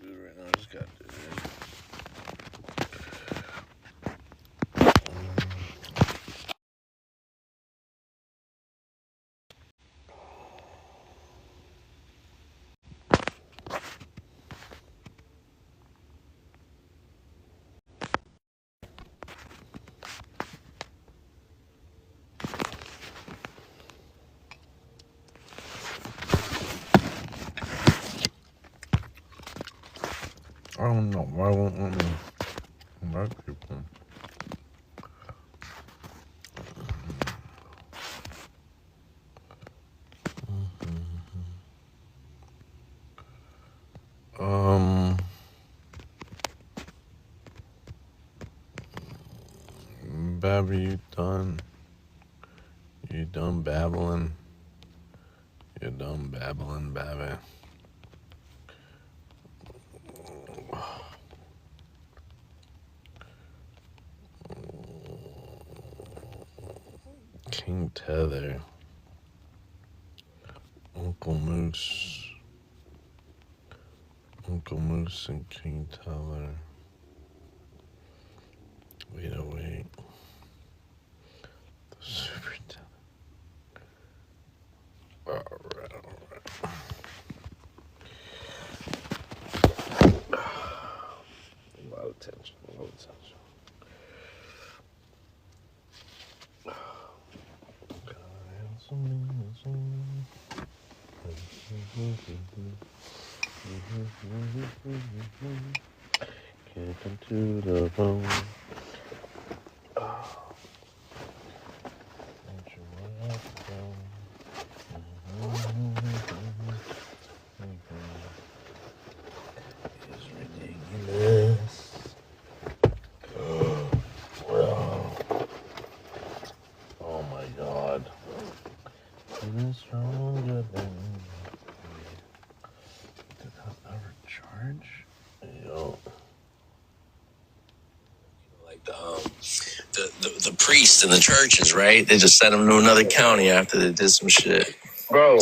do it right now. I just got to do it. I don't know why I won't let me invite people. Babby, you done? You done babbling? You done babbling, Babby? King Tether, Uncle Moose and King Tether. Wait. The Super Tether. Alright. Low tension. Get into the bone. It's ridiculous. Oh my God. It is stronger than did that ever charge? Yo. Like the priests in the churches, right? They just sent them to another county after they did some shit. Bro,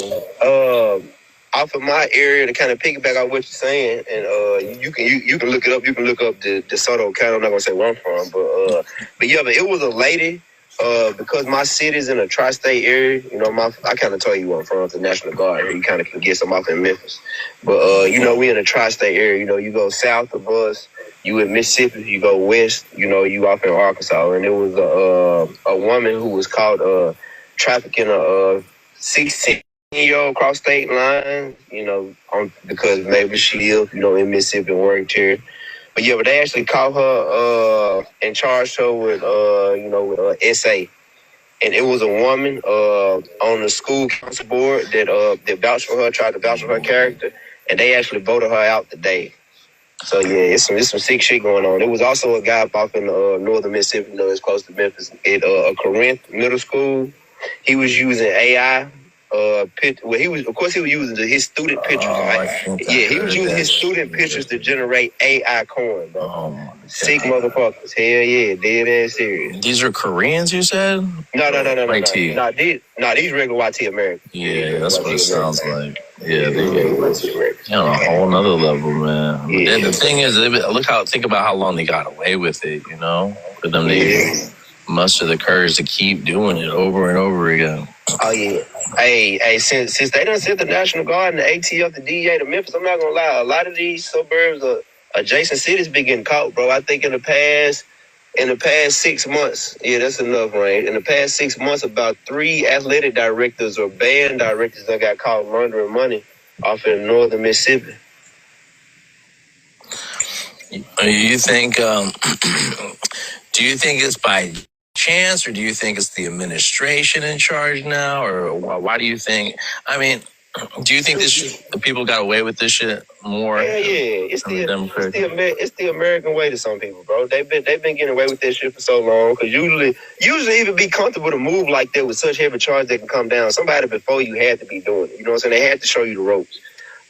off of my area to kind of piggyback on what you're saying, and you can look it up. You can look up the DeSoto County. I'm not gonna say where I'm from, but it was a lady. Because my city's in a tri-state area, you know, I kind of told you where I'm from, the National Guard. You kind of can get some off in Memphis, but you know, we in a tri-state area. You know, you go south of us, you in Mississippi. You go west, you know, you off in Arkansas. And there was a woman who was caught trafficking a 16-year-old across state lines. You know, because maybe she lived, you know, in Mississippi and worked here. But yeah, but they actually caught her and charged her with SA. And it was a woman on the school council board that vouched for her, tried to vouch for her character, and they actually voted her out today. So yeah, it's some sick shit going on. There was also a guy off in northern Mississippi, you know, it's close to Memphis, at Corinth Middle School. He was using AI. He was using his student pictures. He was using his student pictures to generate AI coin, bro. Sick motherfuckers. Hell yeah, dead ass serious. These are Koreans, you said? No. YT. These regular YT Americans. Yeah, that's what it sounds like. Yeah, they're on a whole nother level, man. Yeah. And the thing is, think about how long they got away with it, you know? For them to muster the courage to keep doing it over and over again. Oh yeah. Hey, since they done sent the National Guard and the ATF, the DEA to Memphis, I'm not gonna lie, a lot of these suburbs adjacent cities been getting caught, bro. I think in the past 6 months, yeah, that's enough, right? In the past 6 months, about 3 athletic directors or band directors that got caught laundering money off in northern Mississippi. You think? Do you think it's by chance, or do you think it's the administration in charge now, or why do you think? I mean, do you think the people got away with this shit more? Yeah. It's the American way to some people, bro. They've been getting away with this shit for so long. Because usually even be comfortable to move like that with such heavy charge that can come down. Somebody before you had to be doing it. You know what I'm saying? They had to show you the ropes.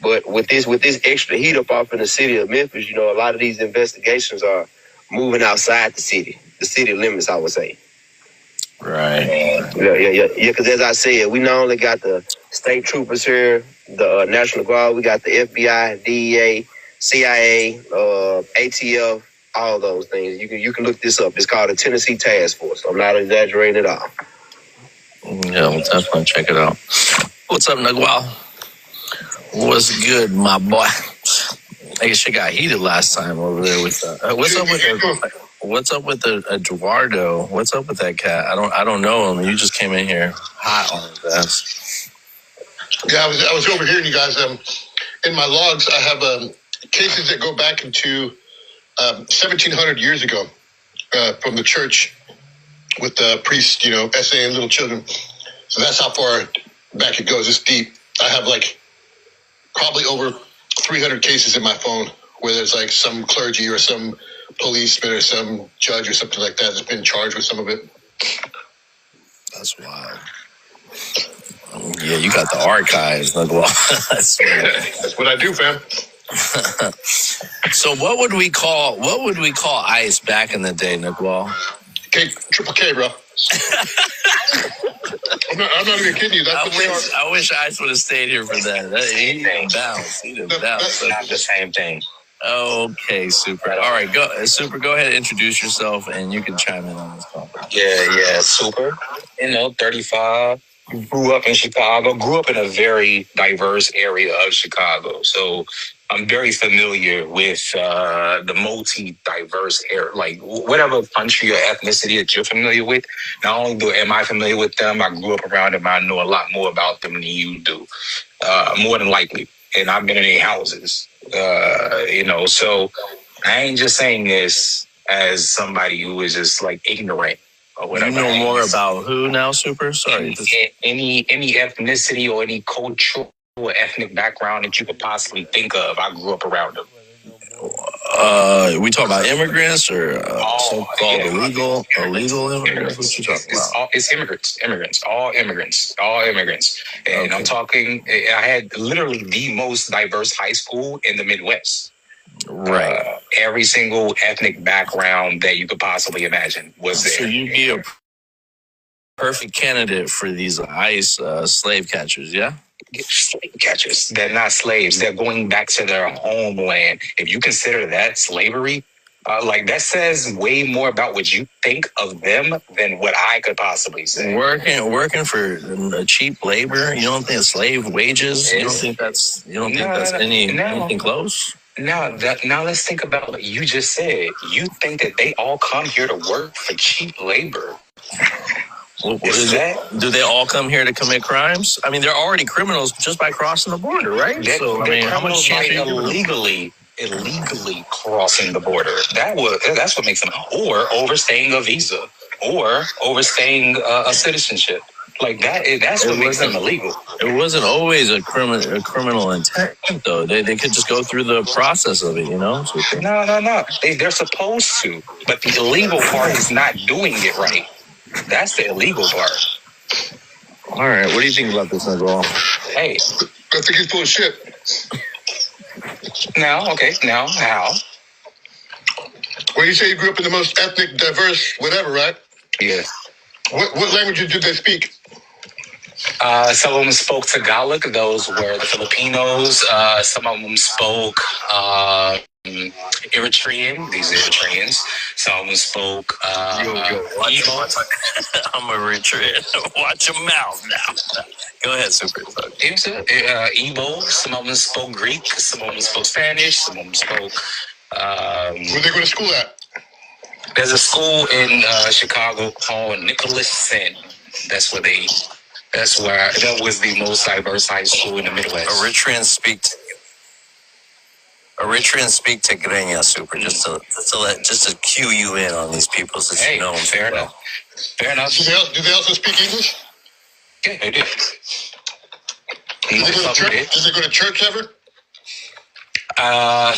But with this extra heat up off in the city of Memphis, you know, a lot of these investigations are moving outside the city limits, I would say. Right. Yeah. Because as I said, we not only got the state troopers here, the National Guard, we got the FBI, DEA, CIA, ATF, all those things. You can look this up. It's called the Tennessee Task Force. I'm not exaggerating at all. Yeah, we'll definitely check it out. What's up, Nagwal? What's good, my boy? I guess shit got heated last time over there with what's up with Eduardo? What's up with that cat? I don't know him. You just came in here hot on his ass. Yeah, I was overhearing you guys. In my logs, I have cases that go back into 1,700 years ago from the church with the priests, essaying little children. So that's how far back it goes. It's deep. I have probably over 300 cases in my phone where there's some clergy or some policeman or some judge or something like that that's been charged with some of it. That's wild. Yeah, you got the archives, Nagwal. That's what I do, fam. So what would we call ICE back in the day, Nagwal? Triple K, bro. I'm not even kidding you. That's what they are. I wish ICE would have stayed here for that. He didn't bounce. That's not the same thing. Okay, Super. All right, go ahead and introduce yourself, and you can chime in on this call. Yeah, Super. 35. Grew up in Chicago. Grew up in a very diverse area of Chicago. So I'm very familiar with the multi-diverse area, whatever country or ethnicity that you're familiar with. Not only am I familiar with them, I grew up around them. I know a lot more about them than you do, more than likely. And I've been in their houses, So I ain't just saying this as somebody who is just ignorant. Or whatever. You know more about who now, Super? Sorry. Any ethnicity or any cultural or ethnic background that you could possibly think of, I grew up around them. We talking about immigrants or so-called illegal immigrants? What you talking about? It's immigrants, all immigrants. And okay. I'm talking, I had literally the most diverse high school in the Midwest. Right. Every single ethnic background that you could possibly imagine was there. So you'd be a perfect candidate for these ICE slave catchers, yeah? Slave catchers. They're not slaves. They're going back to their homeland. If you consider that slavery, that says way more about what you think of them than what I could possibly say. Working for cheap labor. You don't think slave wages? You don't think that's anything close? Now let's think about what you just said. You think that they all come here to work for cheap labor? Do they all come here to commit crimes? I mean, they're already criminals just by crossing the border, right? How much chance are you illegally crossing the border? That's what makes them, or overstaying a visa, or overstaying a citizenship. That's what makes them illegal. It wasn't always a criminal intent, though. They could just go through the process of it, No. They're supposed to, but the illegal part is not doing it right. That's the illegal part. All right, what do you think about this, Nagwal? Hey, I think he's full of shit. Now, how? Well, you say you grew up in the most ethnic, diverse, whatever, right? Yeah. What languages did they speak? Some of them spoke Tagalog. Those were the Filipinos. Some of them spoke Eritrean. These are Eritreans. Some of them spoke Igbo. I'm Eritrean. Watch your mouth now. Go ahead, Super. Igbo. Some of them spoke Greek. Some of them spoke Spanish. Some of them spoke... Where they go to school at? There's a school in Chicago called Nicholson. That was the most diverse high school in the Midwest. Eritreans speak Tigrinya, Super. Just to cue you in on these people, since you know them. Fair enough. Do they also speak English? Yeah, they do. Did they go to church ever? Yeah,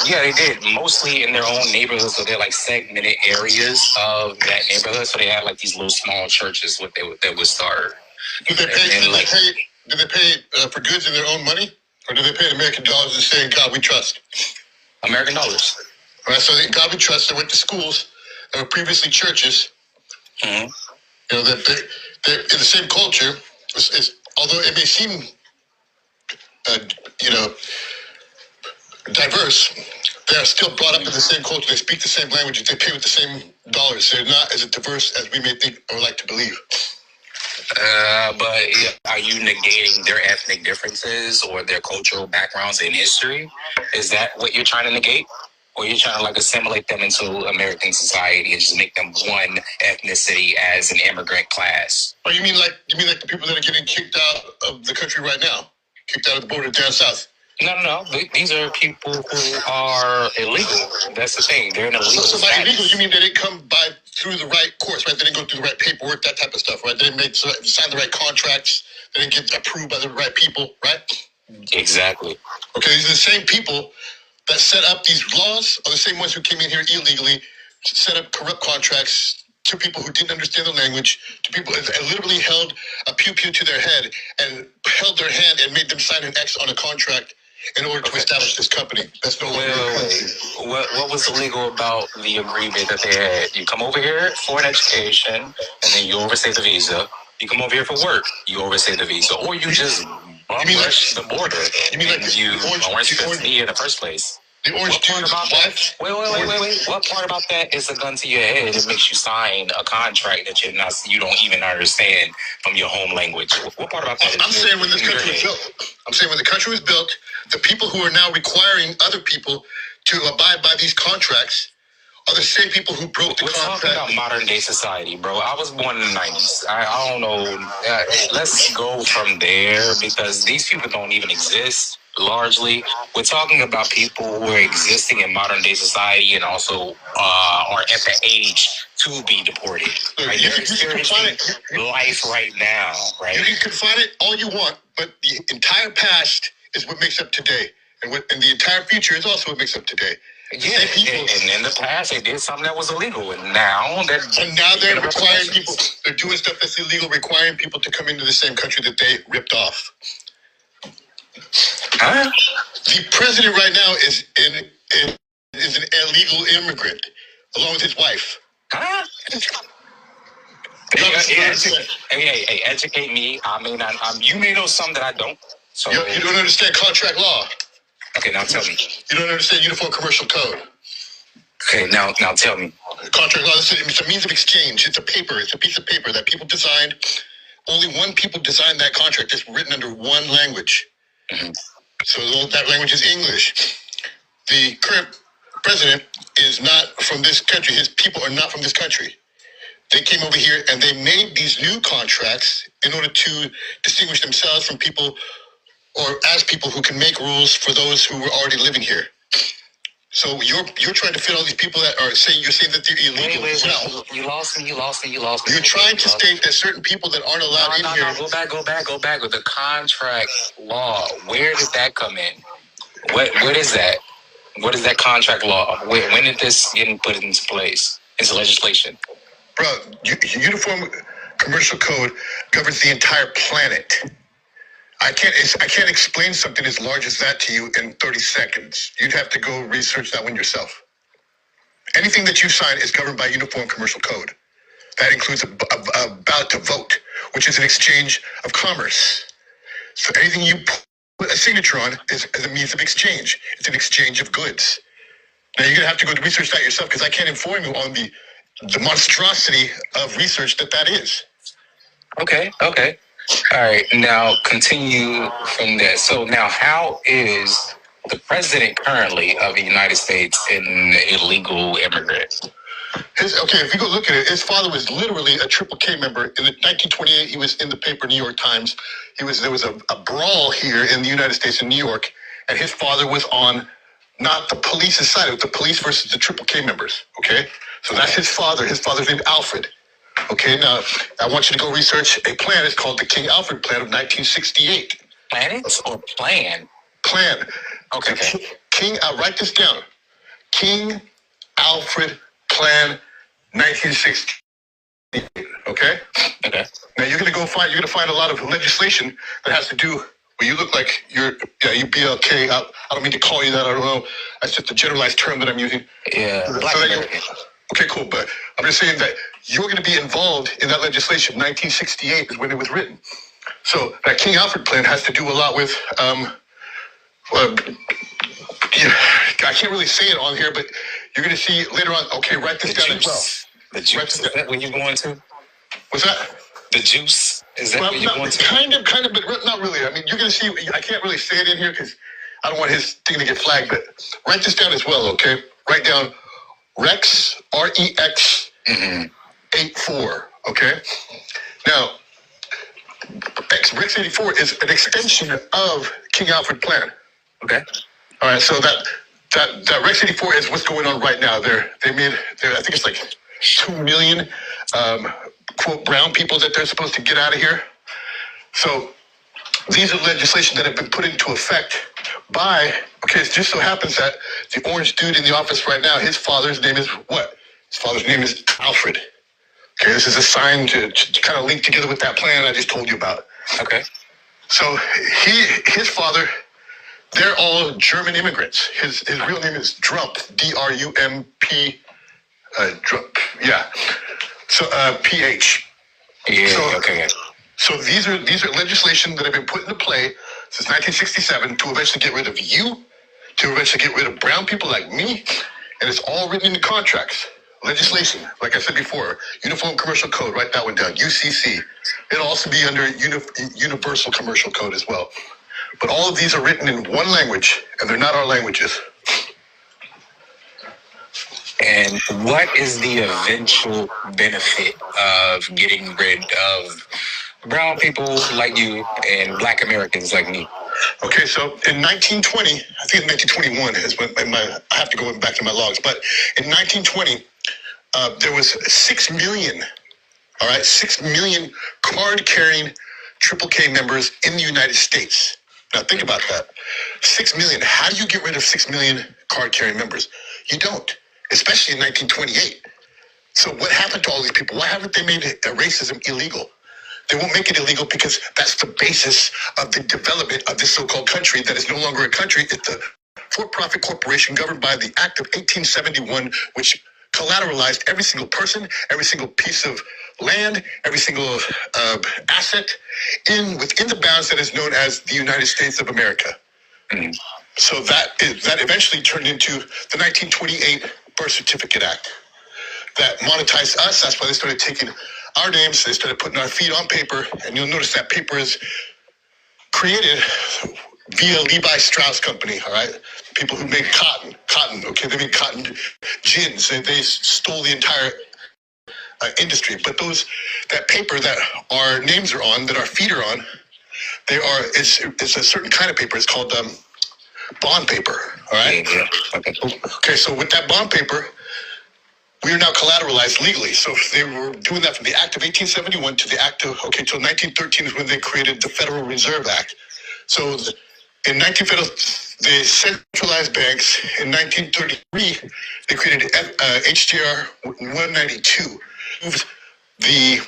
they did. Mostly in their own neighborhoods, so they're segmented areas of that neighborhood. So they had these little small churches that would start. Did they pay for goods in their own money, or did they pay American dollars and say, "God, we trust"? American dollars. All right, so God, we trust. They went to schools that were previously churches. Mm-hmm. That they're in the same culture. Although it may seem, diverse, they are still brought up in the same culture. They speak the same languages. They pay with the same dollars. They're not as diverse as we may think or like to believe. But are you negating their ethnic differences or their cultural backgrounds and history? Is that what you're trying to negate? Or you're trying to like assimilate them into American society and just make them one ethnicity as an immigrant class? Or you mean like the people that are getting kicked out of the country right now? Kicked out of the border down south? No. These are people who are illegal. That's the thing. They're in illegal So by status. illegal, you mean they didn't come by through the right course, right? They didn't go through the right paperwork, that type of stuff, right? They didn't sign the right contracts. They didn't get approved by the right people, right? Exactly. Okay, these are the same people that set up these laws, are the same ones who came in here illegally, set up corrupt contracts to people who didn't understand the language, to people that literally held a pew-pew to their head and held their hand and made them sign an X on a contract in order to establish this company. That's no longer. What was illegal about the agreement that they had? You come over here for an education, and then you overstay the visa. You come over here for work, you overstay the visa, or you just rush the border. You mean like you orange me in the first place? The orange dude's wife? Wait. What part about that is a gun to your head that makes you sign a contract that you don't even understand from your home language? What part about that? I'm saying when this country was built. I'm saying when the country was built, the people who are now requiring other people to abide by these contracts are the same people who broke the contract. We're talking about modern day society, bro. I was born in the 90s. I don't know. Let's go from there because these people don't even exist. Largely, we're talking about people who are existing in modern day society and also are at the age to be deported. Right? You They're can confine it. Life right now, right? You can confine it all you want, but the entire past is what makes up today, and the entire future is also what makes up today. Yeah, and in the past they did something that was illegal, and now they're requiring people. They're doing stuff that's illegal, requiring people to come into the same country that they ripped off. Huh? The president right now is an illegal immigrant, along with his wife. Huh? Hey, educate me. I mean, you may know something that I don't. So you don't understand contract law. Okay, now tell me. You don't understand Uniform Commercial Code. Okay, now tell me. Contract law, it's a means of exchange. It's a paper. It's a piece of paper that people designed. Only one people designed that contract. It's written under one language. Mm-hmm. So that language is English. The current president is not from this country. His people are not from this country. They came over here and they made these new contracts in order to distinguish themselves from people or as people who can make rules for those who were already living here. So you're trying to fit all these people that are saying that they're illegal as well. You lost me. You're trying to state that certain people that aren't allowed in here. Go back with the contract law. Where did that come in? What is that? What is that contract law? When did this get put into place? Into legislation? Bro, Uniform Commercial Code governs the entire planet. I can't explain something as large as that to you in 30 seconds. You'd have to go research that one yourself. Anything that you sign is governed by Uniform Commercial Code. That includes about to vote, which is an exchange of commerce. So anything you put a signature on is a means of exchange. It's an exchange of goods. Now you're gonna have to go research that yourself because I can't inform you on the monstrosity of research that is. Okay. All right, now continue from that. So now how is the president currently of the United States an illegal immigrant? If you go look at it, his father was literally a Triple K member. In 1928, he was in the paper New York Times. There was a brawl here in the United States in New York, and his father was on not the police's side. It was the police versus the Triple K members, okay? So that's his father. His father's named Alfred. Okay, now I want you to go research a plan. It's called the King Alfred Plan of 1968. Planet or plan? Plan. Okay. Write this down. King Alfred Plan 1968. Okay. Now you're gonna find a lot of legislation that has to do. Well, you look like you're BLK. I don't mean to call you that. I don't know. That's just a generalized term that I'm using. Yeah. Black American. Okay, cool. But I'm just saying that you're going to be involved in that legislation. 1968 is when it was written. So that King Alfred Plan has to do a lot with I can't really say it on here, but you're going to see later on. Okay, write this down as well. The juice. Is that where you're going to? What's that? The juice. Is that where you're going to? Kind of, but not really. I mean, you're going to see. I can't really say it in here because I don't want his thing to get flagged. But write this down as well. Okay, write down Rex REX 84. Okay. Now, Rex 84 is an extension of King Alfred Plan. Okay. All right. So that Rex 84 is what's going on right now. I think it's like 2 million quote brown people that they're supposed to get out of here. So these are legislation that have been put into effect by, okay, it just so happens that the orange dude in the office right now, his father's name is what? His father's name is Alfred. Okay, this is a sign to kind of link together with that plan I just told you about. Okay. So his father, they're all German immigrants. His real name is Drump, D-R-U-M-P, Drump, yeah. So PH. Yeah. So, okay. So these are legislation that have been put into play since 1967 to eventually get rid of you, to eventually get rid of brown people like me, and it's all written into contracts. Legislation, like I said before, Uniform Commercial Code. Write that one down. UCC. It'll also be under Universal Commercial Code as well. But all of these are written in one language, and they're not our languages. And what is the eventual benefit of getting rid of brown people like you and black Americans like me? Okay, so in 1920, I think in 1921 is when I have to go back to my logs, but in 1920, there was 6 million, 6 million card-carrying Triple K members in the United States. Now think about that. 6 million. How do you get rid of 6 million card-carrying members? You don't, especially in 1928. So what happened to all these people? Why haven't they made racism illegal? They won't make it illegal because that's the basis of the development of this so-called country that is no longer a country. It's a for-profit corporation governed by the Act of 1871, which collateralized every single person, every single piece of land, every single asset within the bounds that is known as the United States of America. Mm-hmm. So that eventually turned into the 1928 Birth Certificate Act that monetized us. That's why they started taking our names. They started putting our feet on paper, and you'll notice that paper is created via Levi Strauss Company, all right? People who make cotton, okay? They make cotton gins. They stole the entire industry. But that paper that our names are on, that our feet are on, it's a certain kind of paper. It's called bond paper, all right? Yeah. Okay, so with that bond paper, we are now collateralized legally. So they were doing that from the Act of 1871 to the Act of, till 1913 is when they created the Federal Reserve Act. So in 1950, they centralized banks. In 1933, they created HJR 192, moved the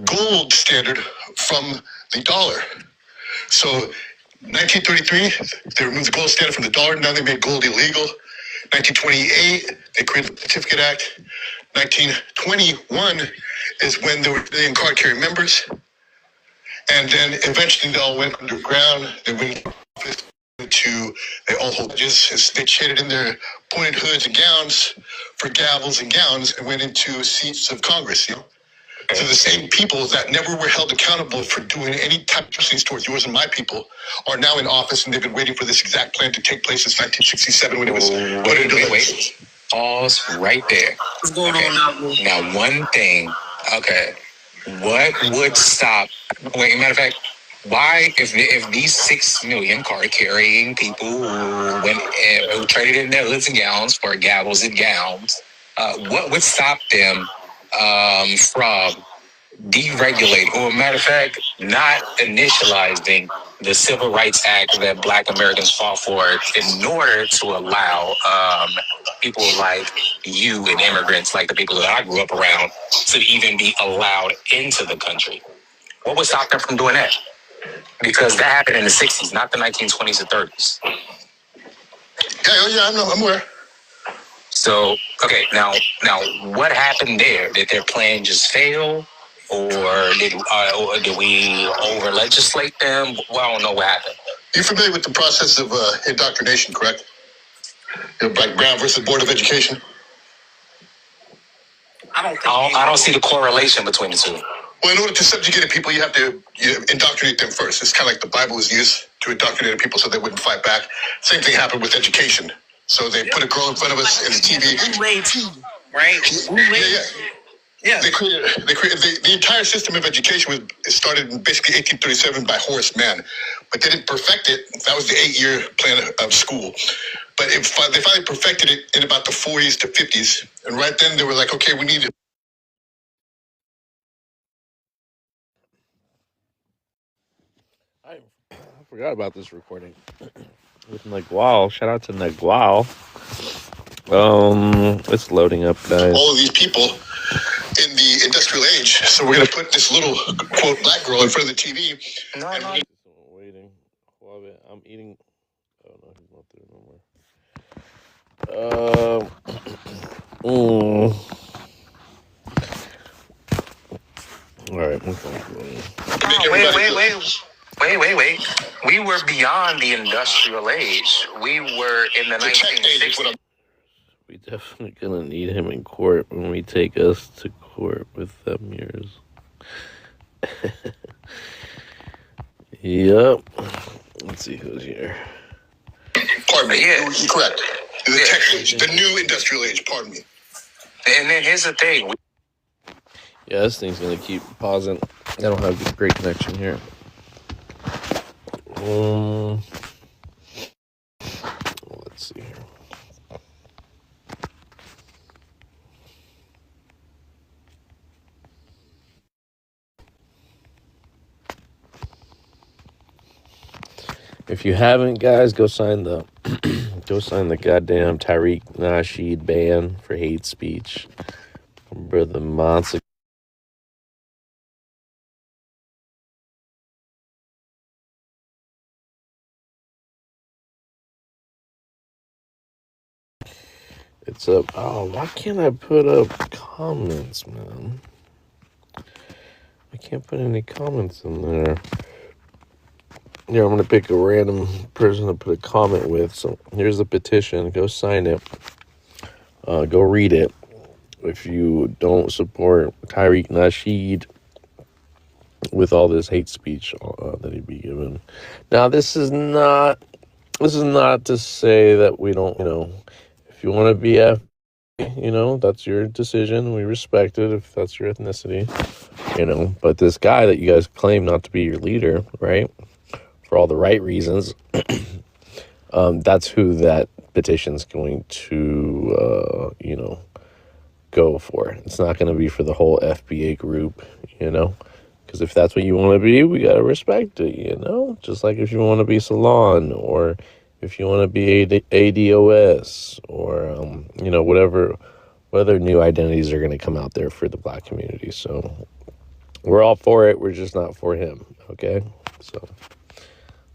gold standard from the dollar. So 1933, they removed the gold standard from the dollar. Now they made gold illegal. 1928, they created the Certificate Act. 1921 is when they were in card-carrying members. And then eventually they all went underground. They went they all hold judges. They traded in their pointed hoods and gowns for gavels and gowns and went into seats of Congress, So the same people that never were held accountable for doing any type of things towards yours and my people are now in office, and they've been waiting for this exact plan to take place since 1967 when it was put into Wait. Pause right there. What's going on now? Now, one thing. Okay. What would stop? Wait, matter of fact, why, if these 6 million card-carrying people who traded in their hoods and gowns for gavels and gowns, what would stop them from deregulating, or matter of fact, not initializing the Civil Rights Act that Black Americans fought for in order to allow people like you and immigrants like the people that I grew up around to even be allowed into the country? What would stop them from doing that? Because that happened in the 60s, not the 1920s or 30s. Yeah, I'm aware. So, okay, now, what happened there? Did their plan just fail, or did we over-legislate them? Well, I don't know what happened. You're familiar with the process of indoctrination, correct? Like Brown versus Board of Education. I don't see the correlation between the two. Well, in order to subjugate people, you have to indoctrinate them first. It's kind of like the Bible was used to indoctrinate people so they wouldn't fight back. Same thing happened with education. So they put a girl in front of us in the TV. Right? Yeah. They created the entire system of education was started in basically 1837 by Horace Mann, but they didn't perfect it. That was the 8-year plan of school. But they finally perfected it in about the 40s to 50s, and right then they were like, okay, we need to. I forgot about this recording with Nagual. Shout out to Nagual. It's loading up, guys. All of these people in the industrial age. So we're gonna put this little quote black girl in front of the TV. No. Waiting. Love it. I'm eating. Oh no, he's not there no more. All right. Wait. We were beyond the industrial age. We were in the 1960s. We definitely gonna need him in court when we take us to court with them years. Yep. Let's see who's here. Pardon me. Yeah, you're correct. The tech age, the new industrial age. Pardon me. And then here's the thing. Yeah, this thing's gonna keep pausing. I don't have a great connection here. Let's see here. If you haven't, guys, go sign the goddamn Tariq Nasheed ban for hate speech. Brother Monster. It's up. Oh, why can't I put up comments, man? I can't put any comments in there. Yeah, I'm going to pick a random person to put a comment with. So here's the petition. Go sign it. Go read it. If you don't support Tariq Nasheed with all this hate speech that he'd be given. Now, this is not to say that we don't, if you want to be that's your decision. We respect it if that's your ethnicity, But this guy that you guys claim not to be your leader, right? For all the right reasons, that's who that petition's going to, go for. It's not going to be for the whole FBA group, because if that's what you want to be, we got to respect it, just like if you want to be Salon or if you want to be ADOS or, whatever new identities are going to come out there for the black community. So we're all for it. We're just not for him. Okay. So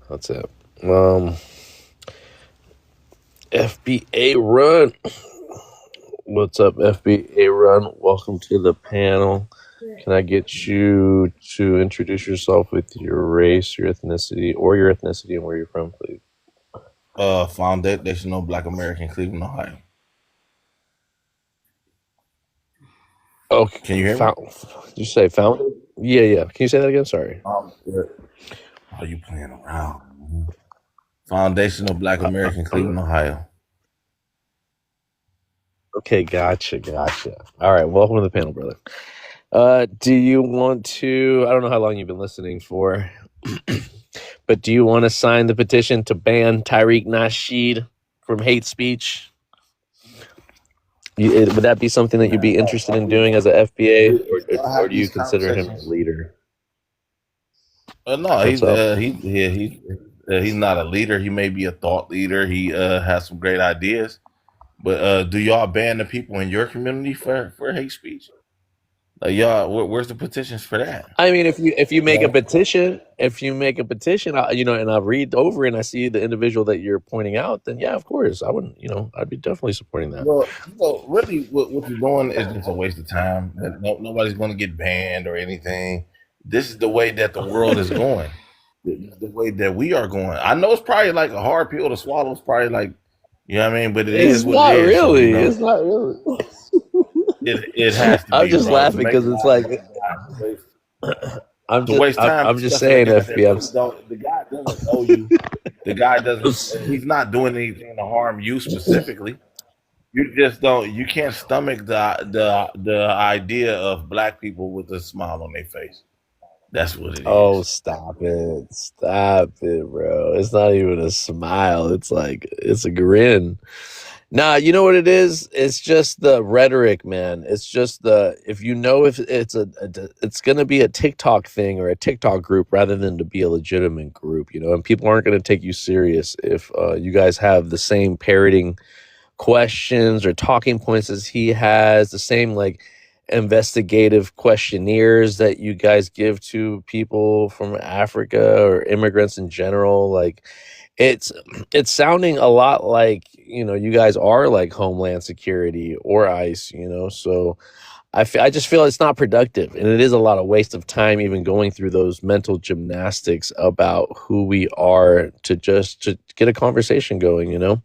that's it. FBA Run. What's up, FBA Run? Welcome to the panel. Can I get you to introduce yourself with your race, your ethnicity, and where you're from, please? Foundational Black American, Cleveland, Ohio. Okay. Can you hear me? Did you say founded? Yeah. Can you say that again? Sorry. Are you playing around? Foundational Black American, Cleveland, Ohio. Okay, gotcha. All right, welcome to the panel, brother. Do you want to, I don't know how long you've been listening for, but do you want to sign the petition to ban Tariq Nasheed from hate speech? Would that be something that you'd be interested in doing as a FBA, or do you consider him a leader? No, he's not a leader. He may be a thought leader. He has some great ideas. But do y'all ban the people in your community for hate speech? Like y'all, where's the petitions for that? I mean, if you make a petition, and I read over and I see the individual that you're pointing out, then yeah, of course, I wouldn't. I'd be definitely supporting that. Well, really, what you're doing is just a waste of time. Nobody's going to get banned or anything. This is the way that the world is going. The way that we are going. I know it's probably like a hard pill to swallow. It's probably like, You know what I mean? But it It's is what it not is. So, you really. know, It's not really. it has to I'm be, just bro. To laughing make because the it's lives like of these guys I'm to just waste time I'm just discussing a saying, guy that FB. really don't. The guy doesn't know you. The guy doesn't. He's not doing anything to harm you specifically. You just don't. You can't stomach the idea of black people with a smile on their face. That's what it Oh, is. stop it. Stop it, bro. It's not even a smile. It's like, it's a grin. Nah, you know what it is? It's just the rhetoric, man. It's just if you know, if it's it's going to be a TikTok thing or a TikTok group rather than to be a legitimate group, and people aren't going to take you serious if you guys have the same parroting questions or talking points as he has, the same like investigative questionnaires that you guys give to people from Africa or immigrants in general. Like it's sounding a lot like, you guys are like Homeland Security or ICE, so I just feel it's not productive, and it is a lot of waste of time even going through those mental gymnastics about who we are to get a conversation going.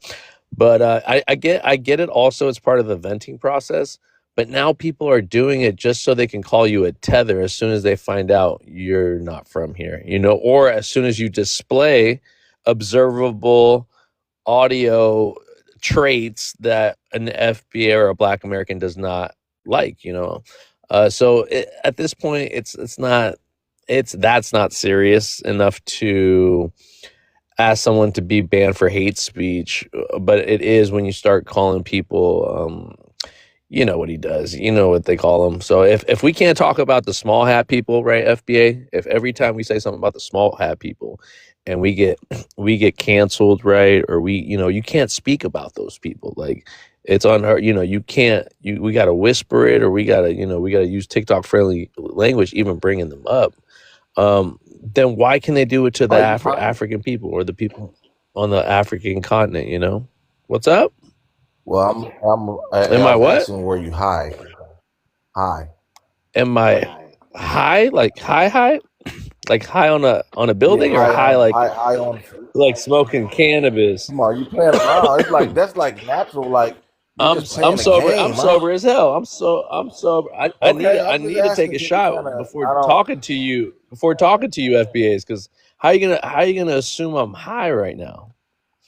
But I get it. Also, it's part of the venting process. But now people are doing it just so they can call you a tether as soon as they find out you're not from here, or as soon as you display observable audio traits that an FBA or a Black American does not like. At this point, that's not serious enough to ask someone to be banned for hate speech, but it is when you start calling people, you know what he does, you know what they call him. So if we can't talk about the small hat people, right, FBA, if every time we say something about the small hat people and we get canceled, right, or you can't speak about those people, like it's unheard, you can't, we got to whisper it, or we got to use TikTok friendly language, even bringing them up. Then why can they do it to the Are you high? African people or the people on the African continent? What's up? Well, I Am I was what? asking where you high. High. Am I high? Like high? Like high on a Yeah, building, or high high on like high on. like smoking cannabis? Come on, you playing around? It's like that's like natural. Like you're just I'm playing a sober. I'm game, huh? sober as hell. I'm sober. I need Okay, I I'm just need to take asking a because you kind shot of before I don't. talking to you. FBAs, because how you gonna assume I'm high right now?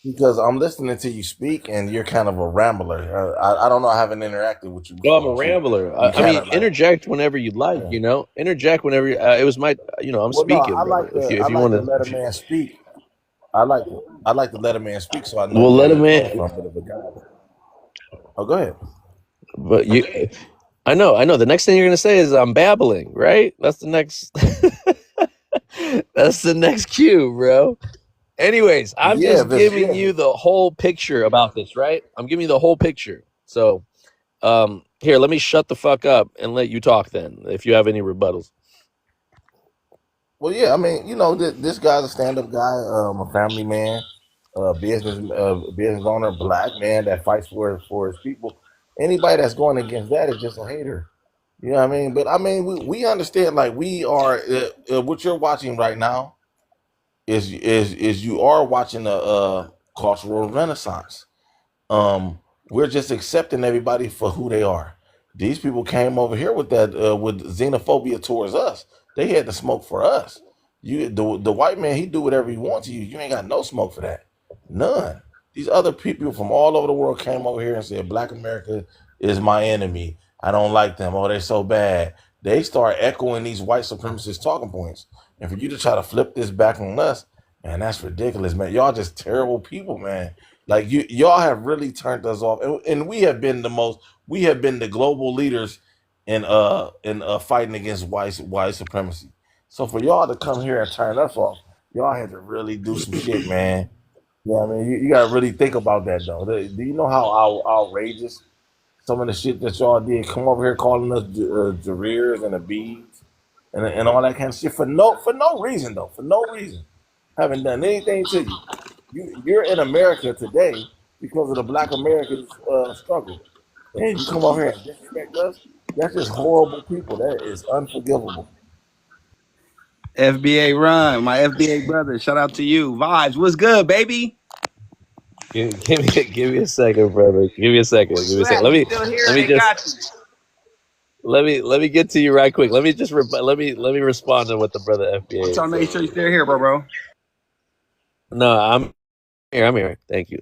Because I'm listening to you speak, and you're kind of a rambler. I don't know. I haven't interacted with you Well, I'm a before, so rambler. you I kind mean, of like. interject whenever you'd like. Yeah. Interject whenever. It was my. I'm Well, no, speaking, brother. If I you like want to let a to, man speak. I like to let a man speak, so I know well, where let you're him coming in. from. But if a guy, oh, go ahead. But I know. The next thing you're gonna say is I'm babbling, right? That's the next. That's the next cue, bro. Anyways, I'm Yeah, just this. giving you the whole picture about this, right? I'm giving you the whole picture. So, here, let me shut the fuck up and let you talk. Then, if you have any rebuttals. Well, yeah, I mean, this guy's a stand-up guy, a family man, business owner, black man that fights for his people. Anybody that's going against that is just a hater. You know what I mean? But I mean, we understand. Like we are, what you're watching right now is you are watching a cultural renaissance. We're just accepting everybody for who they are. These people came over here with that with xenophobia towards us. They had to smoke for us. The white man, he do whatever he wants to you. You ain't got no smoke for that. None. These other people from all over the world came over here and said Black America is my enemy. I don't like them. Oh, they're so bad. They start echoing these white supremacist talking points. And for you to try to flip this back on us, man, that's ridiculous, man. Y'all just terrible people, man. Like y'all have really turned us off, and we have been the global leaders in fighting against white supremacy. So for y'all to come here and turn us off, y'all had to really do some shit, man. Yeah, I mean, you got to really think about that, though. Do you know how outrageous some of the shit that y'all did? Come over here calling us Jareers and the bees and all that kind of shit for no reason, though. For no reason, haven't done anything to you. You're in America today because of the Black Americans struggle, and you come over here and disrespect us. That's just horrible people. That is unforgivable. FBA Run, my FBA brother. Shout out to you. Vibes, what's good, baby? Give me a second, brother. Give me a second. Give me a second. Black, you still here? Let me They just got you. let me get to you right quick. Let me just let me respond to what the brother I'm FBA trying to make said. sure you still here, bro. No, I'm here. I'm here. Thank you.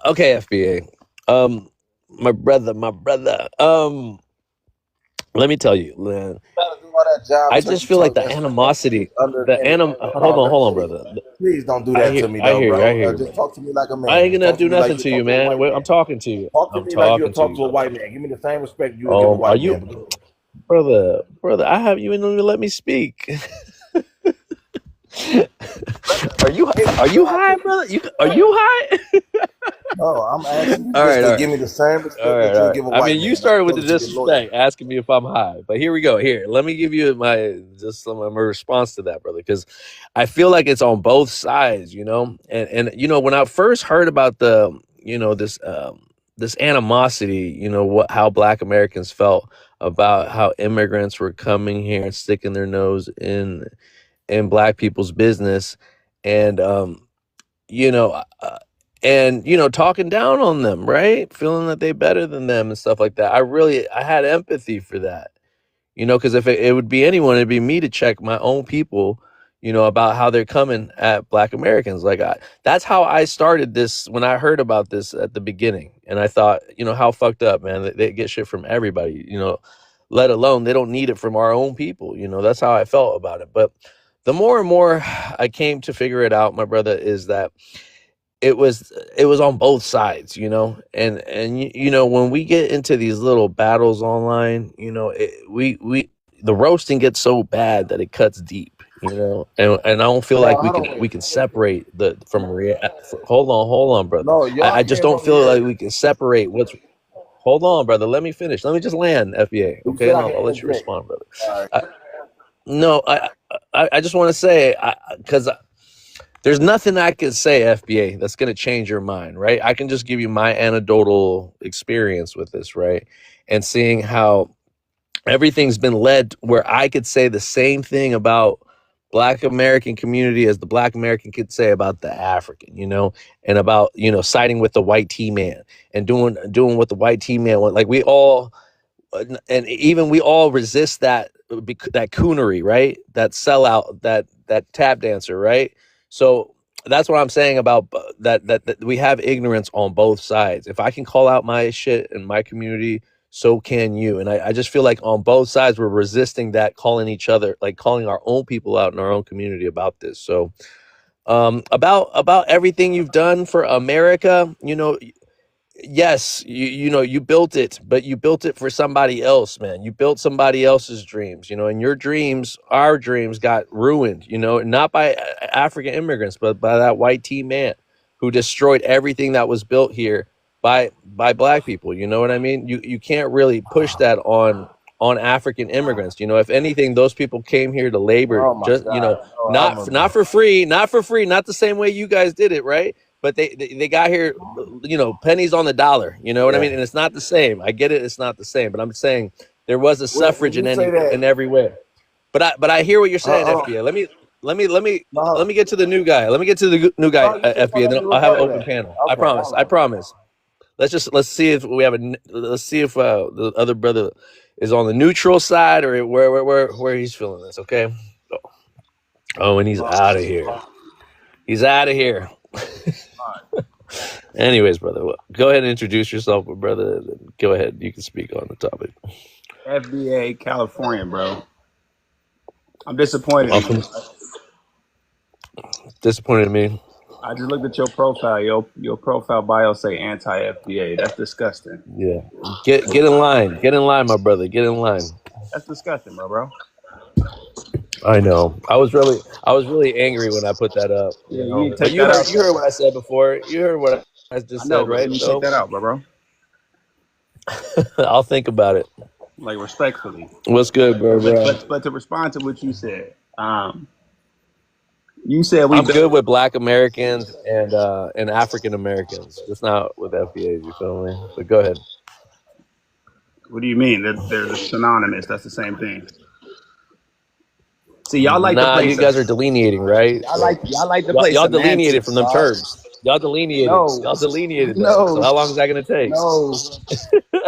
Okay, FBA. My brother. Let me tell you, man. Trying to do all that job I just turkey feel like talk the that's animosity, under the and anim. no, Hold on, please, brother. please don't do that to me I though, hear you. I bro. hear you, Just man. talk to me like a I ain't man. gonna Talk to do me like nothing you to you, talk to a man. white man. I'm talking to you. Talk to I'm me like you talking would to talk you, to a white brother. man. Give me the same respect you would give a Are white you, man. brother? I have you. Ain't even let me speak. Are you high, brother? Are you high? No, I'm asking you All just right, to all give right. me the same All respect right, that you all would right. give a I white mean, you man. I started with feel the that you get loyal. disrespect, asking me if I'm high. But here we go. Here, let me give you my response to that, brother, because I feel like it's on both sides, you know. And you know, when I first heard about the this animosity, you know, how Black Americans felt about how immigrants were coming here and sticking their nose in Black people's business, and you know, and you know, talking down on them, right? Feeling that they better than them and stuff like that. I had empathy for that, you know, because if it would be anyone, it'd be me to check my own people, you know, about how they're coming at Black Americans. That's how I started this when I heard about this at the beginning, and I thought, you know, how fucked up, man. They get shit from everybody, you know, let alone they don't need it from our own people. You know, that's how I felt about it. But the more and more I came to figure it out, my brother, is that it was on both sides, you know. And you know, when we get into these little battles online, you know, we the roasting gets so bad that it cuts deep, you know. And I don't feel No, like hold on, we wait. can separate the from hold on, brother. No, y'all I just came don't over feel like here. we can separate what's hold on, brother. Let me finish. Let me just land, FBA, You okay, said and I can I'll let you interject. respond, brother. All right. No, I just want to say, because there's nothing I can say, FBA, that's going to change your mind, right? I can just give you my anecdotal experience with this, right? And seeing how everything's been led where I could say the same thing about Black American community as the Black American could say about the African, you know, and about, you know, siding with the white T man and doing what the white T man want. Like we all and even we all resist that coonery, right? That sellout, that tap dancer, right? So that's what I'm saying about that we have ignorance on both sides. If I can call out my shit in my community, so can you. And I just feel like on both sides we're resisting that, calling each other, like calling our own people out in our own community about this. So about everything you've done for America, you know, yes, you know, you built it, but you built it for somebody else, man. You built somebody else's dreams, you know, and your dreams, our dreams got ruined, you know, not by African immigrants, but by that white T man who destroyed everything that was built here by Black people. You know what I mean? You can't really push that on African immigrants. You know, if anything, those people came here to labor, Oh my just, you know, God. Oh, not for free, not the same way you guys did it, right? But they got here, you know, pennies on the dollar. You know what I yeah. mean? And it's not the same. I get it. It's not the same. But I'm saying there was a When suffrage you say that, in every way. But I hear what you're saying, hold on. FBA. Let me No, hold on. get to the new guy. Let me get to the new guy, No, you just FBA. gonna Then let me I'll have an rebuttal open that. panel. Okay, hold I on. promise. Let's see if we have let's see if the other brother is on the neutral side or where he's feeling this. Okay. Oh, and he's out of here. He's out of here. Anyways, brother, go ahead and introduce yourself, brother. Go ahead. You can speak on the topic. FBA California, bro. I'm disappointed in you. Often disappointed in me. I just looked at your profile. Your profile bio say anti-FBA. That's disgusting. Yeah. Get in line. Get in line, my brother. Get in line. That's disgusting, bro. I know. I was really angry when I put that up, Yeah, you you need know. to But take that out. you heard what I said before. You heard what I I just know, said, but you right? need to take So that out, bro. I'll think about it. Like respectfully. What's good, bro? But to respond to what you said, you said we I'm built. good with Black Americans and African Americans, just not with FBAs. You feel me? But go ahead. What do you mean? They're synonymous. That's the same thing. See, y'all like to Nah, play you some. guys are delineating, right? So Y'all like to play y'all delineated semantics, from them dog. terms. Y'all delineated. No, Y'all delineated though. So no, how long is that gonna take? no,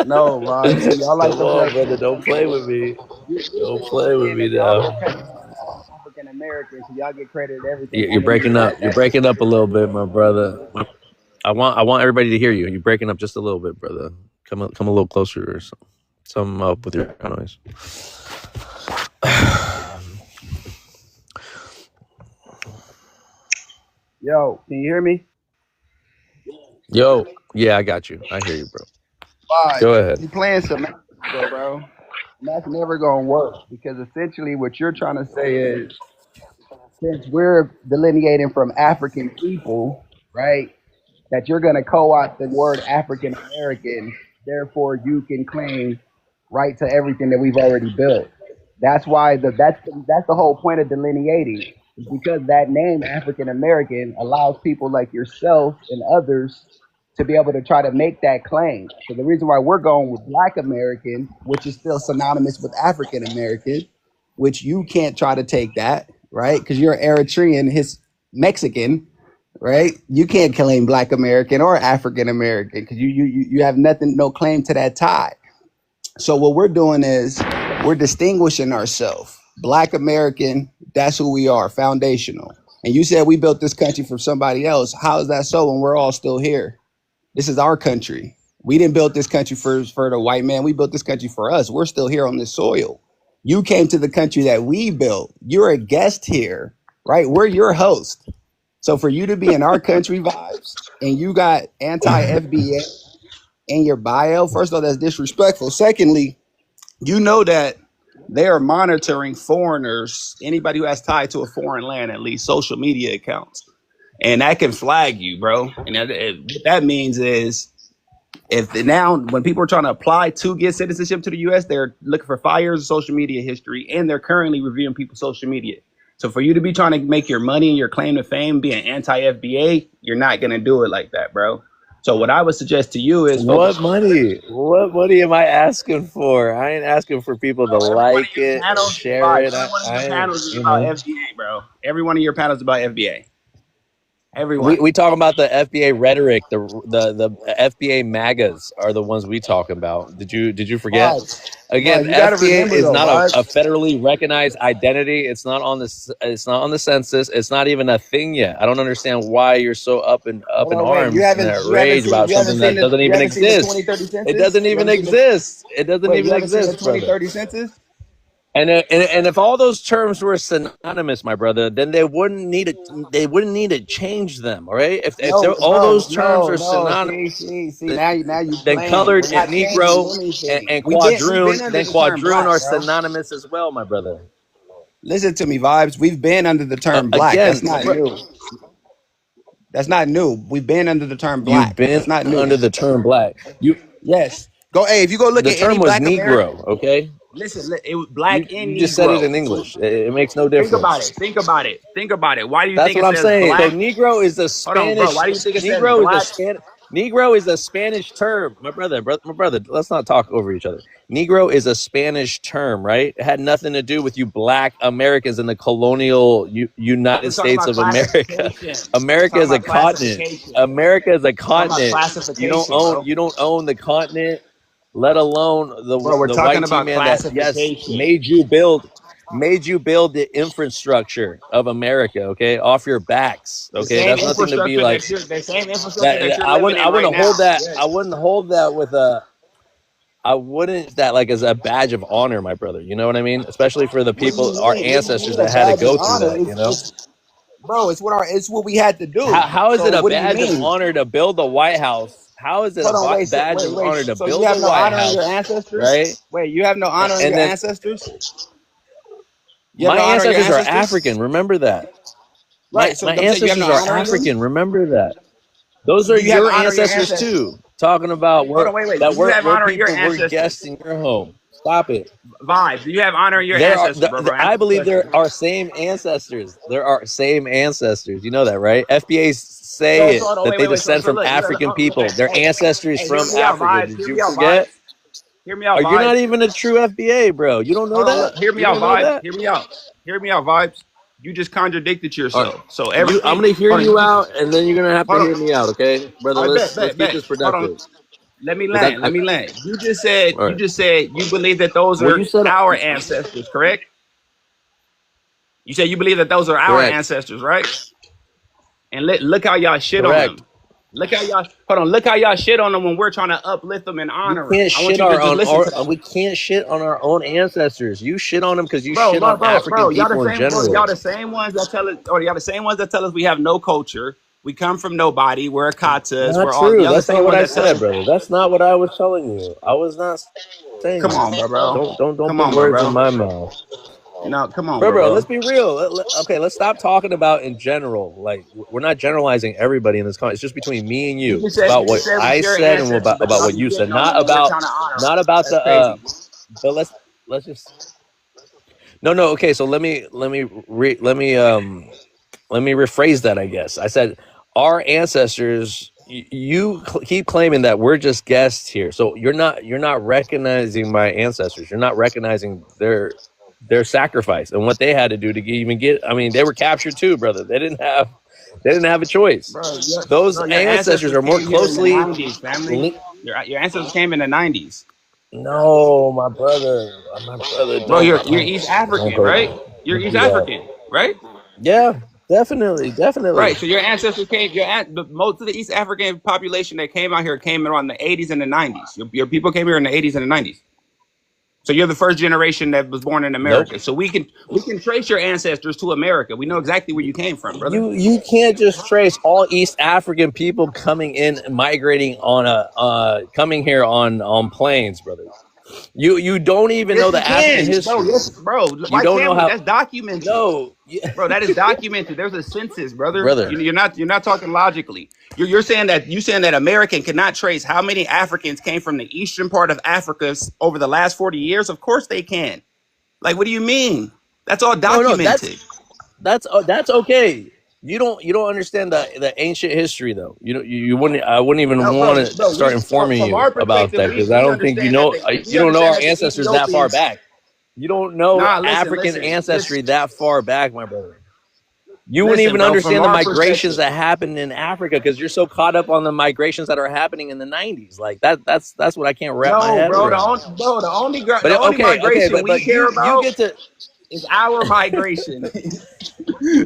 no, Vibe. See, y'all like Come to on, play. brother. Don't play with me. Don't play with Saying me that y'all now. get credit African Americans, so y'all get credit everything. You're breaking up. You're breaking up a little bit, my brother. I want everybody to hear you. You're breaking up just a little bit, brother. Come a little closer or something. Some up with your noise. Yo, can you hear me? Yo, yeah, I got you. I hear you, bro. Why? Go ahead. You playing some bro. And that's never gonna work because essentially what you're trying to say is since we're delineating from African people, right? That you're going to co-opt the word African American, therefore you can claim right to everything that we've already built. That's why that's the whole point of delineating, is because that name African American allows people like yourself and others to be able to try to make that claim. So the reason why we're going with Black American, which is still synonymous with African American, which you can't try to take that, right? Because you're Eritrean, his Mexican, right? You can't claim Black American or African American because you have nothing, no claim to that tie. So what we're doing is we're distinguishing ourselves. Black American, that's who we are, foundational. And you said we built this country for somebody else. How is that so when we're all still here? This is our country. We didn't build this country for the white man. We built this country for us. We're still here on this soil. You came to the country that we built. You're a guest here, right? We're your host. So for you to be in our country vibes and you got anti-FBA in your bio, first of all, that's disrespectful. Secondly, you know that they are monitoring foreigners, anybody who has tied to a foreign land, at least social media accounts. And that can flag you, bro. And what that means is if now when people are trying to apply to get citizenship to the US, they're looking for 5 years of social media history and they're currently reviewing people's social media. So for you to be trying to make your money and your claim to fame being anti-FBA, you're not going to do it like that, bro. So what I would suggest to you is What money? What money am I asking for? I ain't asking for people to like it or share it. Every one of your I panels is you about know. FBA, bro. Every one of your panels is about FBA. Everyone. We talk about the FBA rhetoric. The FBA MAGAs are the ones we talk about. Did you forget? Again, You gotta FBA remember is though, not Vibes. a federally recognized identity. It's not on the census. It's not even a thing yet. I don't understand why you're so up in arms and rage about something that doesn't even exist. It doesn't even exist. It doesn't even exist, brother. 2030 census? And if all those terms were synonymous, my brother, then they wouldn't need to change them, all right? If all those terms are synonymous, See, now you then playing. colored We're not and Negro changing anything. and We've been quadroon, under then the term black, quadroon are bro. synonymous as well, my brother. Listen to me, Vibes. We've been under the term black. Again, That's not new. That's not new. We've been under the term you've black. been That's not new. under the term black. Yes. Go. Hey, if you go look The at any term was Black American, Negro, okay? listen. It was black and You Negro. just said it in English. It makes no difference. Think about it. Why do you That's think what it I'm says saying. black? So Negro is a Hold on, bro. Spanish. Why do you think it says Negro is black? a Spanish. Negro is a Spanish term, my brother. Let's not talk over each other. Negro is a Spanish term, right? It had nothing to do with you Black Americans in the colonial United States of America. America is a continent. America is a continent. You don't own the continent, let alone the white team man that made you build the infrastructure of America, okay, off your backs, okay. That's nothing to be like. The same infrastructure that you're I living in wouldn't right hold now. that. Yes. I wouldn't hold that with a. I wouldn't that like as a badge of honor, my brother. You know what I mean? Especially for the people, our ancestors that had to go through that. You know, bro, it's what we had to do. How is it a what do you badge of mean? honor to build the White House? How is it a badge of honor to So build you have the no White honor in your House? ancestors? Right? Wait, you have no honor in your ancestors? My ancestors are African. Remember that. Right. My ancestors are African. Remember that. Those are your ancestors too. Talking about we're people, we're guests in your home. Stop it. Vibes. Do you have honor in your ancestors, bro? I believe there are same ancestors. There are same ancestors. You know that, right? FBA say that they descend from African people. Their ancestors from Africa. Did you forget? Hear me out, You're not even a true FBA, bro. You don't know that? Hear me out, Vibes. Hear me out, Vibes. You just contradicted All yourself. right. So everything. I'm gonna hear you out, and then you're gonna have to Hold hear on. me out, okay, brother? All right, Let's bet. keep this Hold on. productive. Let me 'Cause land. Let me land. You just said all right. you believe that those Well, are you said our ancestors, correct? You said you believe that those are our correct. ancestors, right? And look how y'all shit on Correct. them. Look how y'all hold on. Look how y'all shit on them when we're trying to uplift them and We honor them. can't I want shit you to our just own. listen to that. We can't shit on our own ancestors. You shit on them because you Bro, shit on African y'all people the in same, bro. Y'all general. the same ones that tell us, or y'all the same ones that tell us we have no culture. We come from nobody. We're Akatas. Not We're all true. y'all the That's not same what ones I that tell said, us. brother. That's not what I was telling you. I was not saying Come that. on, bro. Don't Come put on, words in bro. my mouth. No, come on, Bro, let's bro. be real. Okay, let's stop talking about in general. Like, we're not generalizing everybody in this conversation. It's just between me and you about You just what said we I share said and ancestors, but about y'all what be you said. shitting on them when we're trying to honor them. Not about That's the. crazy. But let's just. No. Okay, so let me rephrase that. I guess I said our ancestors. You keep claiming that we're just guests here, so you're not recognizing my ancestors. You're not recognizing their sacrifice and what they had to do to even get. I mean, they were captured too, brother. They didn't have a choice. Bro, Those your ancestors ancestors are more came here in the closely 90s, family. linked. Your ancestors came in the 90s. No, my brother, Bro, don't you're East African, go right? You're don't East do that. African, right? Yeah, definitely. Right. So your ancestors came. Most of the East African population that came out here came around the 80s and the 90s. Your people came here in the 80s and the 90s. So you're the first generation that was born in Nope. America. So we can trace your ancestors to America. We know exactly where you came from, brother. You can't just trace all East African people coming in, migrating on coming here on planes, brother. You don't even know Yes, we the African can, bro. history. Yes, bro. You Why don't know can't we? how. That's documented. No, Bro, that is documented. There's a census, brother. brother. You're not talking logically. You're saying that American cannot trace how many Africans came from the eastern part of Africa over the last 40 years. Of course they can. Like, what do you mean? That's all No. documented. That's okay. You don't understand the ancient history though. You wouldn't. I wouldn't even No, want to bro. start informing From you our about perspective, that because I we don't think you understand know. that we You don't know our understand that the ancestors that far Ethiopians. back. You don't know Nah, African ancestry that far back, my brother. You wouldn't listen, even bro. From understand the our migrations perspective, that happened in Africa because you're so caught up on the migrations that are happening in the 90s. Like that's what I can't wrap my no, head bro. around. The only Okay, migration we but care you about get to. is our migration.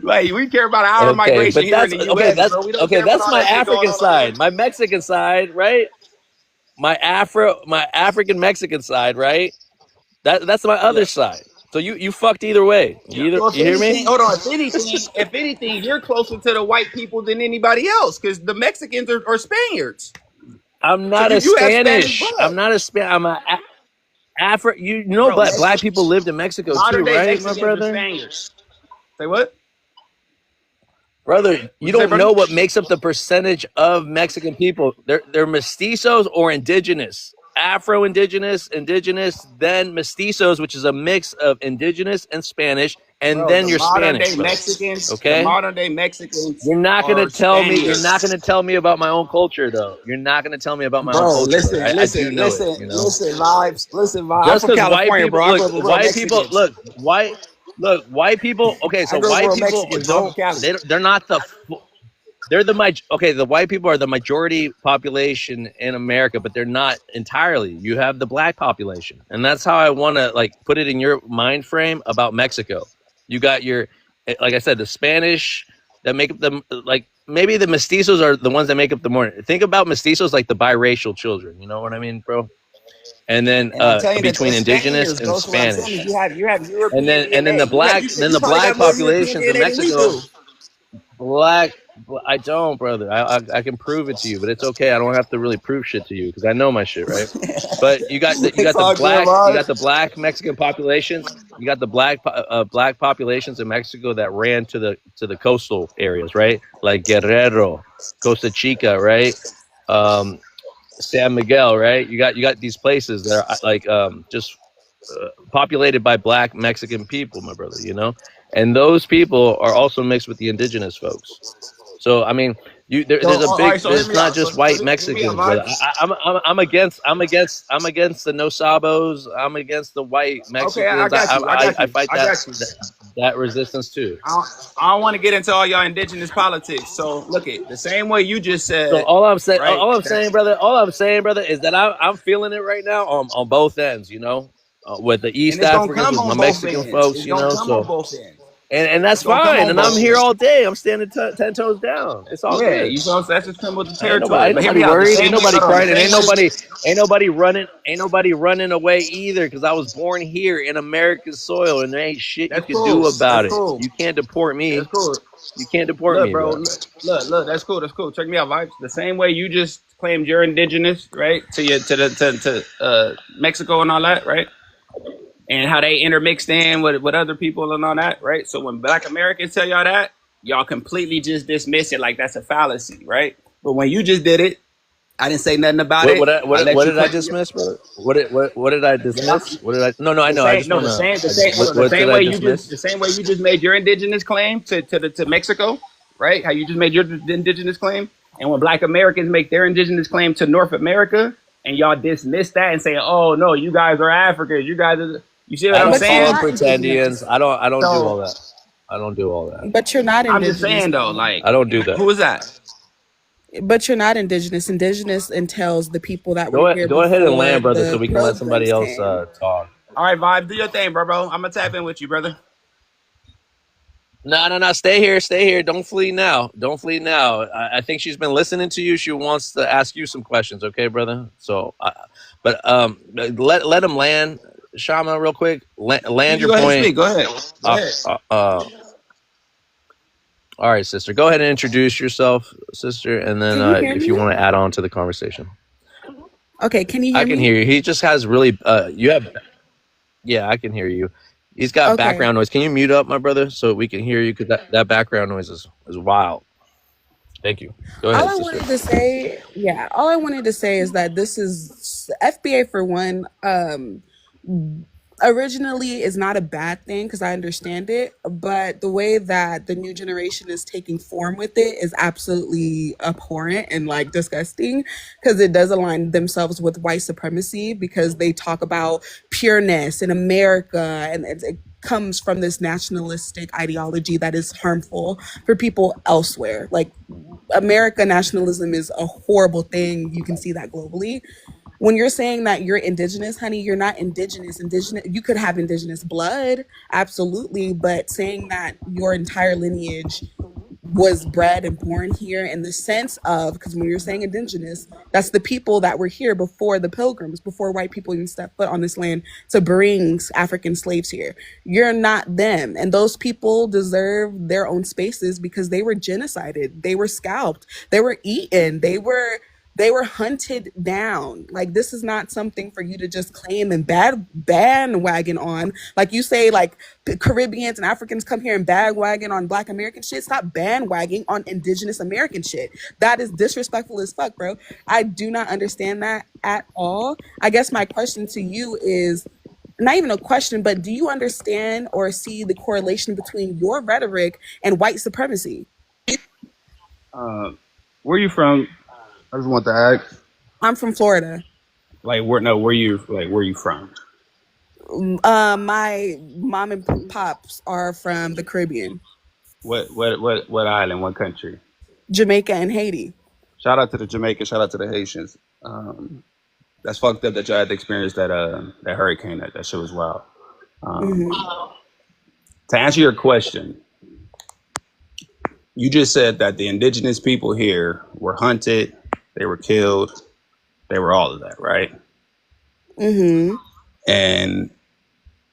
Like we care about our Okay, migration but here in the U.S., bro. We don't care about that's all my that shit going African on over there. side, my Mexican side, right? My African Mexican side, right? That's my other Yeah. side. So you fucked either way. Yeah. So if You hear anything, me? hold on. If anything, you're closer to the white people than anybody else because the Mexicans are Spaniards. I'm So not a you have Spanish Spanish. blood, I'm not a Span. I'm a Afro. You know, bro. black people lived in Mexico too, Modern day right, my Mexicans are brother? Spaniards. Say what? Brother, you What you say, don't brother? know what makes up the percentage of Mexican people. They're mestizos or indigenous. Afro-indigenous, indigenous, then mestizos, which is a mix of indigenous and Spanish, and Bro, then you're Spanish, brother. the Okay? modern day Mexicans You're not gonna are tell me. You're not Spaniards. gonna tell me about my own culture, though. You're not gonna tell me about my own Bro, culture, brother. I do know it. listen, vibes. Listen, vibes. I'm Just from because white California, people bro. I grew up with real Mexicans. white people. Okay, I so grew up with white real people Mexicans, bro. I'm from Cali. they're not the. They're the white people are the majority population in America, but they're not entirely. You have the black population, and that's how I want to like put it in your mind frame about Mexico. You got your, like I said, the Spanish that make up the, like maybe the mestizos are the ones that make up the more. Think about mestizos like the biracial children. You know what I mean, bro? And then And I'm telling you that between they're indigenous Spaniards, and bro. So what I'm saying Spanish, is you have and European then DNA. You the probably black got more European populations in DNA than we Mexico. do. Black, I don't, brother. I can prove it to you, but it's okay. I don't have to really prove shit to you because I know my shit, right? But you got It's all good, the black Mexican populations. You got the black populations in Mexico that ran to the coastal areas, right? Like Guerrero, Costa Chica, right? San Miguel, right? You got these places that are like just populated by black Mexican people, my brother. You know, and those people are also mixed with the indigenous folks. So I mean, there's a all big. right, so hear There's me not out. just So white hear me out, Mexicans, brother. vibes. I'm against the No Sabos. I'm against the white Okay, I Mexicans. got you. I fight I got you. that that resistance too. I don't want to get into all y'all indigenous politics. So look at the same way you just So said, all I'm saying, right? all I'm saying, brother, is that I'm feeling it right now on both ends. You know, with the And East it's gonna Africans, come with my on both Mexican ends. folks. It's You gonna know, come on so both ends. and that's It's gonna come fine. on And I'm both here ends. all day. I'm standing 10 toes down. It's all Yeah, good. you know, so that's just come with the Ain't territory. But hear nobody me out. The worried. Ain't same way, nobody hold on, crying, the and same way. ain't nobody running away either. Because I was born here in American soil, and there ain't shit you That's can do cool. about That's it. cool. You can't deport That's me. cool. You can't deport Look, me, bro. bro. Look. That's cool. That's cool. Check me out, vibes. The same way you just claimed you're indigenous, right? To Mexico and all that, right? And how they intermixed in with other people and all that, right? So when Black Americans tell y'all that, y'all completely just dismiss it like that's a fallacy, right? But when you just did it, I didn't say nothing about What it. what I, I what let what you did I claim dismiss, brother? What did I dismiss? What did I? No, I the know. I same. just No, wanna. hold on. The What same did I way you just dismiss? the same way you just made your indigenous claim to Mexico, right? How you just made your indigenous claim, and when Black Americans make their indigenous claim to North America, and y'all dismiss that and say, "Oh no, you guys are Africans. You guys are." You see what I I'm don't But you're call them saying? not pretendians. indigenous. I don't do all So that. I don't do all that. But you're not I'm just indigenous, saying though, though. like, I don't do that. who is that? But you're not indigenous. Indigenous entails the people that were here Go ahead and before land, brother, so the we can let somebody pilgrims else came. talk. All right, vibe, do your thing, bro. I'm gonna tap in with you, brother. No. Stay here. Don't flee now. Don't flee now. I think she's been listening to you. She wants to ask you some questions. Okay, brother. So, let him land, Shama, real quick. Land You your go ahead and point. speak. Go ahead. Go ahead. All right, sister. Go ahead and introduce yourself, sister, and then Can you hear if you me? want to add on to the conversation, Okay, can you I hear can me? hear you. He just has really you have yeah, I can hear you. He's got Okay. background noise. Can you mute up, my brother, so we can hear you? Because that background noise is wild. Thank you. Go All ahead, I sister. wanted to say, yeah, all I wanted to say is that this is FBA for one. Originally is not a bad thing because I understand it, but the way that the new generation is taking form with it is absolutely abhorrent and like disgusting because it does align themselves with white supremacy because they talk about pureness in America and it comes from this nationalistic ideology that is harmful for people elsewhere. Like America nationalism is a horrible thing. You can see that globally. When you're saying that you're indigenous, honey, you're not indigenous. Indigenous, you could have indigenous blood, absolutely, but saying that your entire lineage was bred and born here in the sense of, because when you're saying indigenous, that's the people that were here before the pilgrims, before white people even stepped foot on this land to bring African slaves here. You're not them. And those people deserve their own spaces because they were genocided, they were scalped, they were eaten, they were hunted down. Like this is not something for you to just claim and bandwagon on. Like you say, like Caribbeans and Africans come here and bandwagon on Black American shit. Stop bandwagoning on Indigenous American shit. That is disrespectful as fuck, bro. I do not understand that at all. I guess my question to you is not even a question, but do you understand or see the correlation between your rhetoric and white supremacy? Where you from? I just want to ask. I'm from Florida. Like, where you from? My mom and pops are from the Caribbean, What island? What country? Jamaica and Haiti. Shout out to the Jamaicans. Shout out to the Haitians. That's fucked up that y'all had to experience that hurricane. That shit was wild. Hmm. To answer your question, you just said that the indigenous people here were hunted, they were killed, they were all of that, right? Hmm. And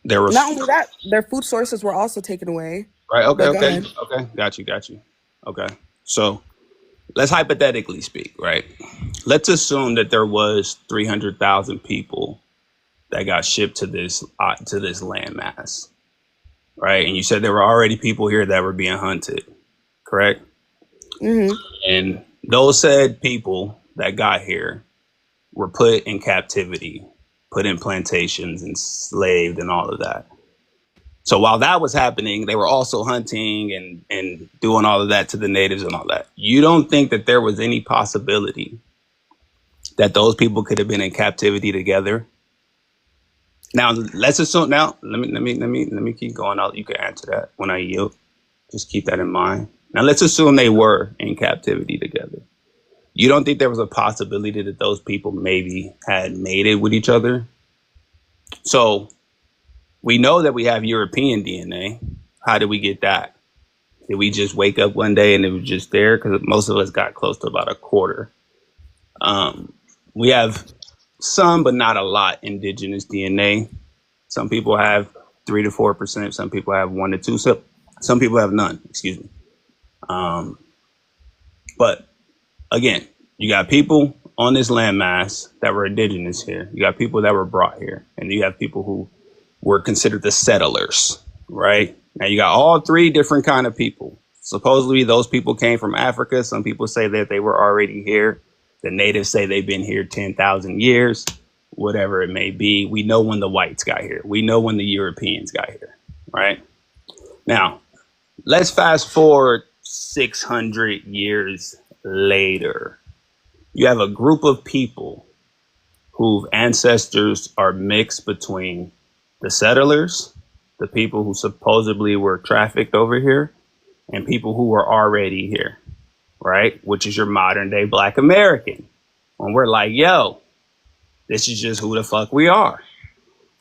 there were Not only that, their food sources were also taken away. right. But go ahead. Okay. Got you. Okay. So let's hypothetically speak, right? Let's assume that there was 300,000 people that got shipped to this landmass, right? And you said there were already people here that were being hunted, correct? Hmm. And those said people that got here were put in captivity, put in plantations, enslaved, and all of that. So while that was happening, they were also hunting and doing all of that to the natives and all that. You don't think that there was any possibility that those people could have been in captivity together? Now let's assume. Now let me keep going. You can answer that when I yield. Just keep that in mind. Now let's assume they were in captivity together. You don't think there was a possibility that those people maybe had mated with each other? So we know that we have European DNA. How did we get that? Did we just wake up one day and it was just there? Because most of us got close to about a quarter. We have some, but not a lot, indigenous DNA. Some people have 3 to 4%. Some people have 1 to 2. So some people have none. Excuse me. But again, you got people on this landmass that were indigenous here. You got people that were brought here, and you have people who were considered the settlers, right? Now you got all 3 different kind of people. Supposedly those people came from Africa. Some people say that they were already here. The natives say they've been here 10,000 years, whatever it may be. We know when the whites got here. We know when the Europeans got here, right? Now, let's fast forward 600 years later. You have a group of people whose ancestors are mixed between the settlers, the people who supposedly were trafficked over here, and people who were already here, right? Which is your modern day Black American. When we're like, yo, this is just who the fuck we are.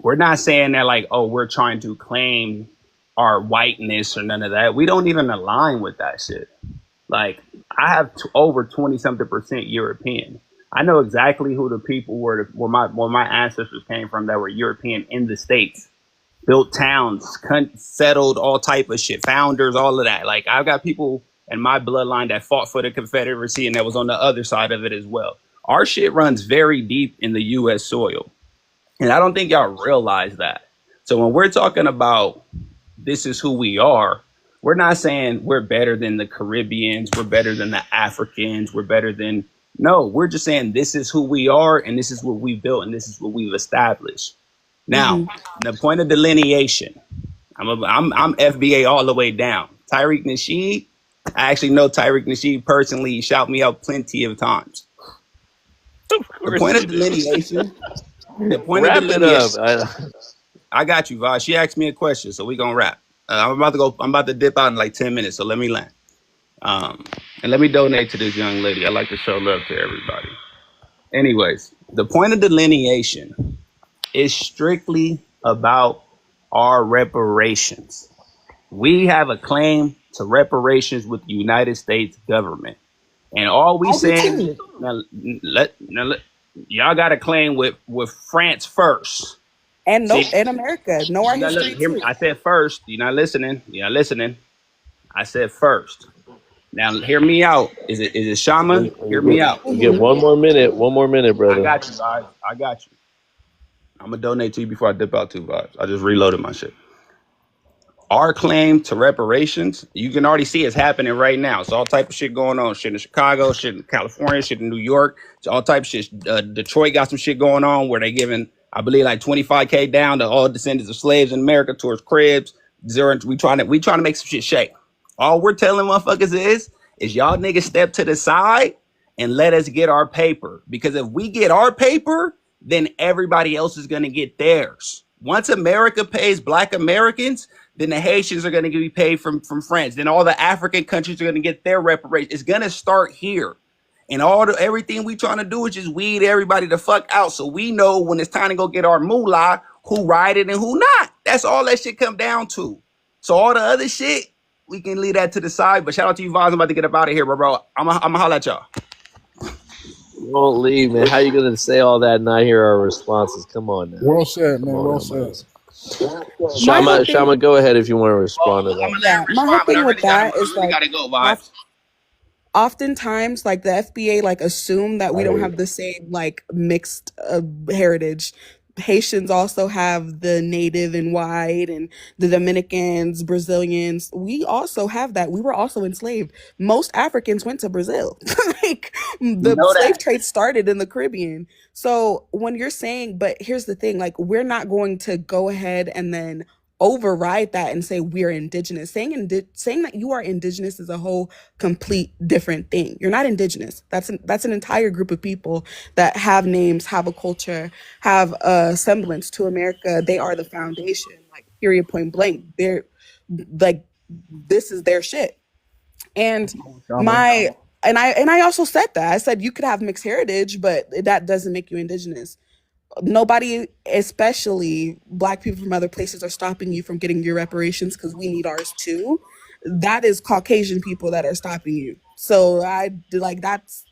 We're not saying that like, oh, we're trying to claim our whiteness or none of that. We don't even align with that shit. Like, I have over 20-something% European. I know exactly who the people were where my ancestors came from that were European in the States. Built towns, settled all type of shit, founders, all of that. Like, I've got people in my bloodline that fought for the Confederacy and that was on the other side of it as well. Our shit runs very deep in the U.S. soil. And I don't think y'all realize that. So when we're talking about this is who we are, we're not saying we're better than the Caribbeans, we're better than the Africans, we're better than, no, we're just saying this is who we are and this is what we built and this is what we've established. Now, the point of delineation, I'm FBA all the way down. Tariq Nasheed, I actually know Tariq Nasheed personally. He shouted me out plenty of times. The point of delineation. The point Wrap of it delineation. up. I got you, Vosh. She asked me a question, so we're gonna wrap. I'm about to dip out in like 10 minutes, so let me land. And let me donate to this young lady. I like to show love to everybody. Anyways, the point of delineation is strictly about our reparations. We have a claim to reparations with the United States government. And all we saying, now y'all got a claim with France first. And no, in America, know our history too. I said first. You're not listening. You're not listening. I said first. Now hear me out. Is it Shama? Hear me out. You get one more minute, brother. I got you, guys. I got you. I'm gonna donate to you before I dip out 2 vibes. I just reloaded my shit. Our claim to reparations, you can already see it's happening right now. It's all type of shit going on. Shit in Chicago, shit in California, shit in New York. It's all type of shit. Detroit got some shit going on where they giving, I believe, like $25K down to all descendants of slaves in America towards cribs. We trying to make some shit shake. All we're telling motherfuckers is y'all niggas step to the side and let us get our paper. Because if we get our paper, then everybody else is gonna get theirs. Once America pays Black Americans, then the Haitians are going to be paid from France. Then all the African countries are going to get their reparations. It's going to start here. And everything we trying to do is just weed everybody the fuck out. So we know when it's time to go get our moolah, who ride it and who not. That's all that shit come down to. So all the other shit, we can leave that to the side. But shout out to you, Vaz. I'm about to get up out of here, bro. I'm going to holler at y'all. You won't leave, man. How you going to say all that and not hear our responses? Come on now. Well said, man. Well said. Shama, go ahead if you want to respond to that. Yeah, my whole thing with that is like, gotta go, Vibes. Oftentimes, like the FBA, like assume that we don't have the same like mixed heritage. Haitians also have the native and white, and the Dominicans, Brazilians. We also have that. We were also enslaved. Most Africans went to Brazil. Like the slave trade started in the Caribbean. So when you're saying, but here's the thing, like we're not going to go ahead and then override that and say we're indigenous. Saying that you are indigenous is a whole complete different thing. You're not indigenous. That's an entire group of people that have names, have a culture, have a semblance to America. They are the foundation, like period, point blank. They're like, this is their shit. And I also said that. I said you could have mixed heritage, but that doesn't make you indigenous. Nobody, especially Black people from other places, are stopping you from getting your reparations because we need ours too. That is Caucasian people that are stopping you. So that's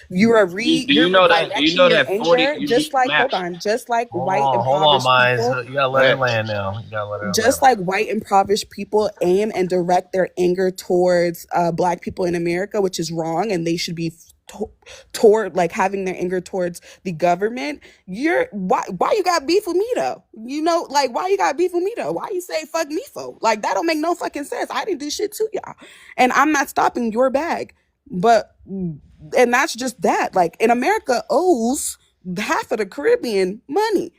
you're Do you know that? Do you know that 40? just like Max, just like Hold white on, impoverished Mines. people. You gotta let her land now. You gotta let her Just land. like white impoverished people aim and direct their anger towards Black people in America, which is wrong, and they should be toward like having their anger towards the government. Why you got beef with me though? You know, like why you got beef with me though? Why you say fuck me for? Like that don't make no fucking sense. I didn't do shit to y'all, and I'm not stopping your bag. But and that's just that. Like, in America owes half of the Caribbean money.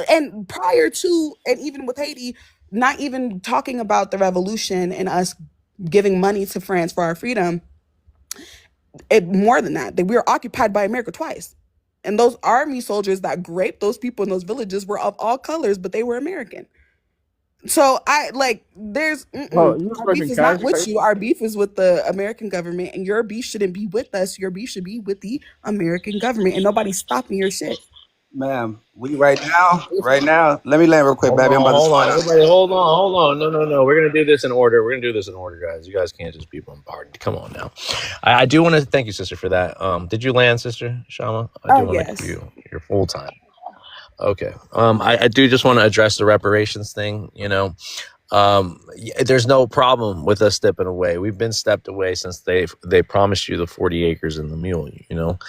And prior to, and even with Haiti, not even talking about the revolution and us giving money to France for our freedom, more than that we were occupied by America twice. And those army soldiers that raped those people in those villages were of all colors, but they were American. So there's Oh, you our beef fucking is not casual. with you. Our beef is with the American government, and your beef shouldn't be with us. Your beef should be with the American government, and nobody's stopping your shit. Ma'am, we right now, let me land real quick, baby. I'm about to Hold on, slide out. everybody. Hold on. No. We're gonna do this in order. Guys. You guys can't just be bombarded. Come on now. I do want to thank you, sister, for that. Did you land, Sister Shama? I do want to give you your full time. Okay. I do just want to address the reparations thing. You know, there's no problem with us stepping away. We've been stepped away since they promised you the 40 acres and the mule, you know.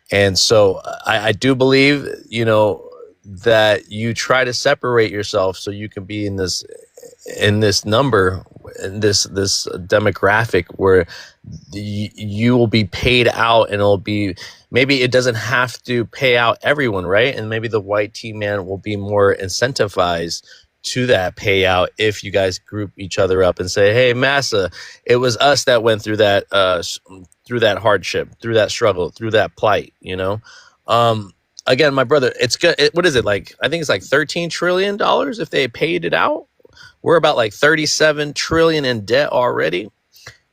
And so I do believe, you know, that you try to separate yourself so you can be in this number, in this demographic where you will be paid out, and it'll be, maybe it doesn't have to pay out everyone, right? And maybe the white T-man will be more incentivized to that payout if you guys group each other up and say, hey, massa, it was us that went through that hardship, through that struggle, through that plight, you know. Again, my brother, it's good. What is it, like? I think it's like $13 trillion if they paid it out. We're about like 37 trillion in debt already.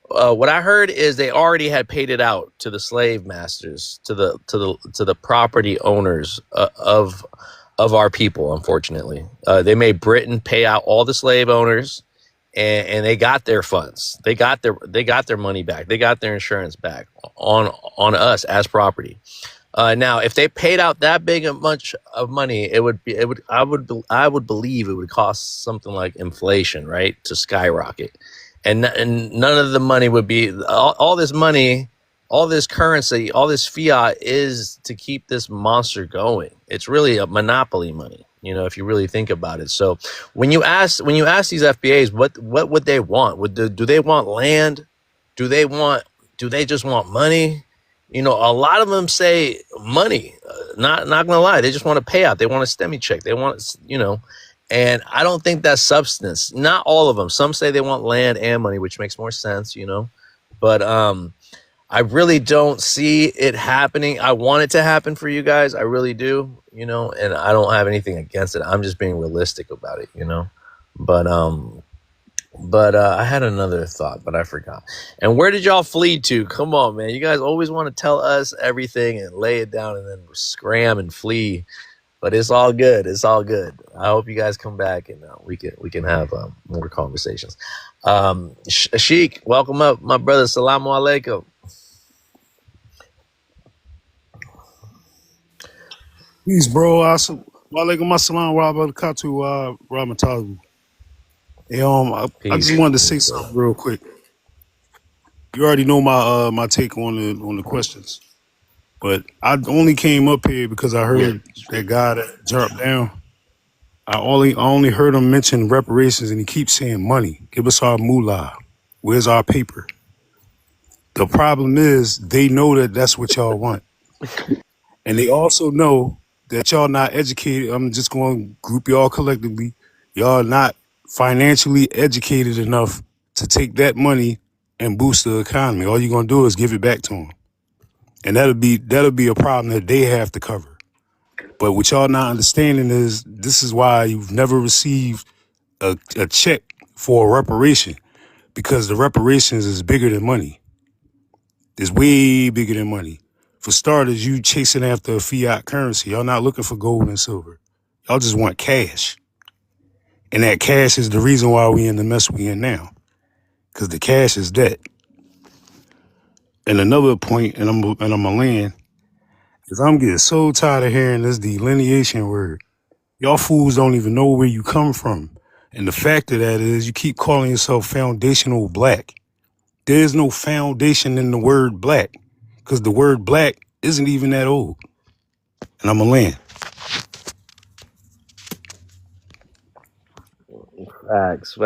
What I heard is they already had paid it out to the slave masters, to the property owners of our people. Unfortunately, they made Britain pay out all the slave owners, and they got their funds. They got their money back. They got their insurance back on us as property. Now, if they paid out that big a bunch of money, I would believe it would cost something like inflation, right, to skyrocket, and none of the money would be all this money, all this currency, all this fiat is to keep this monster going. It's really a monopoly money, you know, if you really think about it. So when you ask these FBAs, what would they want? Do they want land? Do they just want money? You know, a lot of them say money. Not gonna lie, they just want a payout. They want a STEMI check. They want, you know, and I don't think that's substance. Not all of them. Some say they want land and money, which makes more sense, you know. But I really don't see it happening. I want it to happen for you guys. I really do, you know, and I don't have anything against it. I'm just being realistic about it, you know. But I had another thought, but I forgot. And where did y'all flee to? Come on, man. You guys always want to tell us everything and lay it down and then scram and flee. But it's all good. It's all good. I hope you guys come back and we can have more conversations. Sheik, welcome up, my brother. Salamu alaikum. Peace, bro. Awesome. Walaikum assalam wa barakatuh, rahmatullahi. Hey, I just wanted to say something real quick. You already know my take on the questions, but I only came up here because I heard that guy that jumped down. I only heard him mention reparations, and he keeps saying money. Give us our moolah. Where's our paper? The problem is they know that that's what y'all want, and they also know that y'all not educated. I'm just going to group y'all collectively. Y'all not financially educated enough to take that money and boost the economy. All you're gonna do is give it back to them, and that'll be a problem that they have to cover. But what y'all not understanding is this is why you've never received a check for a reparation, because the reparations is bigger than money. It's way bigger than money. For starters, you chasing after a fiat currency. Y'all not looking for gold and silver. Y'all just want cash. And that cash is the reason why we in the mess we in now. Because the cash is debt. And another point, and I'm gonna land, is I'm getting so tired of hearing this delineation word. Y'all fools don't even know where you come from. And the fact of that is you keep calling yourself foundational black. There's no foundation in the word black. Because the word black isn't even that old. And I'm gonna land. Facts.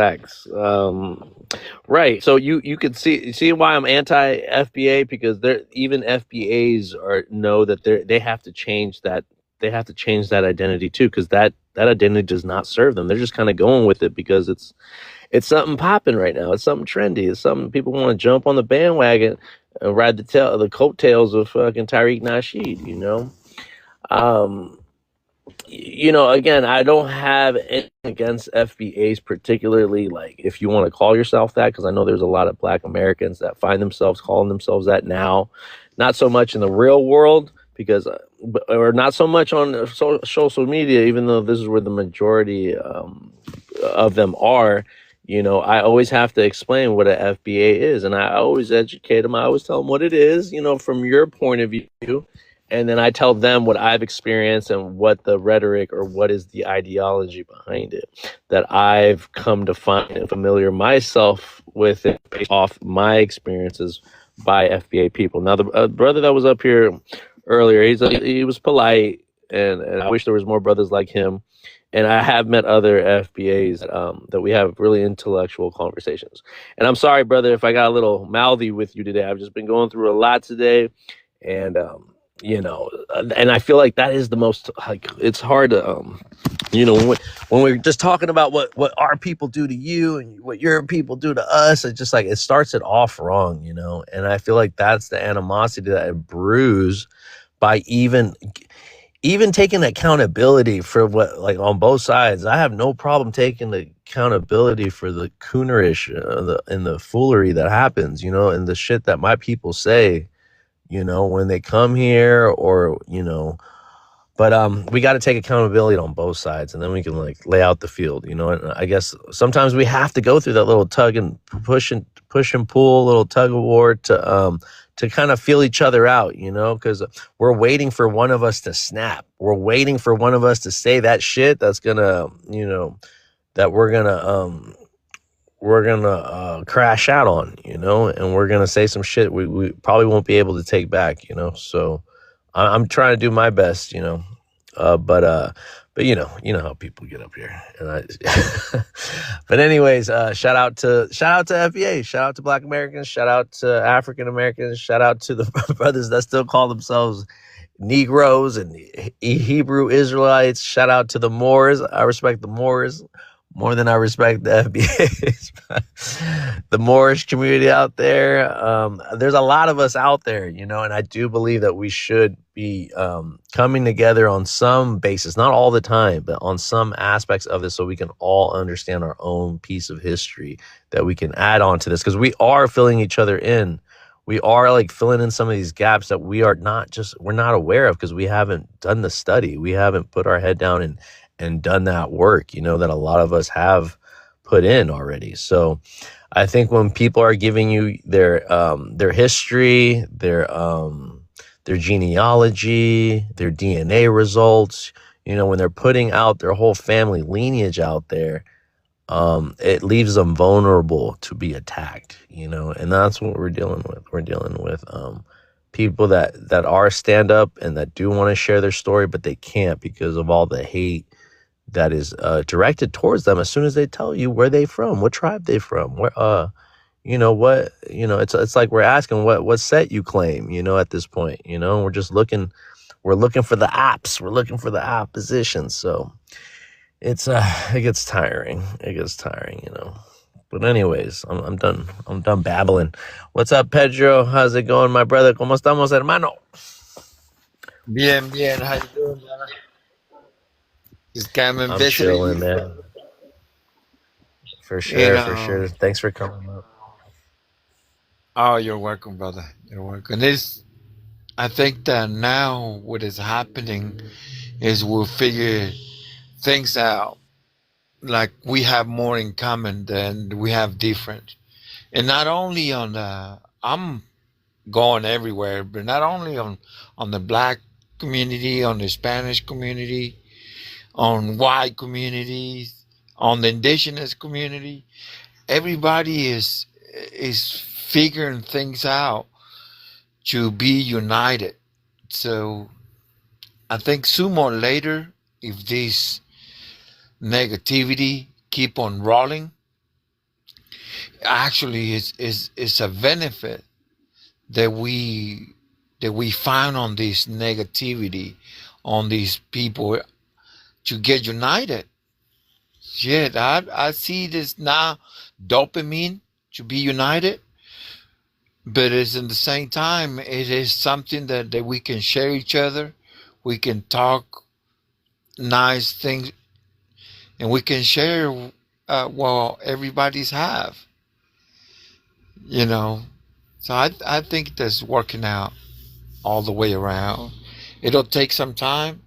Right. So you could see why I'm anti FBA, because they're even FBAs know that they have to change that. They have to change that identity too, because that identity does not serve them. They're just kind of going with it because it's something popping right now. It's something trendy. It's something people want to jump on the bandwagon and ride the coattails of fucking Tariq Nasheed. Again, I don't have anything against FBAs particularly, like if you want to call yourself that, because I know there's a lot of Black Americans that find themselves calling themselves that now. Not so much in the real world, or not so much on social media, even though this is where the majority of them are. I always have to explain what a FBA is, and I always educate them. I always tell them what it is, from your point of view. And then I tell them what I've experienced and what the rhetoric or what is the ideology behind it that I've come to find and familiar myself with it based off my experiences by FBA people. Now, the brother that was up here earlier, he was polite, and I wish there was more brothers like him. And I have met other FBAs that we have really intellectual conversations. And I'm sorry, brother, if I got a little mouthy with you today. I've just been going through a lot today, and and I feel like that is the most, it's hard to, when we're just talking about what our people do to you and what your people do to us, it's just like, it starts it off wrong, and I feel like that's the animosity that I bruise by even taking accountability for what, like, on both sides. I have no problem taking the accountability for the coonerish and the foolery that happens, and the shit that my people say, when they come here, or, but we got to take accountability on both sides, and then we can lay out the field, and I guess sometimes we have to go through that little tug and push and pull, little tug of war to kind of feel each other out, because we're waiting for one of us to snap. We're waiting for one of us to say that shit that's gonna, that we're gonna crash out on, and we're gonna say some shit we probably won't be able to take back, so I'm trying to do my best, but you know how people get up here, and but anyways, shout out to FBA, shout out to Black Americans, shout out to African Americans, shout out to the brothers that still call themselves Negroes and Hebrew Israelites. Shout out to the Moors. I respect the Moors more than I respect the FBAs. The Moorish community out there. There's a lot of us out there, and I do believe that we should be coming together on some basis, not all the time, but on some aspects of this, so we can all understand our own piece of history that we can add on to this, because we are filling each other in. We are filling in some of these gaps that we're not aware of, because we haven't done the study. We haven't put our head down and done that work, that a lot of us have put in already. So I think when people are giving you their history, their genealogy, their DNA results, when they're putting out their whole family lineage out there, it leaves them vulnerable to be attacked, and that's what we're dealing with. We're dealing with people that are stand up and that do want to share their story, but they can't because of all the hate that is directed towards them as soon as they tell you where they from, what tribe they from, where it's like we're asking what set you claim, at this point, we're just looking for the ops, we're looking for the opposition. So It's it gets tiring. It gets tiring, you know. But anyways, I'm done. I'm done babbling. What's up, Pedro? How's it going, my brother? ¿Cómo estamos, hermano? Bien, bien. How you doing, brother? Just came and I'm visited chilling, you. man. For You sure, for know. sure. Thanks for coming up. Oh, you're welcome, brother. You're welcome. I think that now what is happening is we'll figure things out. Like we have more in common than we have different. And not only on I'm going everywhere, but not only on the black community, on the Spanish community, on white communities, on the indigenous community. Everybody is figuring things out to be united. So I think sooner or later, if this negativity keep on rolling, actually is a benefit that we find on this negativity, on these people to get united. Shit, I see this now dopamine to be united, but it's in the same time, it is something that we can share each other. We can talk nice things and we can share what everybody's have, you know. So I think that's working out all the way around. It'll take some time,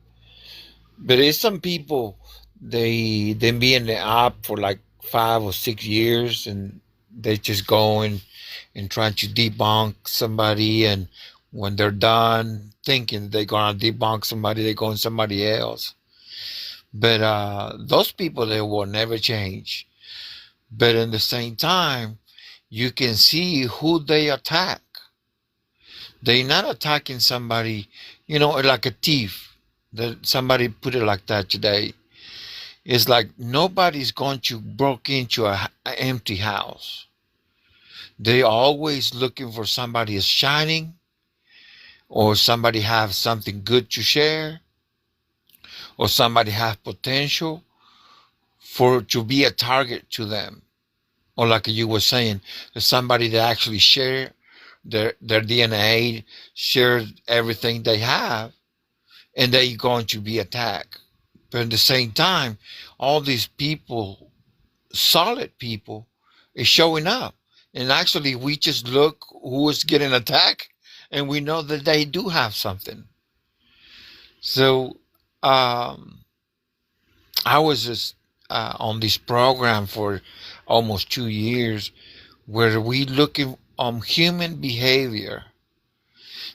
but it's some people they be in the app for like 5 or 6 years and they just going and trying to debunk somebody, and when they're done thinking they're gonna debunk somebody, they go on somebody else. But those people, they will never change. But in the same time, you can see who they attack. They're not attacking somebody, like a thief. That somebody put it like that today. It's like nobody's going to break into an empty house. They're always looking for somebody is shining, or somebody have something good to share, or somebody have potential for to be a target to them. Or like you were saying, somebody that actually share their DNA, share everything they have, and they're going to be attacked. But at the same time, all these people, solid people, is showing up. And actually, we just look who is getting attacked, and we know that they do have something. So I was just on this program for almost 2 years, where we looking on human behavior.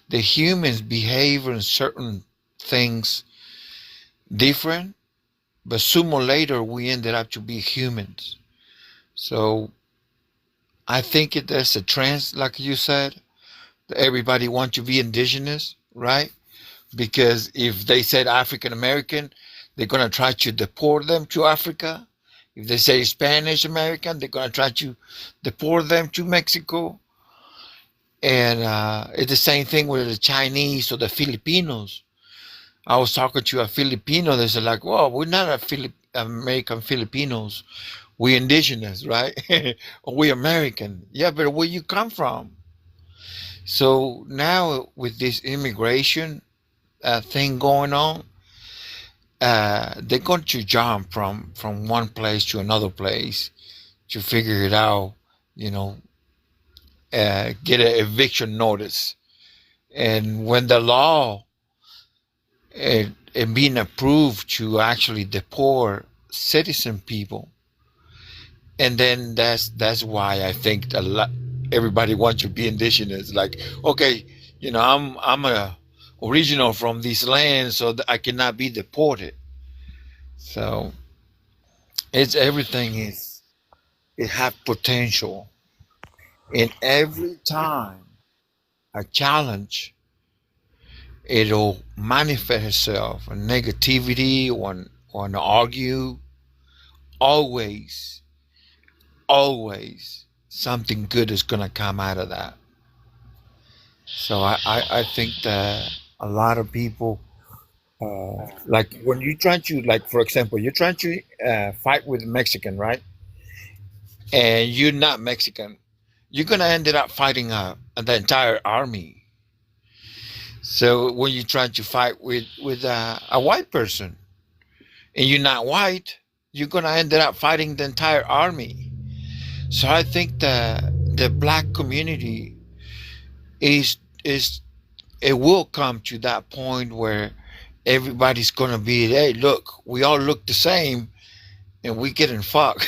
The humans behave in certain things different, but sooner or later we ended up to be humans. So I think there's a trend, like you said, that everybody wants to be indigenous, right? Because if they said African American, they're going to try to deport them to Africa. If they say Spanish American, they're going to try to deport them to Mexico. And it's the same thing with the Chinese or the Filipinos. I was talking to a Filipino. They said like, "Well, we're not American Filipinos. We're indigenous, right? Or we American." Yeah, but where you come from? So now with this immigration thing going on, they're going to jump from one place to another place to figure it out, get an eviction notice. And when the law and being approved to actually deport citizen people, and then that's why I think everybody wants to be indigenous. Like, okay, I'm a original from this land, so that I cannot be deported. So it's everything it have potential, and every time a challenge, it'll manifest itself in negativity or an argue. Always, always something good is gonna come out of that. So I think that a lot of people Like when you're trying to, like for example, you're trying to fight with Mexican, right? And you're not Mexican, you're gonna end up fighting the entire army. So when you're trying to fight with a white person and you're not white, you're gonna end up fighting the entire army. So I think the black community is it will come to that point where everybody's gonna be, hey, look, we all look the same and we getting fucked.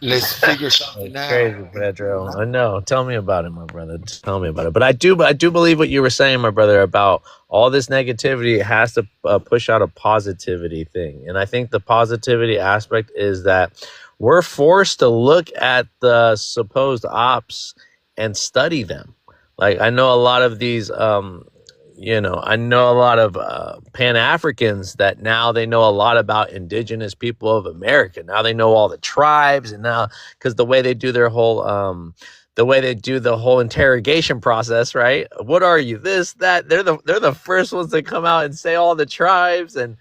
Let's figure something It's out. crazy, Pedro. I know. Tell me about it, my brother. Just tell me about it. But I do believe what you were saying, my brother, about all this negativity has to push out a positivity thing. And I think the positivity aspect is that we're forced to look at the supposed ops and study them. Like I know a lot of these I know a lot of Pan-Africans that now they know a lot about indigenous people of America. Now they know all the tribes, and now because the way they do their whole the way they do the whole interrogation process, right? What are you? This, that. They're the first ones to come out and say all the tribes and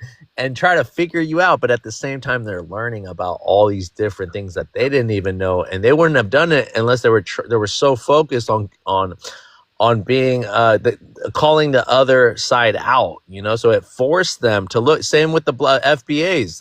try to figure you out. But at the same time, they're learning about all these different things that they didn't even know, and they wouldn't have done it unless they were so focused on being calling the other side out, so it forced them to look. Same with the FBAs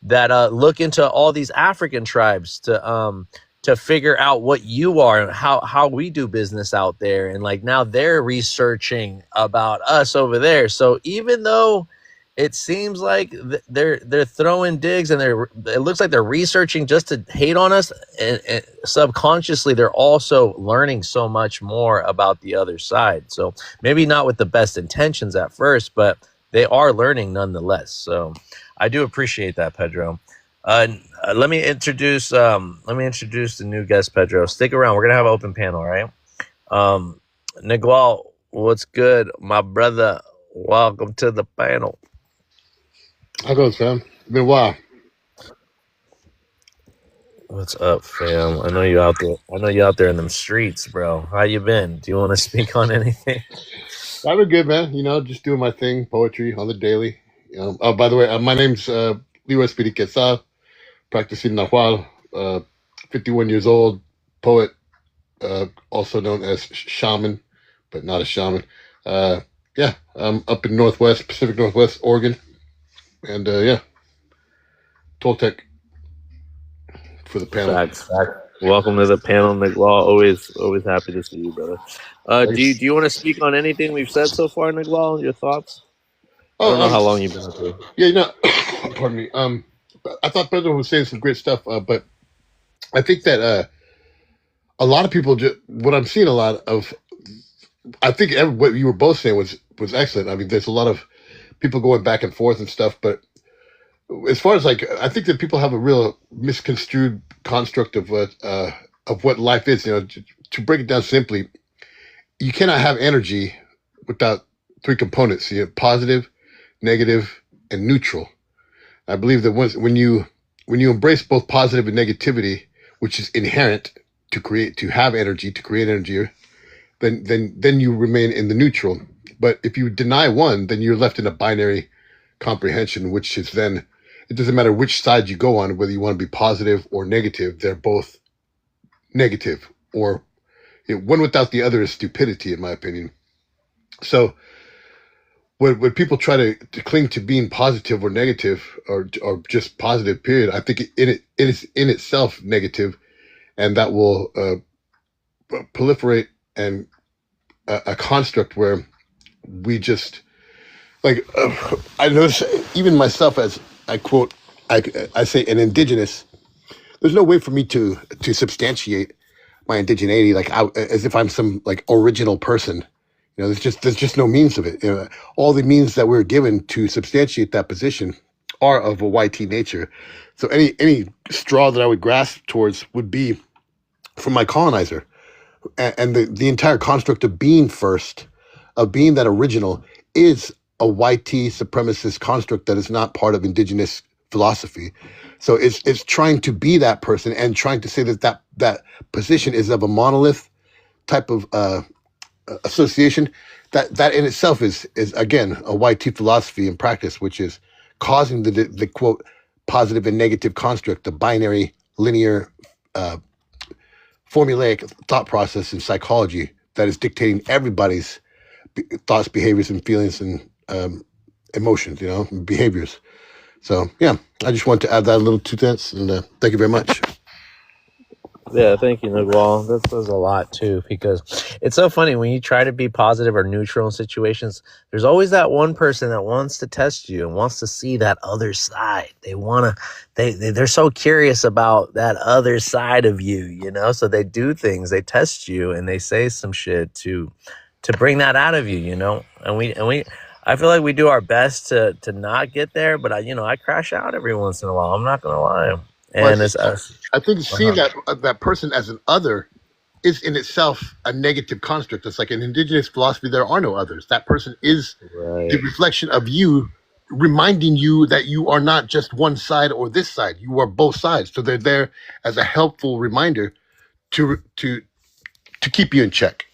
that look into all these African tribes to figure out what you are and how we do business out there, and like now they're researching about us over there. So even though it seems like they're throwing digs and it looks like they're researching just to hate on us, and subconsciously they're also learning so much more about the other side. So maybe not with the best intentions at first, but they are learning nonetheless. So I do appreciate that, Pedro. Let me introduce the new guest, Pedro. Stick around. We're gonna have an open panel, right? Nigual, what's good, my brother? Welcome to the panel. How goes, fam? Been a while. What's up, fam? I know you out there. I know you out there in them streets, bro. How you been? Do you want to speak on anything? I've been good, man. Just doing my thing, poetry on the daily. Oh, by the way, my name's Leroy Spiriquesa, practicing Nahual, 51 years old, poet, also known as shaman, but not a shaman. Yeah, I'm up in Pacific Northwest, Oregon, and yeah, Toltec for the panel. Facts. Welcome to the panel, Nigual. Always happy to see you, brother. Do you want to speak on anything we've said so far, Nigual? Your thoughts? I don't know how long you've been up here. Yeah, pardon me. I thought Pedro was saying some great stuff, but I think that a lot of people what I'm seeing a lot of. I think what you were both saying was excellent. I mean, there's a lot of people going back and forth and stuff, but as far as I think that people have a real misconstrued construct of what life is. To break it down simply, you cannot have energy without three components: you have positive, negative, and neutral. I believe that when you embrace both positive and negativity, which is inherent to have energy, to create energy, then you remain in the neutral. But if you deny one, then you're left in a binary comprehension, which is then, it doesn't matter which side you go on, whether you want to be positive or negative, they're both negative. Or one without the other is stupidity, in my opinion. So when people try to cling to being positive or negative or just positive, period, I think it is in itself negative, and that will proliferate and a construct where we just I notice even myself, as I quote, I say an indigenous. There's no way for me to substantiate my indigeneity as if I'm some original person. There's just no means of it. All the means that we're given to substantiate that position are of a YT nature. So any straw that I would grasp towards would be from my colonizer, and the entire construct of being first, of being that original, is a YT supremacist construct that is not part of indigenous philosophy. So it's trying to be that person and trying to say that position is of a monolith type of association, that in itself is again a white tea philosophy in practice, which is causing the quote positive and negative construct, the binary linear formulaic thought process in psychology that is dictating everybody's thoughts, behaviors, and feelings and emotions, and behaviors. So yeah, I just want to add that little 2 cents, and thank you very much. Yeah, thank you, Nagwal. That says a lot too, because it's so funny when you try to be positive or neutral in situations. There's always that one person that wants to test you and wants to see that other side. They're so curious about that other side of you, So they do things, they test you, and they say some shit to bring that out of you, And we. I feel like we do our best to not get there, but I crash out every once in a while. I'm not gonna lie. And it's us. I think seeing that person as an other is in itself a negative construct. It's like in indigenous philosophy, there are no others. That person is the reflection of you, reminding you that you are not just one side or this side. You are both sides. So they're there as a helpful reminder to keep you in check.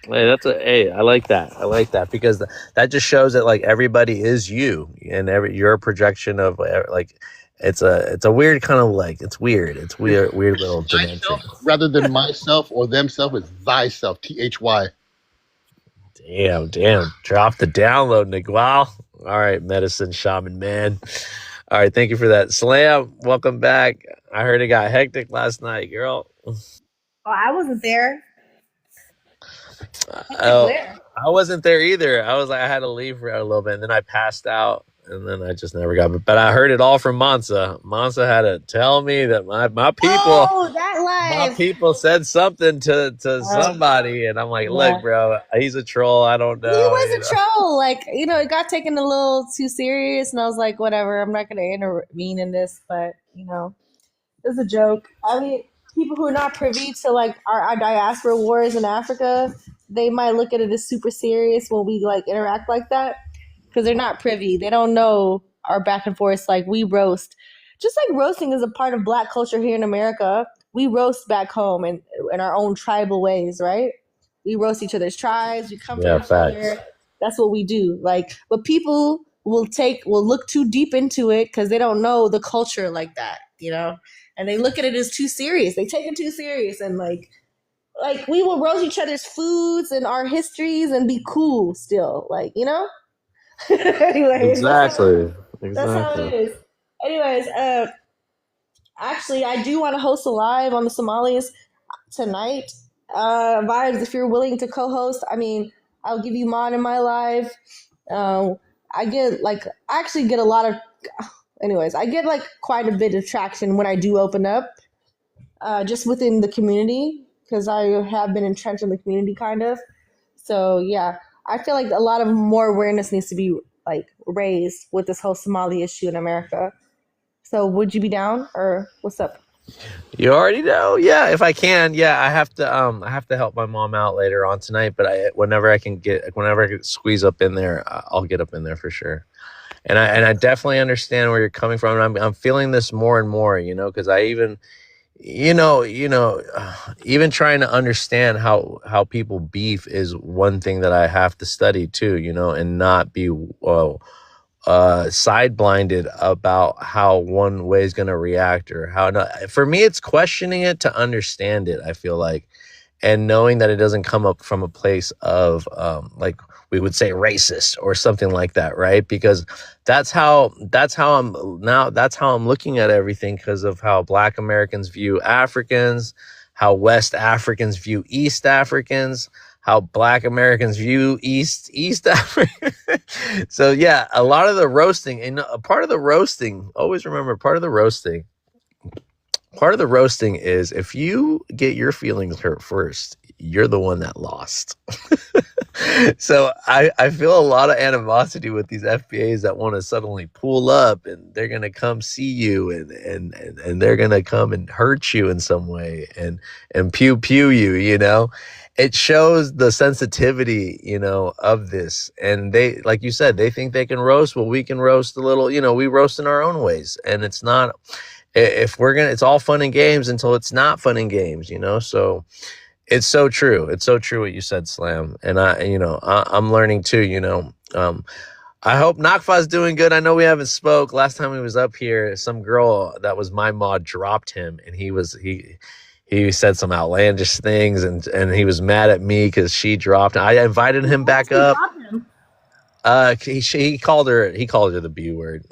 Hey, I like that. I like that because that just shows that like everybody is you, and you're a projection of like. It's a weird kind of like it's weird little dimension. Rather than myself or themself, it's thyself. THY. Damn. Drop the download, Nagwal. All right, medicine shaman man. All right, thank you for that. Slam, welcome back. I heard it got hectic last night, girl. Oh, I wasn't there. I wasn't there either. I had to leave for a little bit, and then I passed out. And then I just never got it. But I heard it all from Mansa. Mansa had to tell me that my people, my people said something to somebody, and I'm like, look, bro, he's a troll. I don't know. He was a troll. Like, it got taken a little too serious, and I was like, whatever. I'm not going to intervene in this, but it's a joke. I mean, people who are not privy to like our diaspora wars in Africa, they might look at it as super serious when we like interact like that. Because they're not privy. They don't know our back and forth. Like we roast. Just like roasting is a part of Black culture here in America. We roast back home in our own tribal ways, right? We roast each other's tribes. We come from each other. That's what we do. Like, but people will look too deep into it because they don't know the culture like that, And they look at it as too serious. They take it too serious. And like we will roast each other's foods and our histories and be cool still. Like, Anyways, exactly. That's how it is. Anyways, actually, I do want to host a live on the Somalis tonight. Vibes, if you're willing to co-host, I mean, I'll give you mod in my live. I actually get a lot of. Anyways, I get like quite a bit of traction when I do open up, just within the community because I have been entrenched in the community, kind of. So yeah. I feel like a lot of more awareness needs to be like raised with this whole Somali issue in America. So would you be down or what's up? You already know. Yeah, if I can. Yeah, I have to help my mom out later on tonight, but whenever I can squeeze up in there, I'll get up in there for sure. And I definitely understand where you're coming from. And I'm feeling this more and more, because I even even trying to understand how people beef is one thing that I have to study too, and not be side blinded about how one way is going to react or how not. For me, it's questioning it to understand it. I feel like, and knowing that it doesn't come up from a place of like we would say racist or something like that, right? Because that's how I'm looking at everything because of how Black Americans view Africans, how West Africans view East Africans, how Black Americans view East Africans. So yeah, a lot of the roasting, and a part of the roasting, always remember part of the roasting is if you get your feelings hurt first, you're the one that lost. So I feel a lot of animosity with these FBAs that want to suddenly pull up and they're going to come see you and they're going to come and hurt you in some way and pew you, It shows the sensitivity, of this. And they, like you said, they think they can roast. Well, we can roast a little, we roast in our own ways. And it's not, it's all fun and games until it's not fun and games, So It's so true. It's so true what you said, Slam. And I'm learning too. I hope Nakfa's doing good. I know we haven't spoke. Last time he was up here, some girl that was my mod dropped him, and he said some outlandish things, and he was mad at me because she dropped him. I invited him back up. He called her the B word.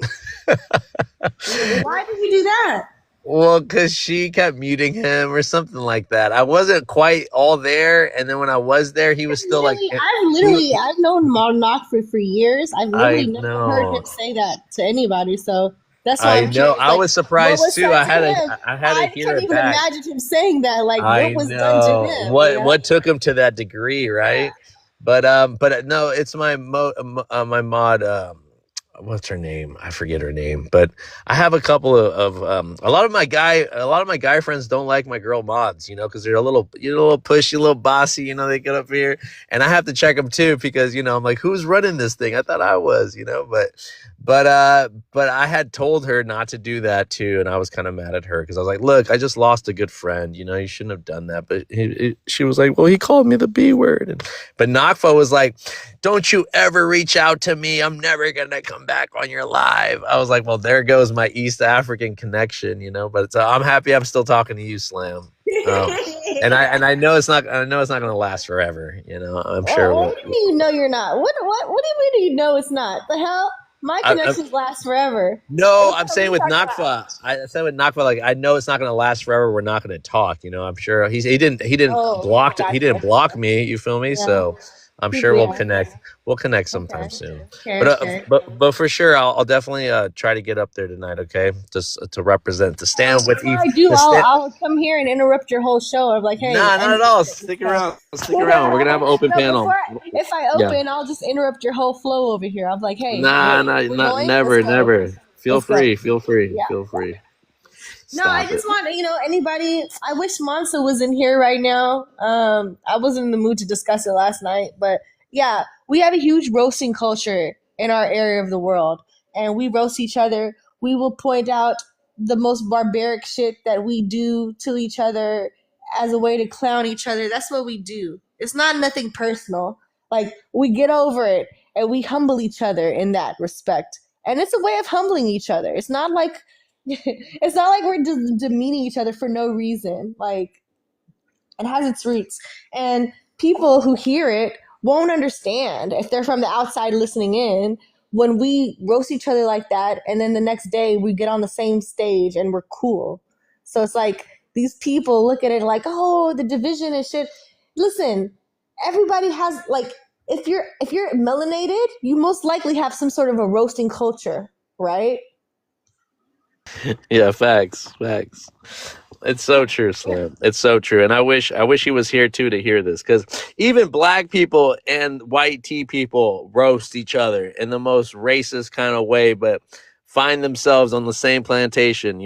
Why did you do that? Well, because she kept muting him or something like that. I wasn't quite all there, and then when I was there, he was still like. I've known Nakfa for years. I've literally never heard him say that to anybody. So that's why I'm curious. I was surprised too. I had to hear it back. I can't even imagine him saying that. Like, what was done to him? What took him to that degree, right? Yeah. But no, it's my mod. What's her name? I forget her name, but I have a couple of a lot of my guy friends don't like my girl mods, because they're a little pushy, a little bossy, they get up here, and I have to check them too because I'm like, who's running this thing? I thought I was, but I had told her not to do that too, and I was kind of mad at her because I was like, look, I just lost a good friend, you shouldn't have done that, but she was like, well, he called me the B word, but Nakfa was like, don't you ever reach out to me, I'm never gonna come back on your live. I was like, well, there goes my East African connection, but I'm happy I'm still talking to you, Slam. And I know it's not gonna last forever, I'm sure. What do you know you're not? What do you mean you know it's not? The hell? My connections last forever. No, I'm saying with Nakfa. I said with Nakfa, like, I know it's not gonna last forever. We're not gonna talk, I'm sure he didn't block gotcha. He didn't block me, you feel me? Yeah. So I'm sure we'll connect. We'll connect sometime soon. But for sure, I'll definitely try to get up there tonight. Okay, just to represent, to stand with you. I'll come here and interrupt your whole show. I'm like, hey, nah, not at all. Stick around. We're gonna have an open panel. If I open, I'll just interrupt your whole flow over here. I'm like, hey, never. Feel free. No, I just want anybody. I wish Mansa was in here right now. I wasn't in the mood to discuss it last night, but yeah, we have a huge roasting culture in our area of the world, and we roast each other. We will point out the most barbaric shit that we do to each other as a way to clown each other. That's what we do. It's not nothing personal. Like, we get over it and we humble each other in that respect, and it's a way of humbling each other. It's not like we're just demeaning each other for no reason. Like, it has its roots, and people who hear it won't understand if they're from the outside listening in when we roast each other like that, and then the next day we get on the same stage and we're cool. So it's like these people look at it like, oh, the division and shit. Listen, everybody has, like, if you're melanated, you most likely have some sort of a roasting culture, right? Yeah, facts. It's so true, Slim. It's so true, and I wish he was here too to hear this, because even black people and white tea people roast each other in the most racist kind of way, but find themselves on the same plantation,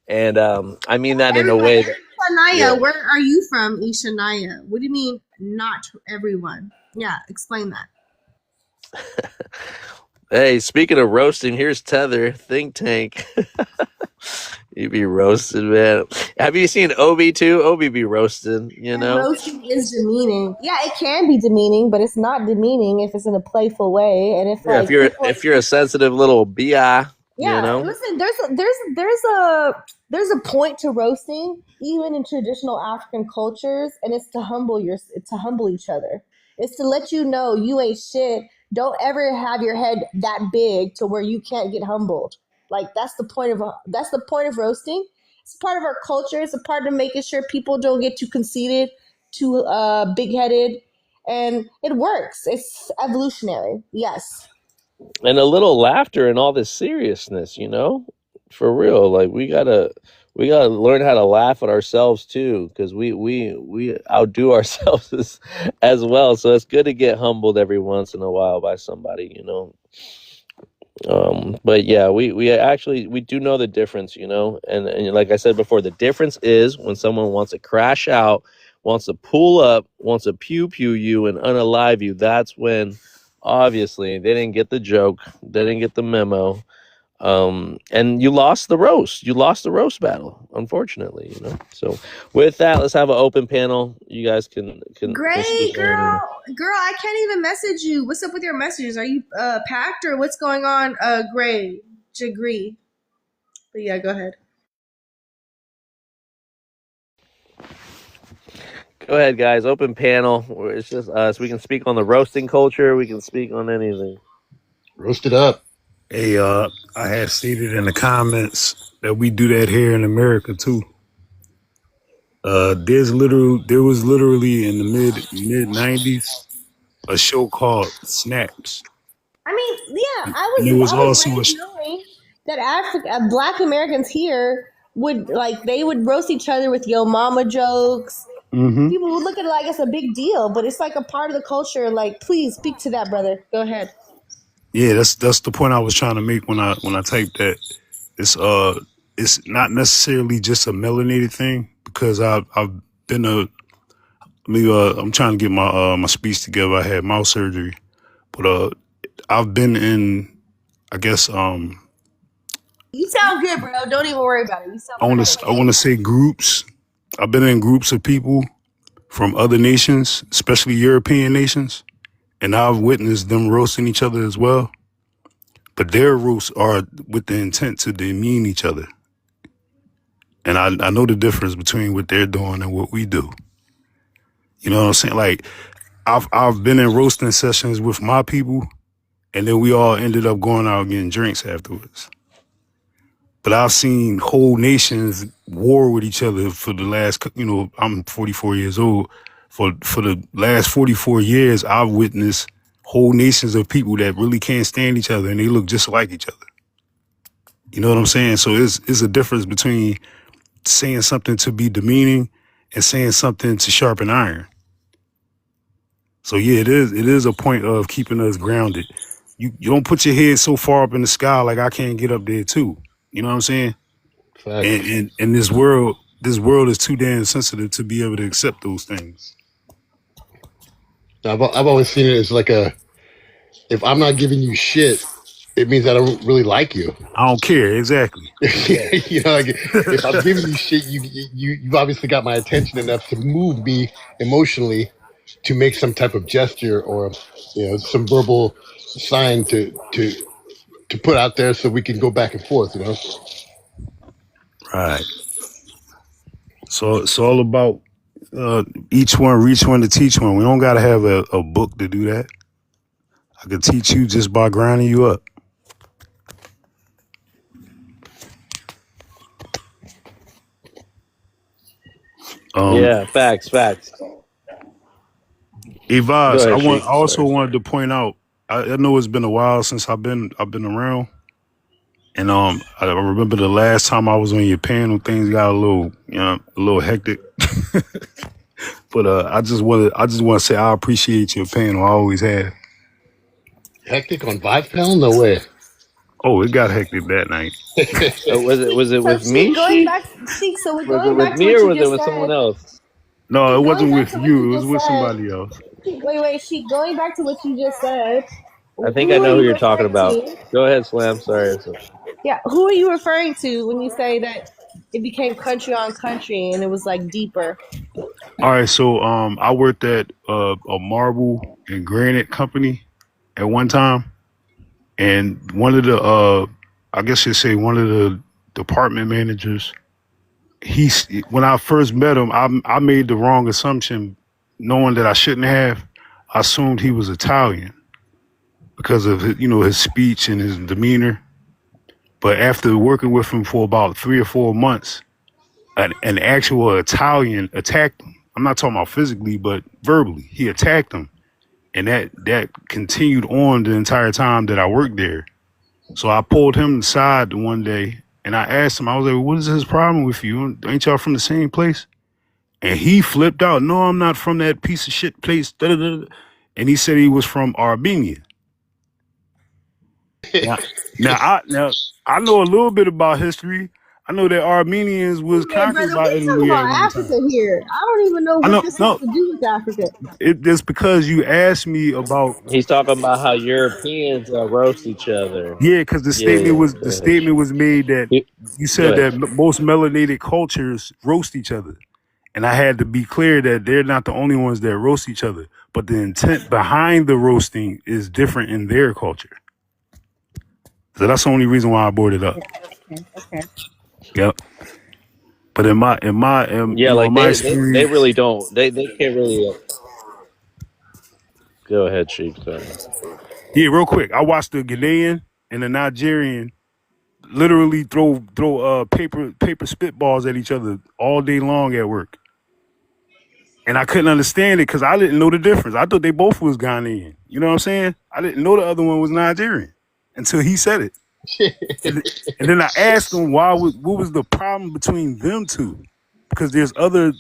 And I mean that in a way that. Ishanaya, where are you from, Ishanaya? What do you mean, not everyone? Yeah, explain that. Hey, speaking of roasting, here's Tether, Think Tank. You be roasted, man. Have you seen Obi too? Obi be roasting, Roasting is demeaning. Yeah, it can be demeaning, but it's not demeaning if it's in a playful way. And if you're a sensitive little bi, listen, there's a point to roasting, even in traditional African cultures, and it's to humble each other. It's to let you know you ain't shit. Don't ever have your head that big to where you can't get humbled. Like, that's the point of roasting. It's part of our culture. It's a part of making sure people don't get too conceited, too big-headed, and it works. It's evolutionary. Yes. And a little laughter and all this seriousness, for real. Like, we gotta learn how to laugh at ourselves too, because we outdo ourselves as well. So it's good to get humbled every once in a while by somebody, But yeah, we do know the difference, and like I said before, the difference is when someone wants to crash out, wants to pull up, wants to pew you and unalive you. That's when obviously they didn't get the joke, they didn't get the memo. And you lost the roast. You lost the roast battle, unfortunately. So with that, let's have an open panel. You guys can Gray, speak on girl, I can't even message you. What's up with your messages? Are you packed or what's going on? Gray, Jagree. But yeah, go ahead. Go ahead, guys. Open panel. Where it's just us. We can speak on the roasting culture. We can speak on anything. Roast it up. Hey, I had stated in the comments that we do that here in America too. There was literally in the mid '90s a show called Snaps. I mean, yeah, I And it was was also raised knowing that Black Americans here would they would roast each other with yo mama jokes. Mm-hmm. People would look at it like it's a big deal, but it's like a part of the culture. Like, please speak to that, brother. Go ahead. Yeah, that's the point I was trying to make when I typed that. It's not necessarily just a melanated thing because I've been I'm trying to get my speech together. I had mouth surgery, but I've been in, I guess You sound good, bro. Don't even worry about it. You sound I want to say groups. I've been in groups of people from other nations, especially European nations, and I've witnessed them roasting each other as well. But their roasts are with the intent to demean each other. And I know the difference between what they're doing and what we do. You know what I'm saying? Like, I've been in roasting sessions with my people, and then we all ended up going out getting drinks afterwards. But I've seen whole nations war with each other for the last, I'm 44 years old. For the last 44 years, I've witnessed whole nations of people that really can't stand each other, and they look just like each other. You know what I'm saying? So it's a difference between saying something to be demeaning and saying something to sharpen iron. So yeah, it is a point of keeping us grounded. You don't put your head so far up in the sky like I can't get up there too. You know what I'm saying? And this world is too damn sensitive to be able to accept those things. I've always seen it as like if I'm not giving you shit, it means I don't really like you. I don't care, exactly. You know, like if I'm giving you shit, you've obviously got my attention enough to move me emotionally to make some type of gesture or some verbal sign to put out there so we can go back and forth. Right. So it's all about each one reach one to teach one. We don't gotta have a book to do that. I could teach you just by grinding you up. Yeah, facts. Evaz, Ahead, I also wanted to point out. I know it's been a while since I've been around, and I remember the last time I was on your panel, things got a little hectic. But I just want to say I appreciate your panel. I always have. Hectic on Vibe Panel? No way. Oh, it got hectic that night. Was it with me? So we're Was it going with back me to or what was you it with just someone said. else? No, it wasn't with you. It was just with said. somebody else. Wait, she going back to what you just said. I think I know who you're talking about. Go ahead, Slam. Sorry. Yeah, who are you referring to when you say that it became country on country and it was like deeper? All right, so I worked at a marble and granite company at one time, and one of the I guess you'd say one of the department managers, when I first met him, I made the wrong assumption, knowing that I shouldn't have. I assumed he was Italian because of his speech and his demeanor. But after working with him for about 3 or 4 months, an actual Italian attacked him. I'm not talking about physically, but verbally. He attacked him. And that continued on the entire time that I worked there. So I pulled him aside one day and I asked him, I was like, what is his problem with you? Ain't y'all from the same place? And he flipped out. No, I'm not from that piece of shit place. And he said he was from Armenia. Now I know a little bit about history. I know that Armenians was Hey, conquered brother, by we talking Italy at about one Africa time. here. I don't even know I what know, this has no, to do with Africa. it's because you asked me about. He's talking about how Europeans roast each other. Yeah, because the Yeah, statement yeah. was Go ahead. made that you Go said ahead. that most melanated cultures roast each other, and I had to be clear that they're not the only ones that roast each other, but the intent behind the roasting is different in their culture. So that's the only reason why I brought it up. Okay. Yep. But in my Yeah, like in my they experience, really don't. They can't really. Go ahead, Sheik. Sorry. yeah, real quick, I watched the Ghanaian and the Nigerian literally throw paper spitballs at each other all day long at work. And I couldn't understand it because I didn't know the difference. I thought they both was Ghanaian. You know what I'm saying? I didn't know the other one was Nigerian until he said it. And then I asked him what was the problem between them two? Because there's other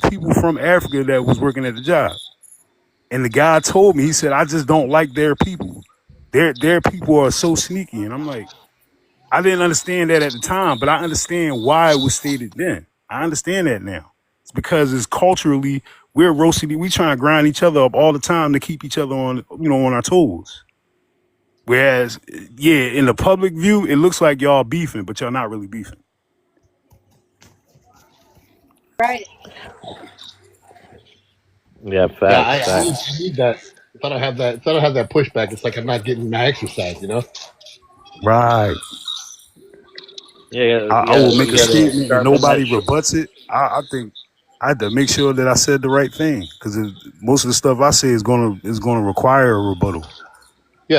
people from Africa that was working at the job. And the guy told me, he said, I just don't like their people. Their people are so sneaky. And I'm like, I didn't understand that at the time, but I understand why it was stated then. I understand that now. It's because it's culturally, we're roasting, we trying to grind each other up all the time to keep each other on, on our toes. Whereas, yeah, in the public view, it looks like y'all beefing, but y'all not really beefing. Right. Yeah, Yeah, facts, I facts. need that. If I don't have that, if I don't have that pushback, it's like I'm not getting my exercise. Right. Yeah, I will make a you gotta statement and sharpen nobody that. rebuts it. I think I had to make sure that I said the right thing because most of the stuff I say is gonna require a rebuttal.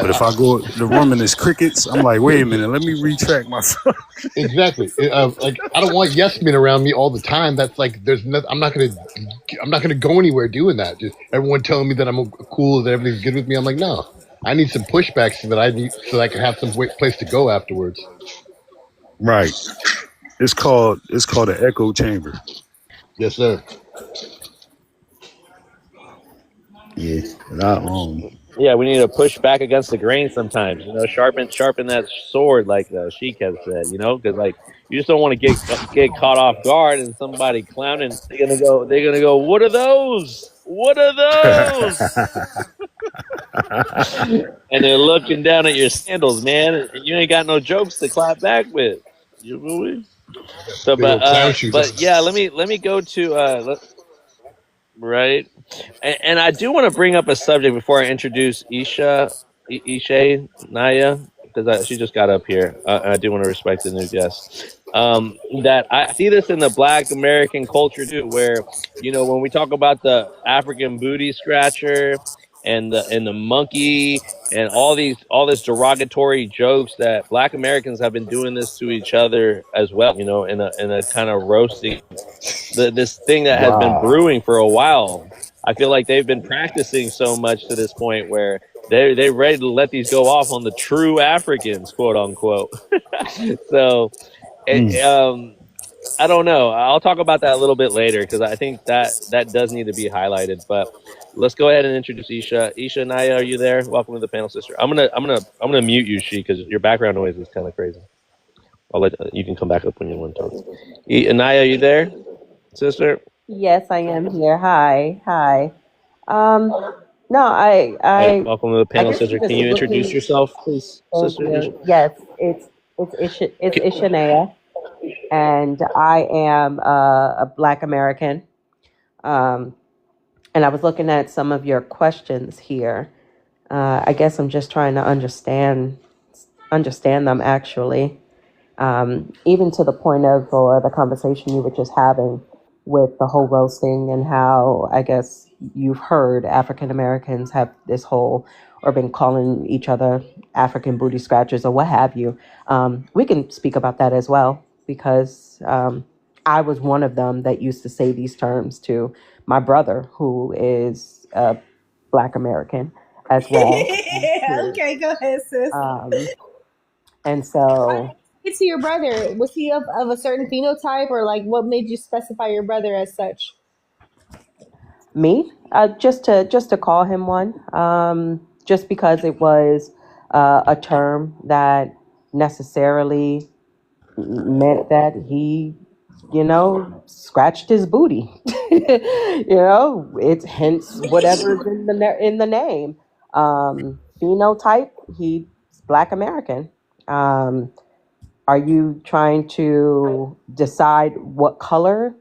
But if Yeah, I go in the room and there's crickets, I'm like, wait a minute, let me retract myself. exactly. Like I don't want yes men around me all the time. That's like there's no, I'm not gonna go anywhere doing that. Just everyone telling me that I'm cool, that everything's good with me. I'm like, no, I need some pushback so that I can have some place to go afterwards. Right. It's called an echo chamber. Yes, sir. Yeah. And I Yeah, we need to push back against the grain sometimes. Sharpen that sword, like Sheik has said. Because like you just don't want to get caught off guard and somebody clowning. They're gonna go. What are those? What are those? And they're looking down at your sandals, man. And you ain't got no jokes to clap back with. You feel me? So, Big old clown shoes. but yeah, let me go to right. And I do want to bring up a subject before I introduce Isha Naya, because she just got up here. I do want to respect the new guest. That I see this in the Black American culture too, where when we talk about the African booty scratcher and the monkey and all this derogatory jokes, that Black Americans have been doing this to each other as well. In a kind of roasting, this thing that has been wow. brewing for a while. I feel like they've been practicing so much to this point where they're ready to let these go off on the true Africans, quote unquote. So, I don't know. I'll talk about that a little bit later because I think that does need to be highlighted. But let's go ahead and introduce Isha. Isha Naya, are you there? Welcome to the panel, sister. I'm gonna mute you, She, because your background noise is kind of crazy. I'll let you can come back up when you want to talk. Naya, are you there, sister? Yes, I am here. Hi. Um, no, Hey, welcome to the I panel, guess sister. I'm Can just you introduce looking. yourself, please, Thank sister Isha? you. Yes, it's Ishanea, and I am a Black American. Um, and I was looking at some of your questions here. I guess I'm just trying to understand them actually. Even to the point of, or the conversation you were just having with the whole roasting and how I guess you've heard African Americans have this whole, or been calling each other African booty scratchers or what have you. We can speak about that as well because I was one of them that used to say these terms to my brother, who is Black American as well. Okay, go ahead, sis. And so To your brother, was he of a certain phenotype, or like what made you specify your brother as such? me, just to call him one, just because it was a term that necessarily meant that he, scratched his booty. It's hence whatever's in the name. Phenotype, he's Black American. Are you trying to decide what color,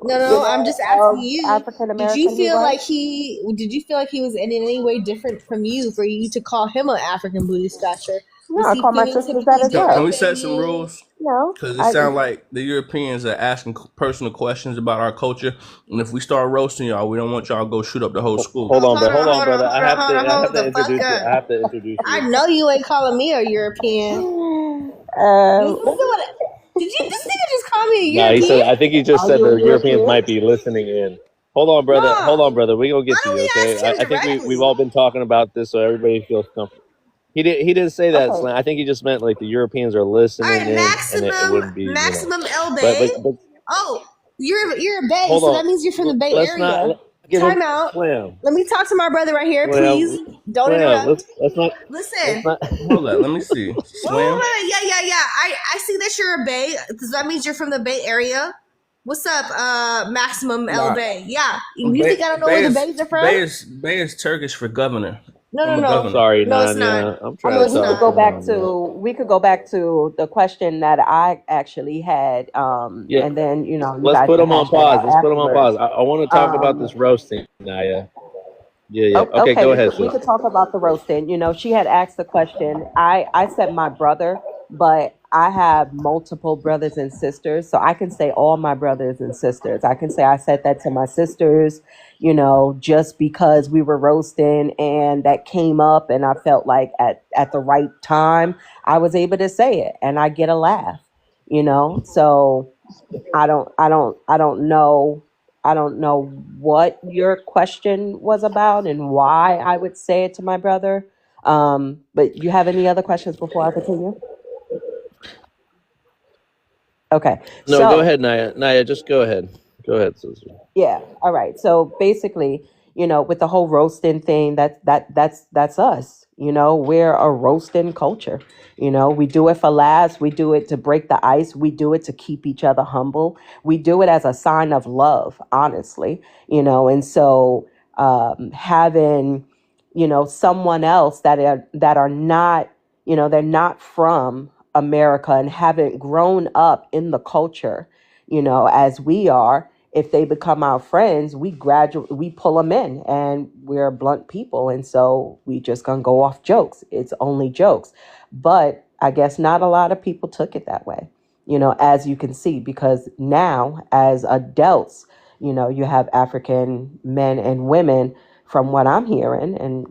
No, I'm just asking you. African Did you American he feel was? like he was in any way different from you for you to call him an African booty scratcher? No, Was I he call my sisters that phenotypically as Can different well. we than set some you? rules? No, Because it sounds like the Europeans are asking personal questions about our culture, and if we start roasting y'all, we don't want y'all to go shoot up the whole school. Hold on, Hold on, brother. I have hold to the fuck introduce you. up. I have to introduce I you. know you ain't calling me a European. Uh, Did this nigga just call me a Nah, he said. European? I think he just are said you the a Europeans European? might be listening in. Hold on, brother. No. Hold on, brother. We gonna get Why to don't you, we okay? ask him I think directly? we've all been talking about this, so everybody feels comfortable. He didn't say that, Okay. Slam. I think he just meant like the Europeans are listening All right, in, and it wouldn't be, maximum L But Bay. but Oh, you're a Bay, hold so on. that means you're from the Bay Let's not Area. give him Time out. Slam. Let me talk to my brother right here, please. Don't Slam. interrupt. Let's not. Listen. Hold on, let me see. Slam. Yeah. I see that you're a Bay. So that means you're from the Bay Area. What's up, Maximum L Nah, Bay? Yeah. You Bay, think I don't know Bay where the is Bays are from? Bay is Turkish for governor. No. I'm a governor. Sorry, No, it's Nadia. not. I'm I trying mean, to No, it's we could talk not. go to back him. to the question that I actually had, Yeah. and then you Let's guys put can him on hash that pause. out Let's put him on afterwards. pause. I want to talk about this roasting, Naya. Yeah. Okay, Okay, go we ahead, could we sis. could talk about the roasting. She had asked the question. I said my brother, but I have multiple brothers and sisters, so I can say all my brothers and sisters. I can say I said that to my sisters, just because we were roasting and that came up, and I felt like at the right time I was able to say it, and I get a laugh. So I don't know. I don't know what your question was about and why I would say it to my brother. But you have any other questions before I continue? Okay. No, go So ahead, Naya. Naya, just go ahead. Go ahead, sister. yeah. All right. So basically, with the whole roasting thing, that's us. We're a roasting culture. We do it for laughs. We do it to break the ice. We do it to keep each other humble. We do it as a sign of love, honestly. And so having, someone else that are not, they're not from America and haven't grown up in the culture, as we are, if they become our friends, we pull them in, and we're blunt people, and so we just gonna go off jokes. It's only jokes, but I guess not a lot of people took it that way, as you can see, because now as adults, you have African men and women, from what I'm hearing, and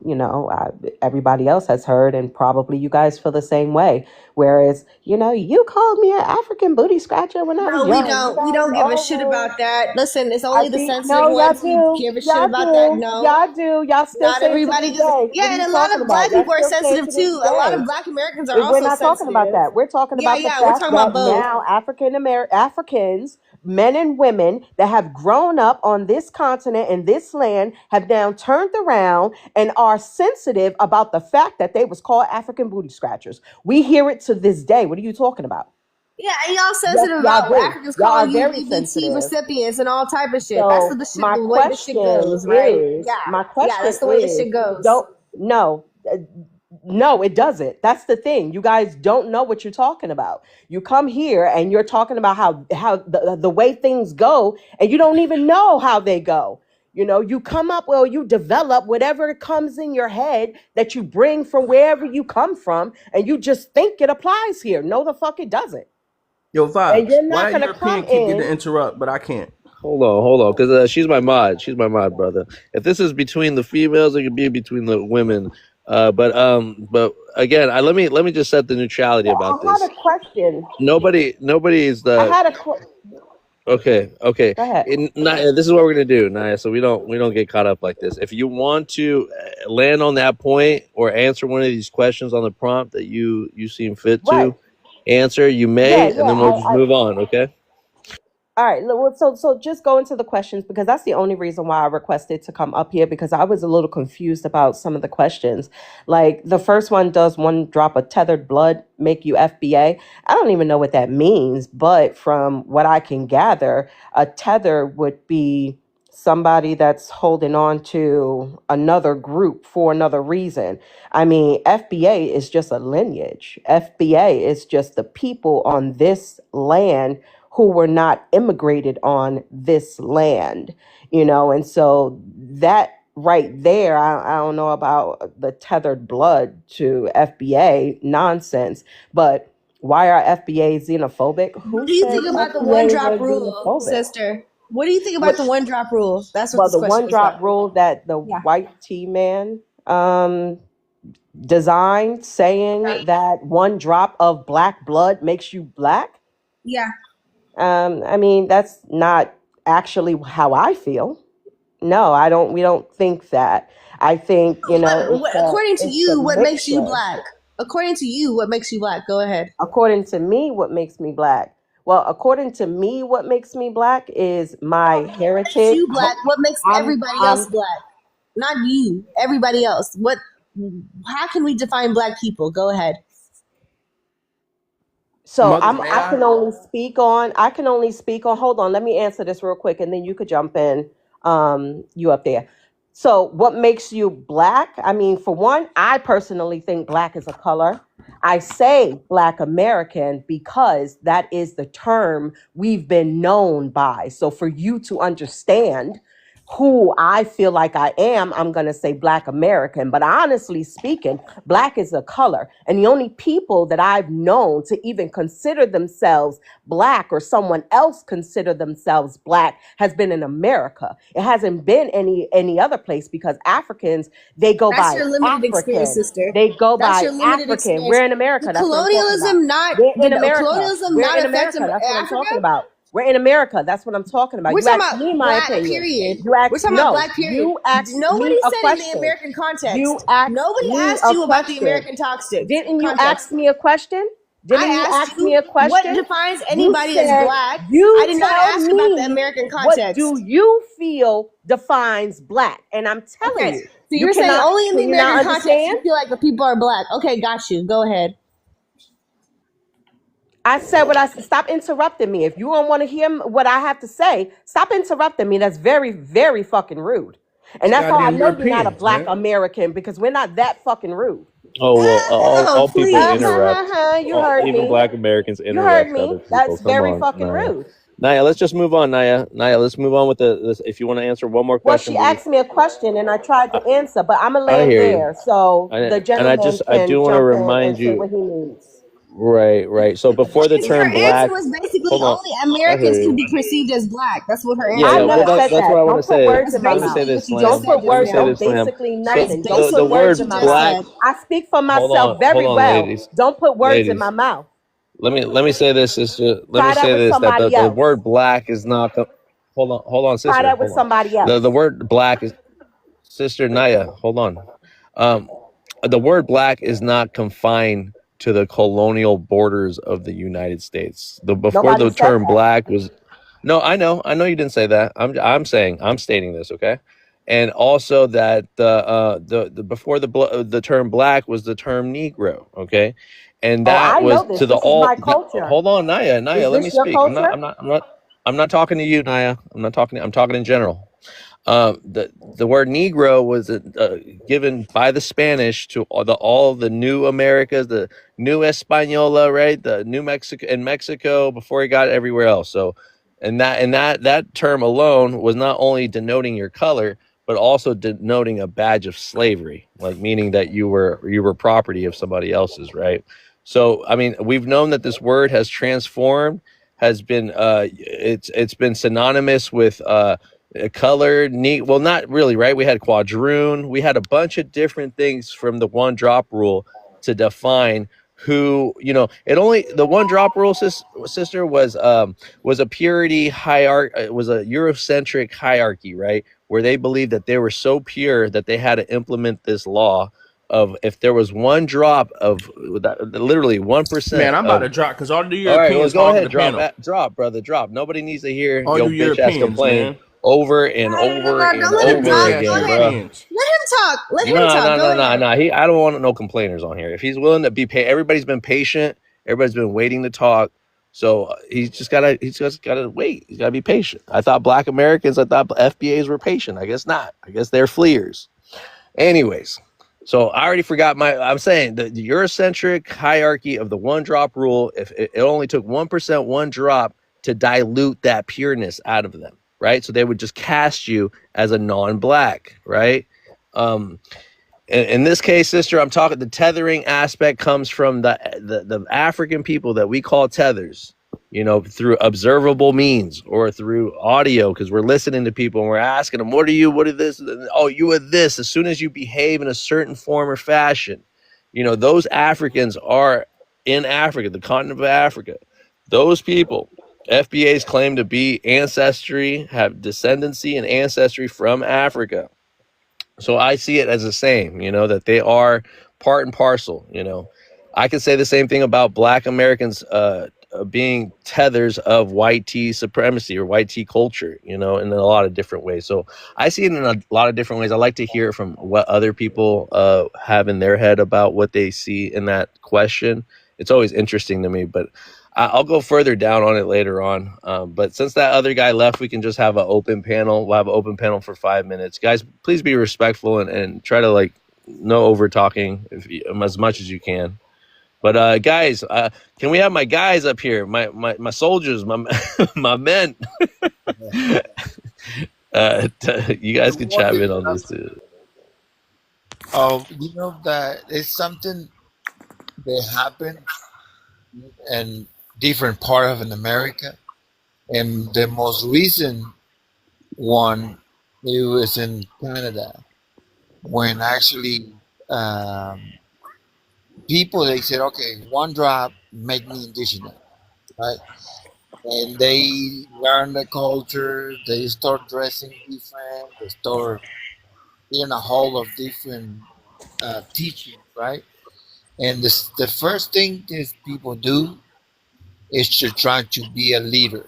everybody else has heard, and probably you guys feel the same way. Whereas, you called me an African booty scratcher when I was No, we young. don't. We don't give a shit about that. Listen, it's I only the think sensitive no, y'all ones who do. give a shit Y'all about that. do. No, Y'all do. Y'all still not say it to everybody this gives. day. What Yeah, are and you a lot talking of about? black Y'all people are still say it sensitive to this too. A lot of day. black Americans are We're also not talking about sensitive. that. We're talking Yeah, about the we're fact talking that about both. now Africans, men and women that have grown up on this continent and this land, have now turned around and are sensitive about the fact that they was called African booty scratchers. We hear it to this day. What are you talking about? Yeah, and y'all Yes, sensitive y'all about do. Africans Y'all are calling you very EBT sensitive. recipients and all type of shit. That's So what the way the shit question goes, right? is, Yeah, that's the way the shit goes. no, it doesn't. That's the thing. You guys don't know what you're talking about. You come here and you're talking about how the way things go, and you don't even know how they go. You come up, well, you develop whatever comes in your head that you bring from wherever you come from, and you just think it applies here. No, the fuck it doesn't. Yo, And Vibes. you're Why not that gonna European come kid get to in. interrupt, but I can't? Hold on, because she's my mod. She's my mod, brother. If this is between the females, it could be between the women. But again, let me just set the neutrality I about had this. a question. Nobody is I the had a okay. Go ahead. This is what we're gonna do, Naya. So we don't get caught up like this. If you want to land on that point or answer one of these questions on the prompt that you seem fit Right. to answer, you may, Yeah, and then we'll just move on. Okay. All right. So just go into the questions because that's the only reason why I requested to come up here because I was a little confused about some of the questions. Like the first one, does one drop of tethered blood make you FBA? I don't even know what that means, but from what I can gather, a tether would be somebody that's holding on to another group for another reason. I mean, FBA is just a lineage. FBA is just the people on this land who were not immigrated on this land, and so that right there, I don't know about the tethered blood to FBA nonsense, but why are FBA xenophobic? What Who do you said think about the one FBA drop was rule, xenophobic? sister? What do you think about the one drop rule? That's what Well, this the question one is about. drop rule that the Yeah. white T man designed, saying that one drop of black blood makes you black. Yeah. I mean, that's not actually how I feel. No, I don't. We don't think that. I think According to it's you, the what makes you mixture. black? According to you, what makes you black? Go ahead. According to me, what makes me black? Well, according to me, what makes me black is my Makes heritage. you black? What makes everybody else black? Not you. Everybody else. What? How can we define black people? Go ahead. So Mother, I'm may I can I? only speak on hold on, let me answer this real quick and then you could jump in, you up there. So what makes you black? I mean, for one, I personally think black is a color. I say black American because that is the term we've been known by. So for you to understand who I feel like I am, I'm going to say black American. But honestly speaking, black is a color. And the only people that I've known to even consider themselves black or someone else consider themselves black has been in America. It hasn't been any other place because Africans, they go That's by your limited experience, African. sister. They go That's by your limited African. experience. We're in America. Did That's what I'm talking about. colonialism not We're in did America. colonialism We're not in affect America. That's what I'm Africa? talking about. We're in America. That's what I'm talking about. We're You talking asked about me my black opinion. period. You asked We're talking about no. black period. You asked Nobody me a said in the question. American context. You asked Nobody me asked a you about the question. American context. Didn't you Context. ask me a question? Didn't I you asked ask me you a what question? defines You anybody as said black. I you did not tell ask about the me American what context. do you feel defines black, and I'm telling Okay, you, so you you're saying cannot. only in the Can you not American context you understand? feel like the people are black. Okay, got you. Go ahead. I said what I said. Stop interrupting me. If you don't want to hear what I have to say, stop interrupting me. That's very, very fucking rude. And that's how I Goddamn know you're not a Europeans, black man. American because we're not that fucking rude. Oh well, all people Please. interrupt. You heard Even me. Black Americans You heard interrupt other me. people. That's Come very on, fucking Naya. rude. Naya, let's just move on, Naya. Naya, let's move on with this. If you want to answer one more Well, question, she asked me a question and I tried to answer, but I'm gonna I land hear you. there so the And I gentleman I can do want to jump in and remind say you, what he needs. right. So before the Her term answer black, was basically hold on, only I hear Americans can you. be perceived as black. That's what her Yeah, answer I yeah. Well, never was. said that's what that. I want to Don't put say. words That's in my Let me mouth. say basically this, what you just Slam. Don't said put Let just me words. say now. Don't this, Slam. basically So That's nothing. Don't the put basically words what word in you my just mouth. black. said. I speak for Hold myself on, very well. ladies, Don't put words in my ladies. mouth. Let me say this, sister. Let me Try that say with this that somebody the else. word black is not. Hold on, Try sister. that with Hold on. somebody The else. word black is sister Naya. Hold on. Um, the word black is not confined to the colonial borders of the United States. Before Nobody the said term that. black was, no, I know you didn't say that. I'm stating this, okay? And also that the before the term black was the term Negro, okay? And Oh, that I was know this. to the This is all. my culture. Hold on, Naya, Is let me this your speak. culture? I'm not talking to you, Naya. I'm talking in general. The word Negro was given by the Spanish to all the new Americas, the new Española, right? The New Mexico and Mexico before he got everywhere else. So, and that term alone was not only denoting your color, but also denoting a badge of slavery, like meaning that you were property of somebody else's, right? So, I mean, we've known that this word has transformed, has been it's been synonymous with colored neat, well, not really, right? We had quadroon, we had a bunch of different things from the one drop rule to define who, it only the one drop rule, sister, was a purity hierarchy. It was a Eurocentric hierarchy, right, where they believed that they were so pure that they had to implement this law of if there was one drop of literally 1% Man, I'm about to of. drop because all the All right, well, Europeans go hog ahead, the panel. drop, brother, drop. Nobody needs to hear All your you bitch ass Europeans, complain man. over and No, over and don't let him Little over talk. bitch ass Go again, ahead. bro. Europeans. Let him talk. Let him No, talk. no, Go no, no, ahead. no. I don't want no complainers on here. If he's willing to be everybody's been patient. Everybody's been waiting to talk. So he's just gotta wait. He's gotta be patient. I thought Black Americans, I thought FBAs were patient. I guess not. I guess they're fleers. Anyways, so I already forgot I'm saying the Eurocentric hierarchy of the one drop rule. If it only took 1%, one drop to dilute that pureness out of them, right? So they would just cast you as a non-black, right? In this case, sister, I'm talking the tethering aspect comes from the African people that we call tethers, through observable means or through audio, because we're listening to people and we're asking them, what are you? What are this? Oh, you are this. As soon as you behave in a certain form or fashion, those Africans are in Africa, the continent of Africa. Those people, FBAs claim to be have descendancy and ancestry from Africa. So I see it as the same, that they are part and parcel. I could say the same thing about Black Americans being tethers of white tea supremacy or white tea culture, in a lot of different ways. So I see it in a lot of different ways. I like to hear from what other people have in their head about what they see in that question. It's always interesting to me, but I'll go further down on it later on. But since that other guy left, we can just have an open panel. We'll have an open panel for 5 minutes. Guys, please be respectful and try to no over talking as much as you can. But guys, can we have my guys up here? My soldiers, my my men. You guys can chime in on this too. That it's something that happened in different part of America, and the most recent one, it was in Canada, when actually people, they said, okay, one drop make me indigenous, right? And they learn the culture, they start dressing different, they start in a whole of different teaching, right? And the first thing these people do is to try to be a leader.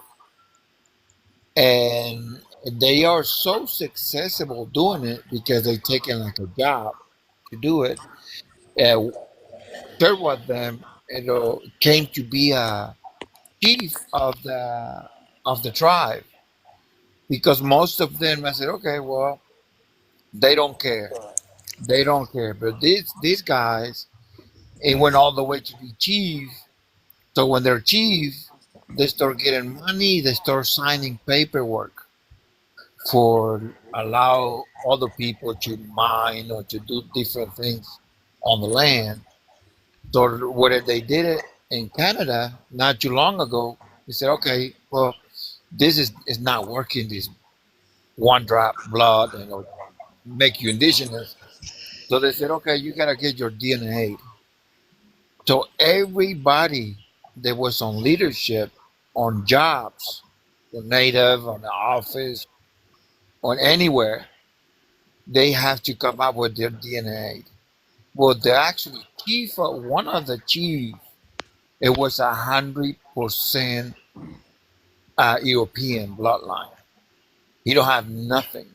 And they are so successful doing it because they take it like a job to do it. Third one of them, came to be a chief of the tribe, because most of them, I said, okay, well, they don't care. They don't care. But these guys, it went all the way to be chief. So when they're chief, they start getting money. They start signing paperwork for allow other people to mine or to do different things on the land. So when they did it in Canada not too long ago, they said, okay, well, this is not working. This one drop blood and make you indigenous. So they said, okay, you gotta get your DNA. So everybody that was on leadership, on jobs, the native, on the office, on anywhere, they have to come up with their DNA. Well, the actually chief, one of the chief, it was 100% European bloodline. You don't have nothing.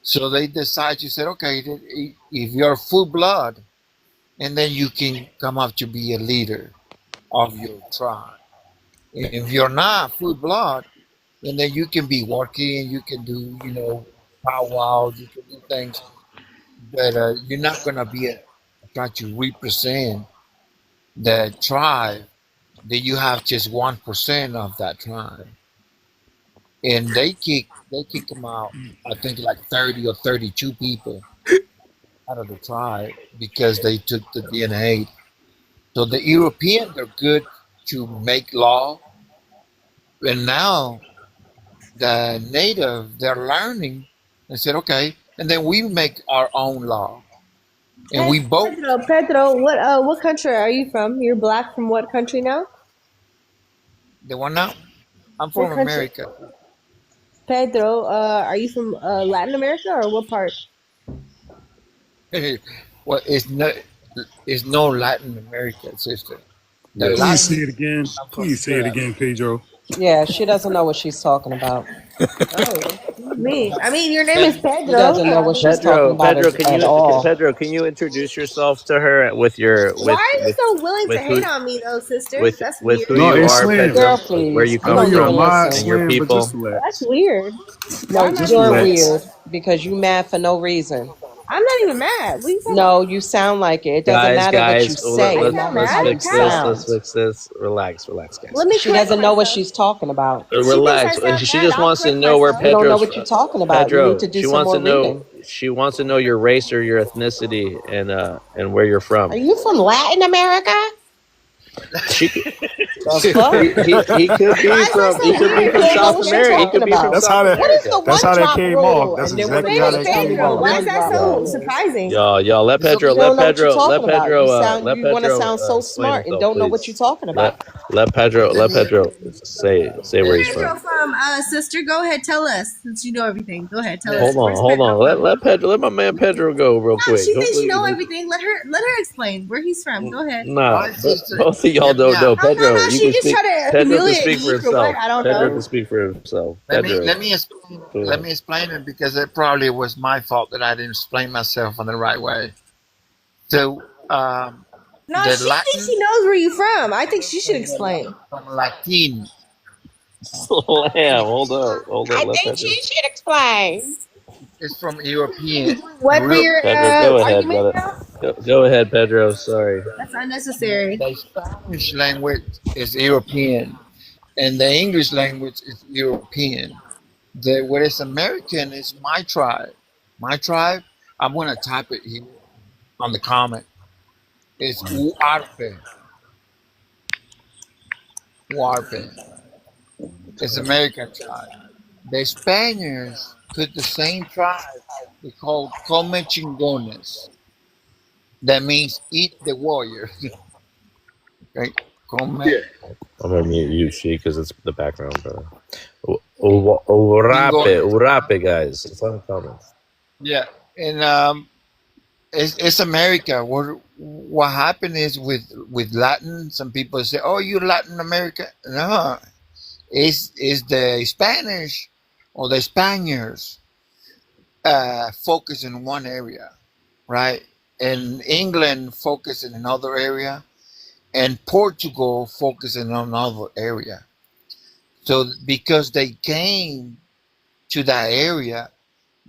So they decide, you said, okay, if you're full blood, and then you can come up to be a leader of your tribe. If you're not full blood, and then you can be working, you can do, powwows, you can do things, but you're not gonna be trying to represent the tribe that you have just 1% of that tribe, and they kick them out. I think like 30 or 32 people out of the tribe because they took the DNA. So the Europeans are good to make law, and now the native, they're learning and said, okay, and then we make our own law, and Hey, we both. Pedro, what country are you from? You're black from what country now? The one now, I'm What from country? America. Pedro, are you from Latin America or what part? Well, it's no Latin American, sister. The Yes. Please say Latin it again. come from Please say it Europe. again, Pedro. Yeah, she doesn't know what she's talking about. Oh, me. I mean, your name That, is She Pedro. doesn't know what she's talking Pedro, about Pedro, can at you all. Pedro, can you introduce yourself to her with your Why are you so willing to with who hate on me, though, sister? That's with who weird. No, you it's are, Slim. Pedro, Girl, like where please. you You I know come don't you're a even from, mod, and listen. your Slim, but just people. relax. That's weird. No, Why am I Just being you're relax. weird? weird because you mad for no reason. I'm not even mad. What are you talking about? No, you sound like it. It doesn't matter what you Well, say. It I sound matters let's how mad? you fix this. How? Let's sound. fix this. Relax, guys. Let me She correct doesn't know what myself. she's talking about. If she thinks I Relax. sound She mad, just I'll wants to correct know where myself. You don't know Pedro's. what you're talking about. You need Pedro, to do some more reading. She wants to know your race or your ethnicity and where you're Are from. you from Latin America? She could, The fuck? he could Why be is that from so weird? You His don't know name's what she's America. He talking could be from about. That's how South that. What is the America. That's one how that drop came rule? off. That's And then when exactly you how His that name's tell me came what Pedro. off. Why one is that drop so rule is. surprising? Y'all let You Pedro don't know what you're talking about. Pedro You want to sound so explain smart and himself, don't know what you're please. talking about. Let Let me Pedro say Where's where he's Pedro from. from, sister? Go ahead, tell us, since you know everything. Go ahead, tell yeah. us. Where's Hold Pedro on. from? Let my man Pedro go real No, quick. she thinks you Hopefully, know everything. Let her explain where he's from. Go ahead. nah. My sister, Both of y'all hear me don't know out. Pedro. No. You She can just speak. tried to Pedro can humiliate speak for me for what? himself. I don't Pedro know. can speak for himself. Let me Pedro, let me explain. go Let ahead. me explain it because it probably was my fault that I didn't explain myself in the right way. So, No, the she thinks she Latin knows where you from. I think she should from explain. Latin. Slam. Hold up. I Let think Pedro. she should explain. It's from European. What for Europe. your Pedro, go ahead, argument brother. now? Go ahead, Pedro. Sorry. That's unnecessary. The Spanish language is European, and the English language is European. The what is American is my tribe. My tribe. I'm gonna type it here on the comment. It's Huarpe. Huarpe. It's American tribe. The Spaniards put the same tribe. They called Come Chingones. That means eat the warrior. Okay? Come I'm gonna mute you, she, because it's the background, brother. Chingones. Urape, guys. It's on the comments. Yeah. And it's America. What happened is with Latin, some people say, "Oh, you Latin America." No, it's the Spanish or the Spaniards focus in one area, right? And England focus in another area, and Portugal focus in another area. So because they came to that area,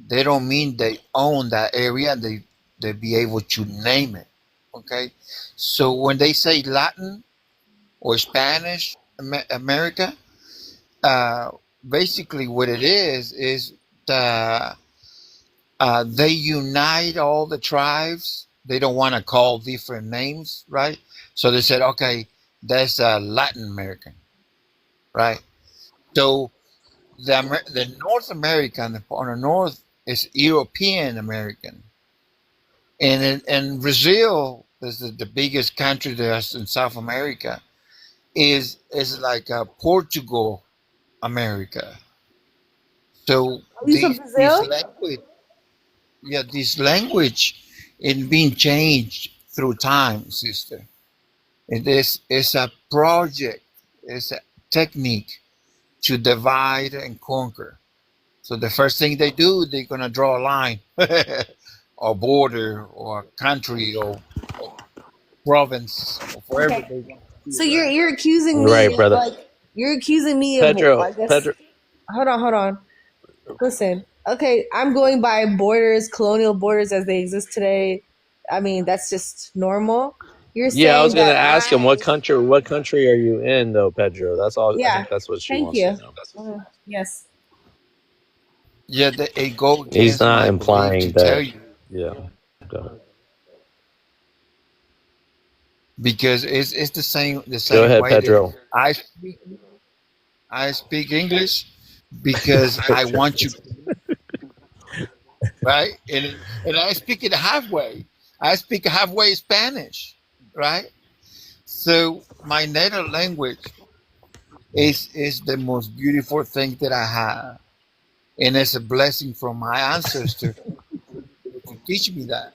they don't mean they own that area. They be able to name it. Okay, so when they say Latin or Spanish America, uh, basically what it is the they unite all the tribes. They don't want to call different names, right? So they said, okay, that's Latin American, right? So the North American on the north is European American, and in Brazil is the biggest country that's in South America is like Portugal America. So Are you from these Brazil? language, yeah, this language is being changed through time, sister. It is it's a project, it's a technique to divide and conquer. So the first thing they do, they're gonna draw a line, or border, or country, or province, or wherever Okay. they want to So do it, right? you're accusing Right, me of brother. like you're accusing me of I guess. Pedro. Hold on. Listen. Okay, I'm going by borders, colonial borders as they exist today. I mean, that's just normal. You're Yeah, I was saying gonna that ask him what country. What country are you in, though, Pedro? That's all. I yeah. think that's what she Thank wants to you. know. Yes. Yeah, it go He's against not my belief to implying tell that. you Yeah. Go ahead. because it's the Go same ahead, way that Pedro. I speak I speak English because I want you right, and I speak it halfway. I speak halfway Spanish, right? So my native language is the most beautiful thing that I have, and it's a blessing from my ancestor to teach me that.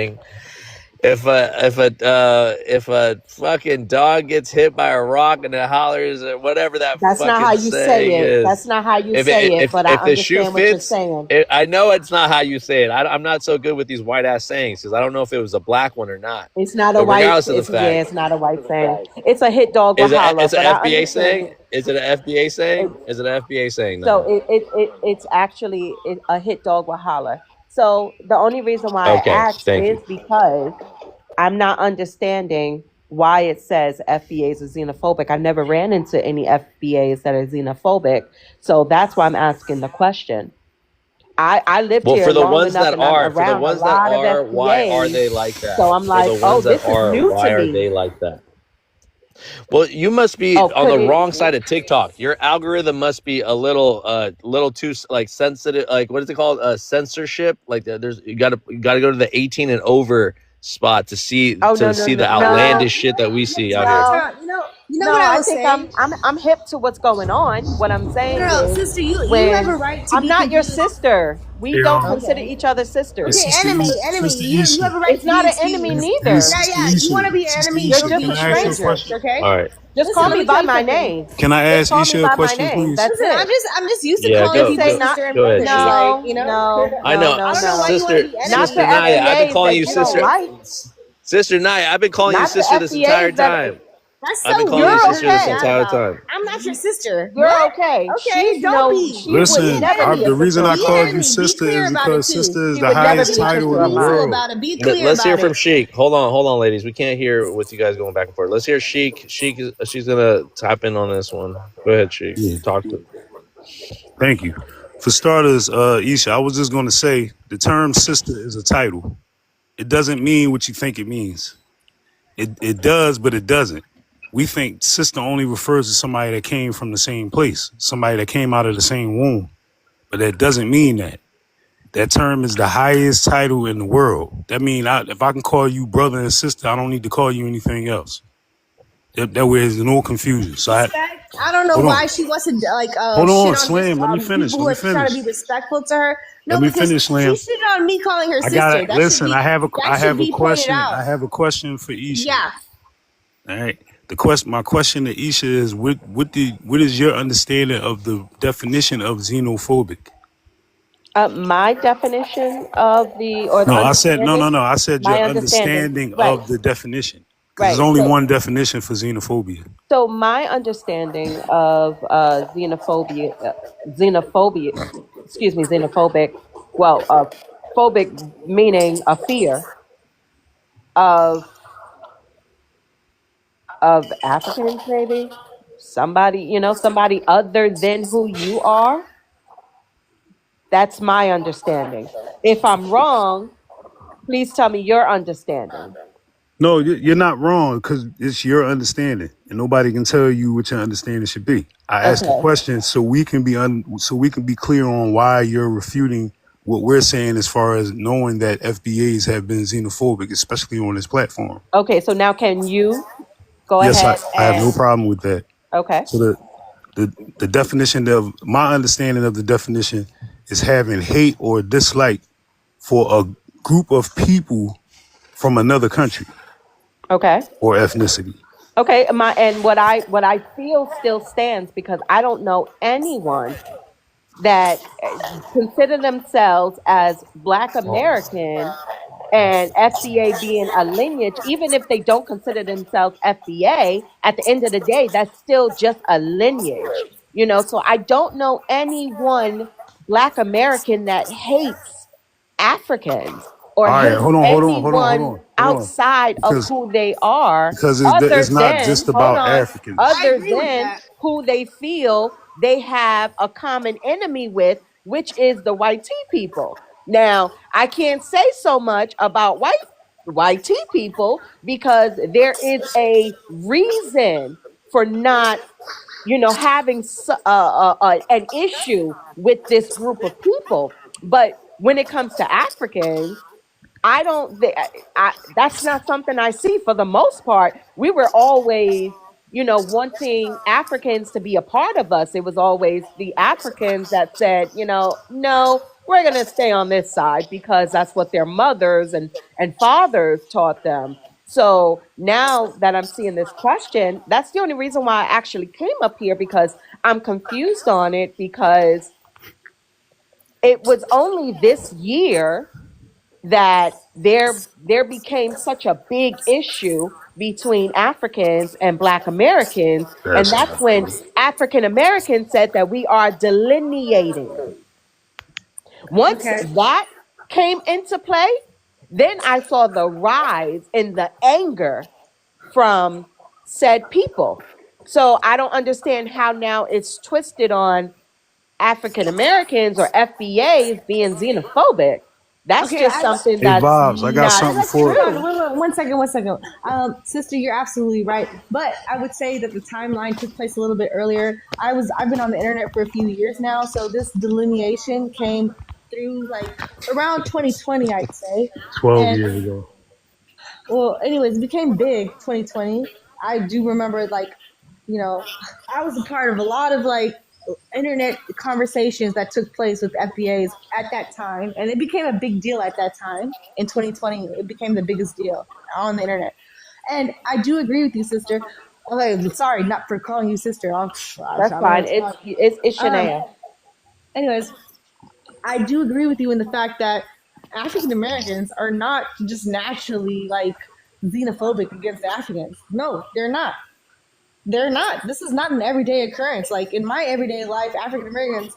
thing. if a fucking dog gets hit by a rock and it hollers or whatever that That's not how fucking you say saying it. That's is, not how you if say it, but I if the shoe understand what you're fits, saying. I know it's not how you say it. I'm not so good with these white ass sayings because I don't know if it was a black one or not. It's not a But white. regardless of the fact, It's not a white saying. It's a hit dog is it wahala, it's an but I FBA understand saying? it. Is it an FBA saying? it Is it an FBA saying so now? it's actually a hit dog wahala. So the only reason why I Okay, asked thank you. is because I'm not understanding why it says FBAs are xenophobic. I never ran into any FBAs that are xenophobic, so that's why I'm asking the question. I lived Well, here for the long ones enough, that and I'm are, around a lot of why are FBAs. they like that? So I'm For the like, oh, ones that this is are, new why to are me. they like that? Well, you must be Oh, on could the it? wrong side of TikTok. Your algorithm must be a little too like sensitive. Like what is it called? Censorship. Like there's you gotta go to the 18 and over spot to see Oh no no the no outlandish no shit that we see out here. no You know no. what I I will think say? I'm hip to what's going on. What I'm saying No, is, sister, you have a when right to I'm be not your confused. sister, we Hey, don't consider Okay. each other hey, sisters. Okay, Sister enemy, Isha, enemy. Sister You Isha, have a right It's to be not an enemy excused. hey, neither. Yeah, Sister yeah. You want to Isha, be an Sister enemy? You're Isha, Go just be can a a I ask you friend a stranger. first, question? okay? All right. Just Listen, call let me me tell by you my something. name. Can I Just ask call me Isha a by my question, name. please? That's Listen, it. I'm just used to Yeah, calling Just go people say go not. sister and go ahead, brothers. Sheik. Like, No you know, no I no know, no I don't know why no. you want to sister be Not the sister enemy. Naya. I've been FBAs calling that you you don't sister. like. Sister Naya, I've been calling you Not the sister this entire FBAs that. time. That's I've been so calling weird you You're for her sister to this say out okay. of entire mouth. time. I'm not your sister. You're What? okay. Okay, don't be. She would Be Listen, an never be a the enemy. reason sister of I Be an called mine. you enemy. Be sister clear is about it because too. sister is She the would never highest be a Be title sister in the of truthful mine. world. about it. Be clear Let's hear about from it. Sheik. Hold on, ladies. We can't hear with you guys going back and forth. Let's hear Sheik. She's gonna tap in on this one. Go ahead, Sheik. Yeah, Talk to. thank you. For starters, Isha, I was just going to say the term sister is a title. It doesn't mean what you think it means. It does, but it doesn't. We think sister only refers to somebody that came from the same place, somebody that came out of the same womb. But that doesn't mean that. That term is the highest title in the world. That means if I can call you brother and sister, I don't need to call you anything else. That way there's no confusion. So Respect. I don't know hold why on. she wants to like Hold shit on, on this Slam. Let me finish. people Let who me are trying to finish. be respectful to her. Let No, me because finish, she Slam. shitted on me calling her I sister. gotta listen. I That should have a be pointed question. out. I have a question for Isha. Yeah. All right. My question to Isha is what is your understanding of the definition of xenophobic? My definition of or the No, I said no, understanding, no, no. I said my your understanding, understanding right, of the definition, because there's right. only one definition for xenophobia. So my understanding of xenophobia, excuse me, xenophobic. Well, phobic meaning a fear of Africans, maybe somebody, somebody other than who you are. That's my understanding. If I'm wrong, please tell me your understanding. No, you're not wrong because it's your understanding, and nobody can tell you what your understanding should be. I asked the Okay. question so we can be clear on why you're refuting what we're saying as far as knowing that FBAs have been xenophobic, especially on this platform. Okay. So now can you go Yes, ahead I have no and, problem with that. okay. So the definition of my understanding of the definition is having hate or dislike for a group of people from another country Okay. or ethnicity. Okay. And what I feel still stands, because I don't know anyone that consider themselves as Black American, and FBA being a lineage. Even if they don't consider themselves FBA, at the end of the day, that's still just a lineage, So I don't know anyone Black American that hates Africans or All right, hates anyone hold on, outside of because who they are, it's other not than, just hold about on, Africans. I other agree with than that. who they feel they have a common enemy with, which is the white tea people. Now, I can't say so much about white tea people, because there is a reason for not, having an issue with this group of people. But when it comes to Africans, I don't. That's not something I see. For the most part, we were always, wanting Africans to be a part of us. It was always the Africans that said, no, we're going to stay on this side because that's what their mothers and fathers taught them. So now that I'm seeing this question, that's the only reason why I actually came up here, because I'm confused on it, because it was only this year that there became such a big issue between Africans and Black Americans. And that's when African Americans said that we are delineating. Once that came into play, then I saw the rise in the anger from said people. So I don't understand how now it's twisted on African Americans or FBAs being xenophobic. That's just something Hey, that's Vibes, I got not something That's for true. you. One second. Sister, you're absolutely right. But I would say that the timeline took place a little bit earlier. I've been on the internet for a few years now, so this delineation came through like around 2020, I'd say. 12 And years ago. well, anyways, it became big 2020. I do remember, like, I was a part of a lot of like internet conversations that took place with FBAs at that time, and it became a big deal at that time. In 2020, it became the biggest deal on the internet. And I do agree with you, sister. Okay, sorry, not for calling you sister. That's fine. It's Shania. Anyways, I do agree with you in the fact that African Americans are not just naturally like xenophobic against Africans. No, they're not. They're not. This is not an everyday occurrence. Like in my everyday life, African Americans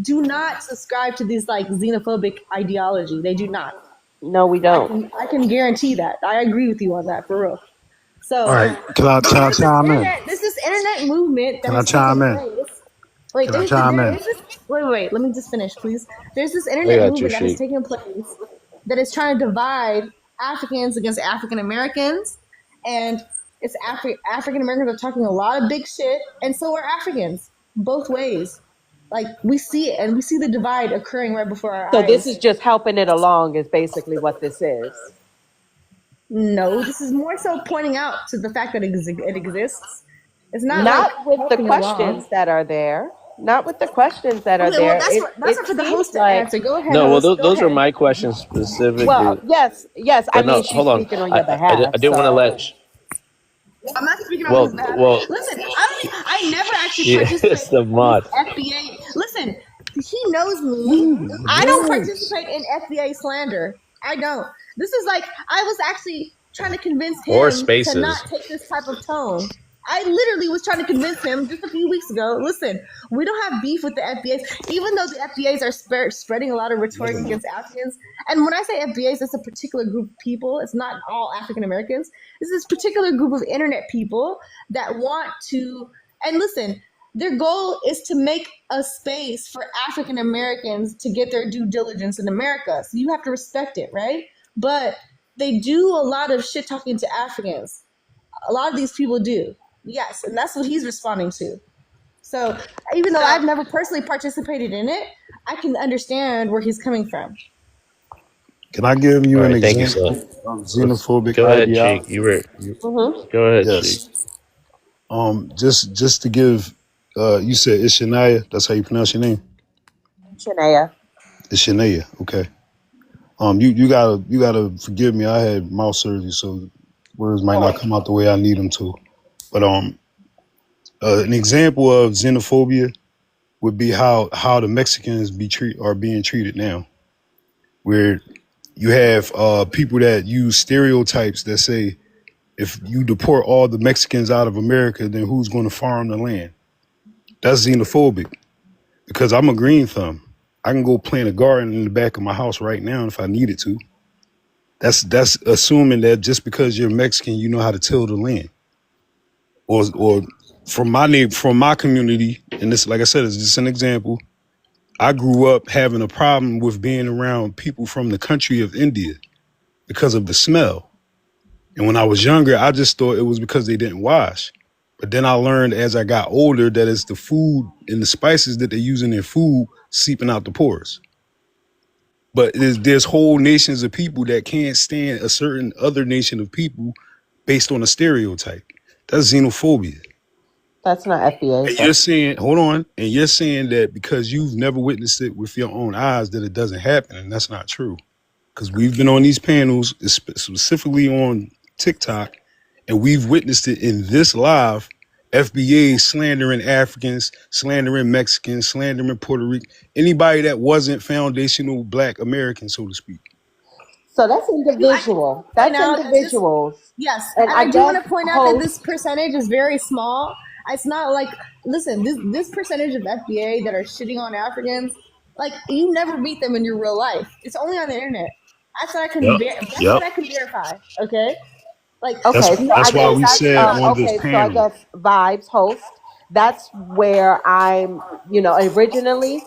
do not subscribe to this like xenophobic ideology. They do not. No, we don't. I can guarantee that. I agree with you on that, for real. So, All right, can I chime in? There's this internet movement that Can I has chime taken in? place. Wait, Can I chime in? wait. Let me just finish, please. There's this I internet got you, movement that has Sheik. taken place that is trying to divide Africans against African Americans, and it's African Americans are talking a lot of big shit, and so are Africans, both ways. Like we see it, and we see the divide occurring right before our So eyes. this is just helping it along, is basically what this is. No, this is more so pointing out to the fact that it exists. It's not Not with the helping questions along. that are there. Not with the questions that are Okay, there. well, that's for the host to answer. Go ahead, No, well, host. Go those are ahead. my questions specifically. Well, yes. I But no, mean, she's hold on. speaking on your behalf. I didn't want to let. I'm not speaking on his behalf. Well, Listen, I never actually yeah, participated it's the in mod. FBA. Listen, he knows me. I don't participate in FBA slander. I don't. This is like I was actually trying to convince Or him spaces. to not take this type of tone. I literally was trying to convince him just a few weeks ago. Listen, we don't have beef with the FBAs, even though the FBAs are spreading a lot of rhetoric against Africans. And when I say FBAs, it's a particular group of people. It's not all African Americans. It's this particular group of internet people that want to. And listen, their goal is to make a space for African Americans to get their due diligence in America. So you have to respect it, right? But they do a lot of shit talking to Africans. A lot of these people do. Yes, and that's what he's responding to. So even though I've never personally participated in it, I can understand where he's coming from. Can I give you All an right, thank you, example son. of xenophobic Go ahead, ideology? Cheek. You were. Mm-hmm. Go ahead, Yes. Cheek. Just to give, you said Ishania. That's how you pronounce your name. Shania. Ishania. Okay. You gotta forgive me. I had mouth surgery, so words might not come out the way I need them to. But an example of xenophobia would be how the Mexicans are being treated now, where you have people that use stereotypes that say, if you deport all the Mexicans out of America, then who's going to farm the land? That's xenophobic, because I'm a green thumb. I can go plant a garden in the back of my house right now if I needed to. That's assuming that just because you're Mexican, you know how to till the land. Or from my community, and this, like I said, is just an example. I grew up having a problem with being around people from the country of India because of the smell. And when I was younger, I just thought it was because they didn't wash. But then I learned as I got older that it's the food and the spices that they use in their food seeping out the pores. But there's whole nations of people that can't stand a certain other nation of people based on a stereotype. That's xenophobia. That's not FBA, And you're sir. saying, hold on, and you're saying that because you've never witnessed it with your own eyes that it doesn't happen, and that's not true. Because we've been on these panels, specifically on TikTok, and we've witnessed it in this live. FBA slandering Africans, slandering Mexicans, slandering Puerto Rican, anybody that wasn't foundational Black American, so to speak. So that's individual. Point That's out that this, individuals. yes, And and I I do want guess to point out that this host. percentage is very small. It's not like, listen, this percentage of FBA that are shitting on Africans, like you never meet them in your real life. It's only on the internet. That's what I can. Yep. That's Yep. what I can verify. Okay, like That's Okay, so I that's why guess we that's said on this okay. So I panel. guess vibes host. That's where I'm. Originally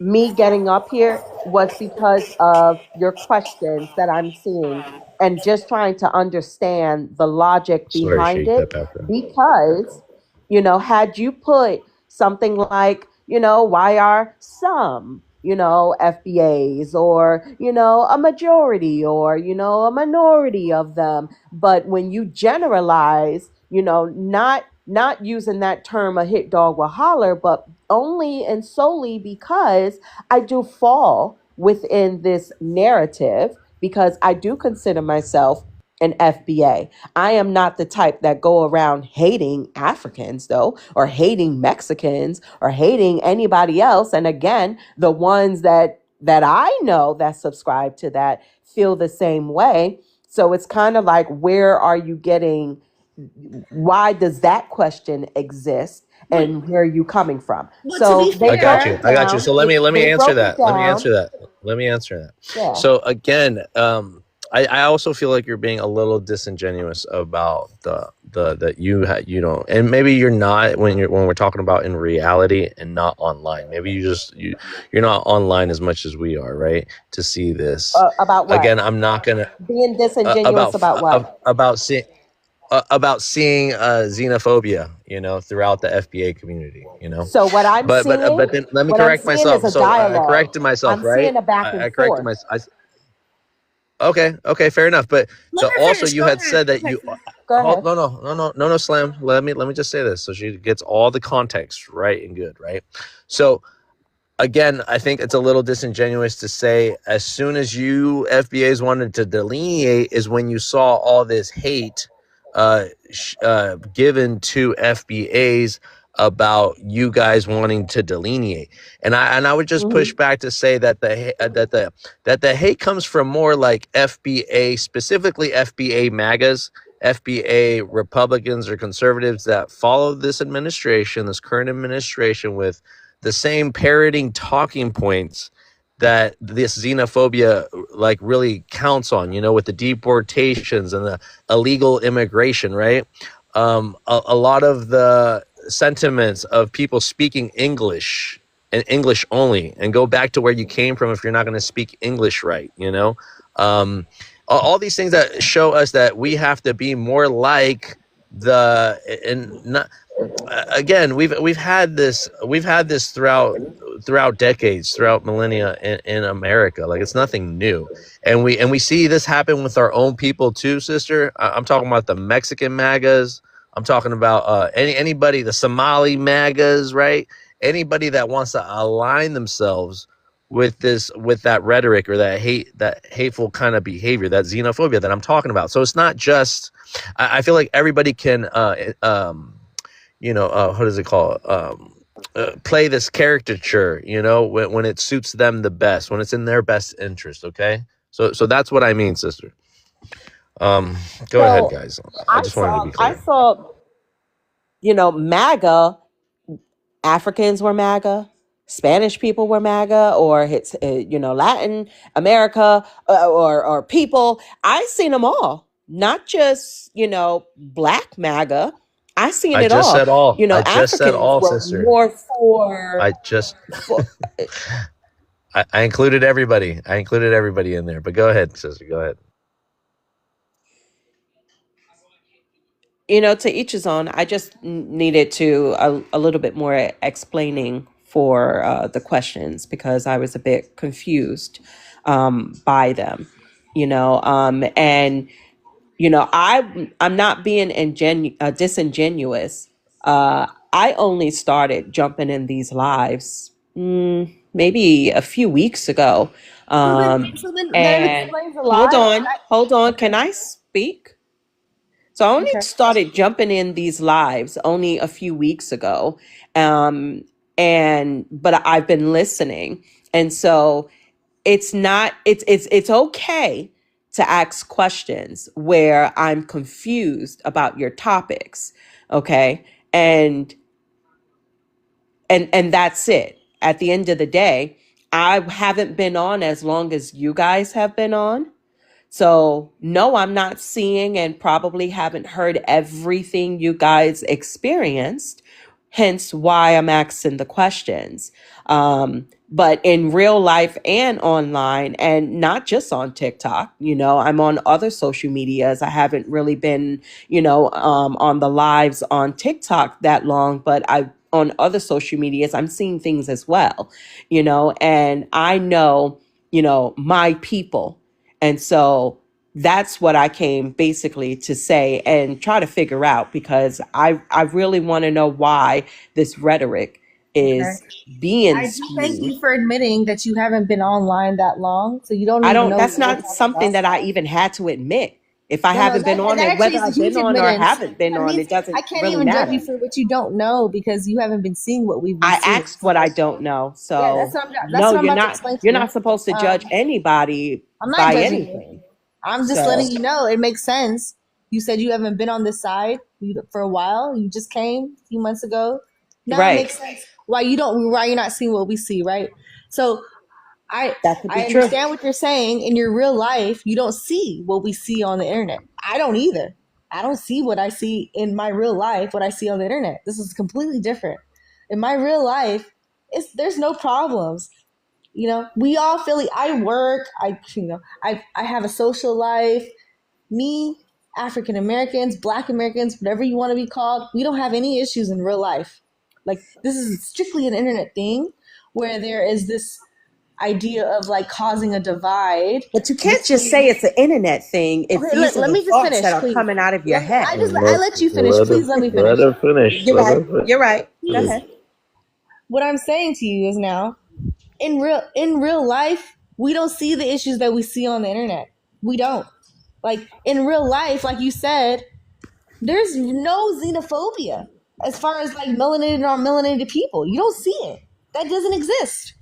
me getting up here was because of your questions that I'm seeing and just trying to understand the logic Sorry, behind shake that it. background. Because, had you put something like, why are some, FBAs or, a majority or, a minority of them. But when you generalize, not using that term a hit dog will holler, but only and solely because I do fall within this narrative because I do consider myself an FBA. I am not the type that go around hating Africans though, or hating Mexicans or hating anybody else. And again, the ones that I know that subscribe to that feel the same way. So it's kind of like, where are you getting, why does that question exist? And where are you coming from? but to So be they I got broke you. it I got you. down. So let me They answer broke it that. Let me answer down. that. Let me answer that. Yeah. So again, I also feel like you're being a little disingenuous about that you don't, and maybe you're not when we're talking about in reality and not online. Maybe you're not online as much as we are, right? To see this. About what? Again, I'm not gonna Being disingenuous about what? about seeing xenophobia, throughout the FBA community, So what I'm But seeing, then let me what I'm correct seeing myself. is a So I dialogue. corrected myself, I'm right? seeing a back and I corrected forth. myself. Okay, fair enough. But let her also finish. you Go had ahead. said that Okay. you Go ahead. no, Slam. Let me just say this so she gets all the context right and good, right? So again, I think it's a little disingenuous to say as soon as you FBAs wanted to delineate is when you saw all this hate given to FBAs about you guys wanting to delineate, and I would just push back to say that the hate comes from more like FBA, specifically FBA MAGAs, FBA Republicans or conservatives that follow this administration, this current administration, with the same parroting talking points that this xenophobia like really counts on, with the deportations and the illegal immigration, right? A lot of the sentiments of people speaking English and English only, and go back to where you came from if you're not going to speak English right, all these things that show us that we have to be more like again, we've had this throughout decades, throughout millennia in America. Like, it's nothing new, and we see this happen with our own people too, sister. I'm talking about the Mexican MAGAs. I'm talking about anybody, the Somali MAGAs, right? Anybody that wants to align themselves with that rhetoric or that hateful kind of behavior, that xenophobia that I'm talking about. So it's not just. I feel like everybody can. What does it call? Play this caricature, when it suits them the best, when it's in their best interest. Okay, so that's what I mean, sister. Go ahead, guys. I just wanted to be I clear. saw, MAGA, Africans were MAGA, Spanish people were MAGA, or it's, Latin America, or people. I seen them all, not just, Black MAGA. I seen I it just all. said all. I just said Africans all, were sister. more for. I included everybody. I included everybody in there. But go ahead, sister. Go ahead. To each his own. I just needed to a little bit more explaining for the questions because I was a bit confused by them. And I'm not being disingenuous. I only started jumping in these lives maybe a few weeks ago. So then that And explains a lot. hold on. Okay. Can I speak? So I only Okay. started jumping in these lives only a few weeks ago. But I've been listening. And so it's okay to ask questions where I'm confused about your topics. Okay. And that's it. At the end of the day, I haven't been on as long as you guys have been on. So, no, I'm not seeing and probably haven't heard everything you guys experienced, hence why I'm asking the questions. But in real life and online, and not just on TikTok, I'm on other social medias. I haven't really been, on the lives on TikTok that long, but on other social medias, I'm seeing things as well, and I know, my people. And so that's what I came basically to say and try to figure out, because I really want to know why this rhetoric Okay. is being I do thank spewed. you for admitting that you haven't been online that long, so you don't even know That's what we're not talking something about. that I even had to admit. If I No, haven't been that on it, actually whether is a I've been huge on or admittance. haven't been That on, means it doesn't I can't really even judge you matter. for what you don't know because you haven't been seeing what we've been I seeing. asked what I don't know. Yeah, So that's no, what I'm about to explain to you're you. not supposed to judge anybody I'm not by judging you. anything. I'm just So letting you know it makes sense. You said you haven't been on this side for a while. You just came a few months ago. Now it makes right. sense why you're not seeing what we see, right? So That could I be true. understand what you're saying. In your real life, you don't see what we see on the internet. I don't either. I don't see what I see in my real life, what I see on the internet. This is completely different. In my real life, there's no problems. We all feel it. I work. I have a social life. Me, African Americans, Black Americans, whatever you want to be called, we don't have any issues in real life. Like, this is strictly an internet thing where there is this idea of like causing a divide. But you can't just say it's an internet thing if Okay, these are let the me just thoughts finish, that are please. coming out of your head. I let you finish. Please let me finish. Let her finish. You're right. You're right. Go Please. ahead. What I'm saying to you is now, in real life, we don't see the issues that we see on the internet. We don't. Like, in real life, like you said, there's no xenophobia as far as like melanated or melanated people. You don't see it. That doesn't exist.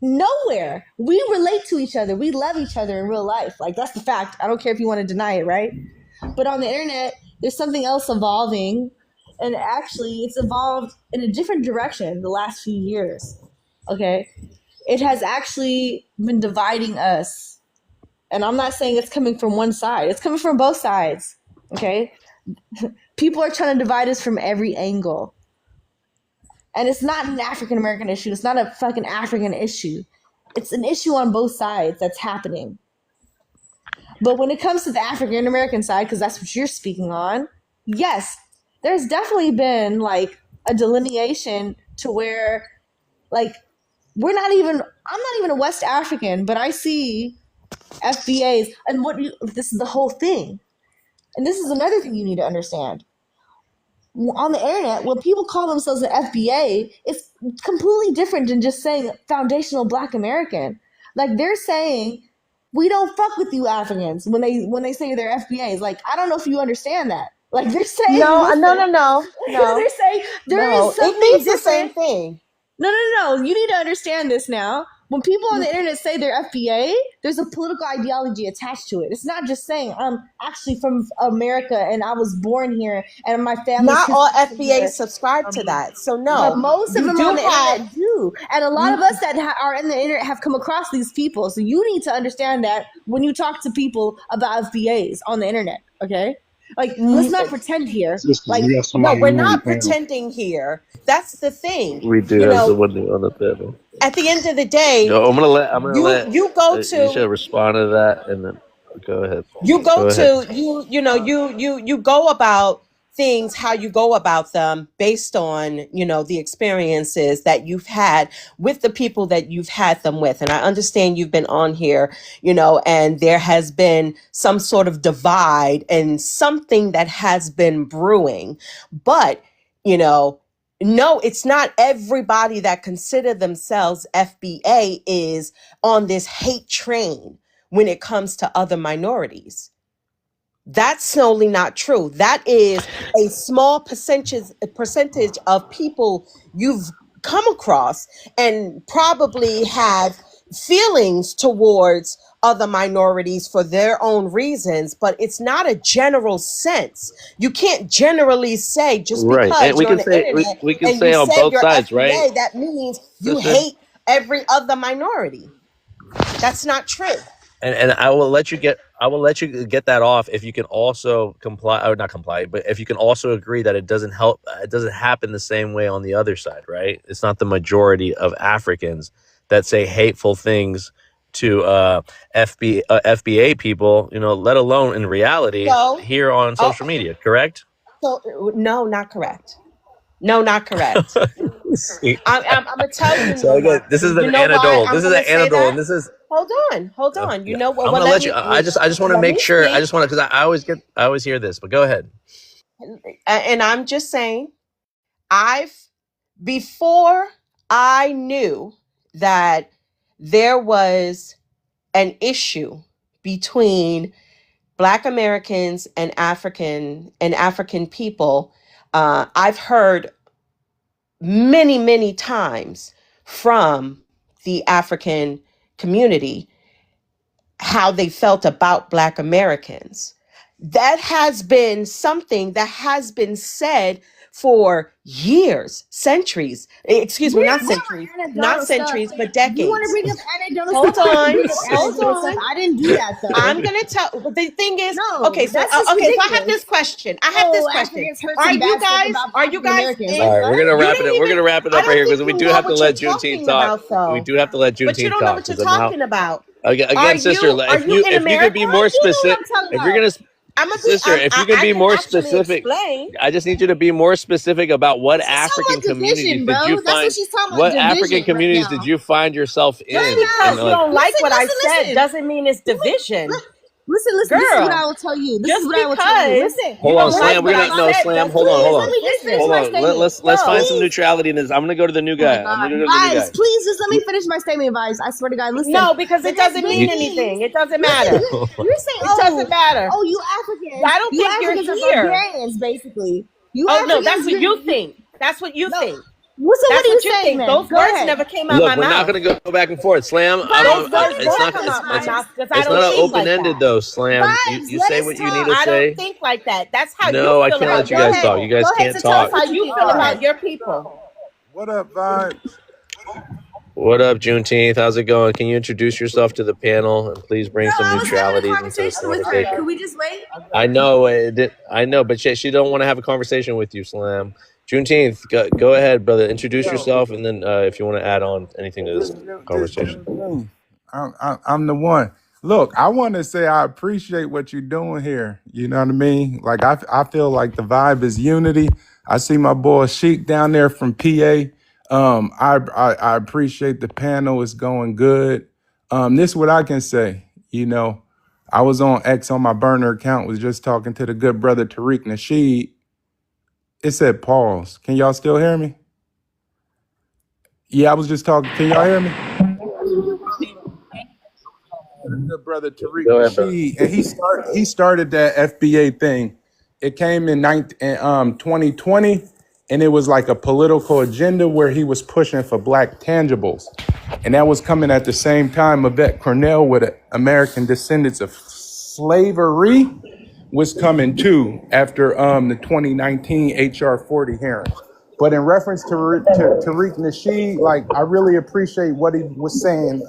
Nowhere. We relate to each other. We love each other in real life. Like, that's the fact. I don't care if you want to deny it, right? But on the internet, there's something else evolving. And actually, it's evolved in a different direction the last few years. Okay? It has actually been dividing us. And I'm not saying it's coming from one side. It's coming from both sides. Okay? People are trying to divide us from every angle. And it's not an African American issue. It's not a fucking African issue. It's an issue on both sides that's happening. But when it comes to the African American side, because that's what you're speaking on, yes, there's definitely been like a delineation to where, like, I'm not even a West African, but I see FBAs, and this is the whole thing. And this is another thing you need to understand. On the internet, when people call themselves an FBA, it's completely different than just saying foundational Black American. Like, they're saying, we don't fuck with you Africans when they say they're FBAs. Like, I don't know if you understand that. Like, they're saying No. they're saying there is something it means the different. same thing. No. You need to understand this now. When people on the internet say they're FBA, there's a political ideology attached to it. It's not just saying I'm actually from America and I was born here and my family. Not all FBAs subscribe to that. So no, but most of them on the internet do, and a lot of us that are in the internet have come across these people. So you need to understand that when you talk to people about FBAs on the internet, okay? Like, let's not pretend here. Like, no, we're not pretending here. That's the thing. We do have someone on the panel. At the end of the day, Yo, I'm gonna let you go you to should respond to that, and then go ahead. you go Go ahead. to you go about things how you go about them based on the experiences that you've had with the people that you've had them with. And I understand you've been on here, and there has been some sort of divide and something that has been brewing, but No, it's not everybody that consider themselves FBA is on this hate train when it comes to other minorities. That's solely not true. That is a small percentage of people you've come across and probably have feelings towards other minorities for their own reasons, but it's not a general sense. You can't generally say just Right, and because we you're on can the say internet we can and say you on say both you're sides, right, FBA, that means you sister? hate every other minority. That's not true. And I will let you get that off if you can also comply, or not comply, but if you can also agree that it doesn't happen the same way on the other side, right? It's not the majority of Africans that say hateful things to FBA people, let alone in reality So, here on social media, correct? so no, not correct. No, not correct. See? I'm gonna tell you. So again, this is You an know why anecdotal. I'm This is gonna an say anecdotal, that? and this is. Hold on. You know what? I'm Well, gonna let let you. me I just want to let make me sure. I speak. just want to, because I always hear this. But go ahead. And I'm just saying, before I knew that there was an issue between Black Americans and African people, I've heard many times from the African community how they felt about Black Americans. That has been something that has been said for years, centuries. Excuse me, not centuries, not centuries, but decades. You want to bring up anecdotal Hold stuff? on, Bring up hold anecdotal stuff. on. I didn't do that though. I'm gonna tell. But the thing is, No, okay. So that's just so I have ridiculous. this question. I have this question. Africans heard Are some you bad stuff guys? about Are you African guys Americans. in? All right, we're gonna You wrap it didn't up. We're even. gonna wrap it I up right don't here think because we you do know have to what you're let Juneteenth talking talk. about, though. We do have to let But you Juneteenth don't know talk what you're because now, talking about. again, sister, Are you in if you could America? be more You know what specific, I'm talking if you're about. gonna, I'm gonna be. sister, if you can I be can more actually specific, explain. I just need you to be more specific about what She's talking African about division, communities bro. did you That's what find. she's talking about. What African Division right communities did now. you find yourself Just in? because you And don't like what I said Listen. doesn't mean it's division, Listen. This is what I girl. will tell you. This Just is what I will tell you. because Listen. you hold on, don't like Slam. what We're I gonna no said Slam. doesn't Hold on, mean hold it's on. Let me just finish Hold my division. on. statement. Let's find No. some neutrality in this. I'm gonna go to the new Oh my guy. I'm God. gonna go to the new Vibes, guy. please just let me finish my statement, Vibes. I swear to God, listen. No, because it doesn't mean You, anything. It doesn't Listen, matter. you're saying, It doesn't matter. you Africans, I don't think you're are here. barbarians, basically. You Oh no, Africans, that's what you think. That's what you no. think. Well, so what That's are you what you saying think. then? Those Go words ahead. never came out look, my we're not mouth. gonna go back and forth. Slam. Those words It's never not. come out my It's mouth because I it's not don't an think open like ended that. though. Slam. Vibes, You let say us what you need to talk. I don't say. think like that. That's how No, you I feel can't about let you your guys talk. You people. guys Go ahead. can't So tell us talk. That's how how you you think. feel Go about ahead. your people. What up, Vibes? What up, Juneteenth? How's it going? Can you introduce yourself to the panel and please bring No, some I was having a neutralities into the conversation with her. conversation? Could we just wait? I know I know, but she don't want to have a conversation with you, Slam. Juneteenth, go ahead, brother. Introduce yourself, and then if you want to add on anything to this conversation. I'm the one. Look, I want to say I appreciate what you're doing here. You know what I mean? Like I feel like the vibe is unity. I see my boy Sheik down there from PA. I appreciate the panel. It's going good. This is what I can say. You know, I was on X on my burner account. Was just talking to the good brother Tariq Nasheed. It said pause. Can y'all still hear me? Yeah, I was just talking. Can y'all hear me? Good brother Tariq Go ahead, brother. Nasheed, and he started that FBA thing. It came in 2020, and it was like a political agenda where he was pushing for black tangibles, and that was coming at the same time. Yvette Cornell, with American descendants of slavery, was coming too after the 2019 HR 40 hearing. But in reference to Tariq Nasheed, like I really appreciate what he was saying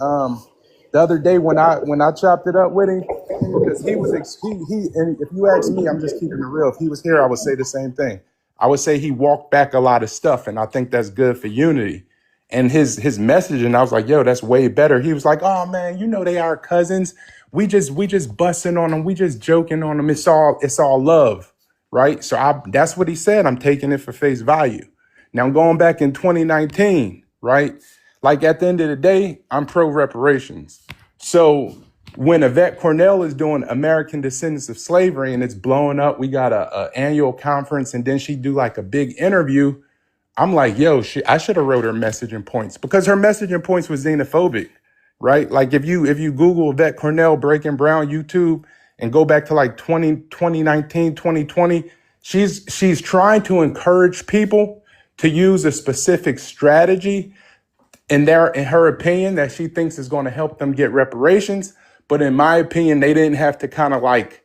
the other day when I chopped it up with him, because he was he and if you ask me, I'm just keeping it real. If he was here, I would say the same thing. I would say he walked back a lot of stuff, and I think that's good for unity. And his message, and I was like, yo, that's way better. He was like, oh man, you know they are cousins. We just busting on them. We just joking on them. It's all love, right? So that's what he said. I'm taking it for face value. Now going back in 2019, right? Like at the end of the day, I'm pro reparations. So when Yvette Cornell is doing American Descendants of Slavery and it's blowing up, we got a annual conference, and then she do like a big interview I'm like, yo, I should have wrote her messaging points because her messaging points was xenophobic, right? Like if you Google Yvette Cornell Breaking Brown YouTube and go back to like 2019, 2020, she's trying to encourage people to use a specific strategy in her opinion that she thinks is going to help them get reparations. But in my opinion, they didn't have to kind of like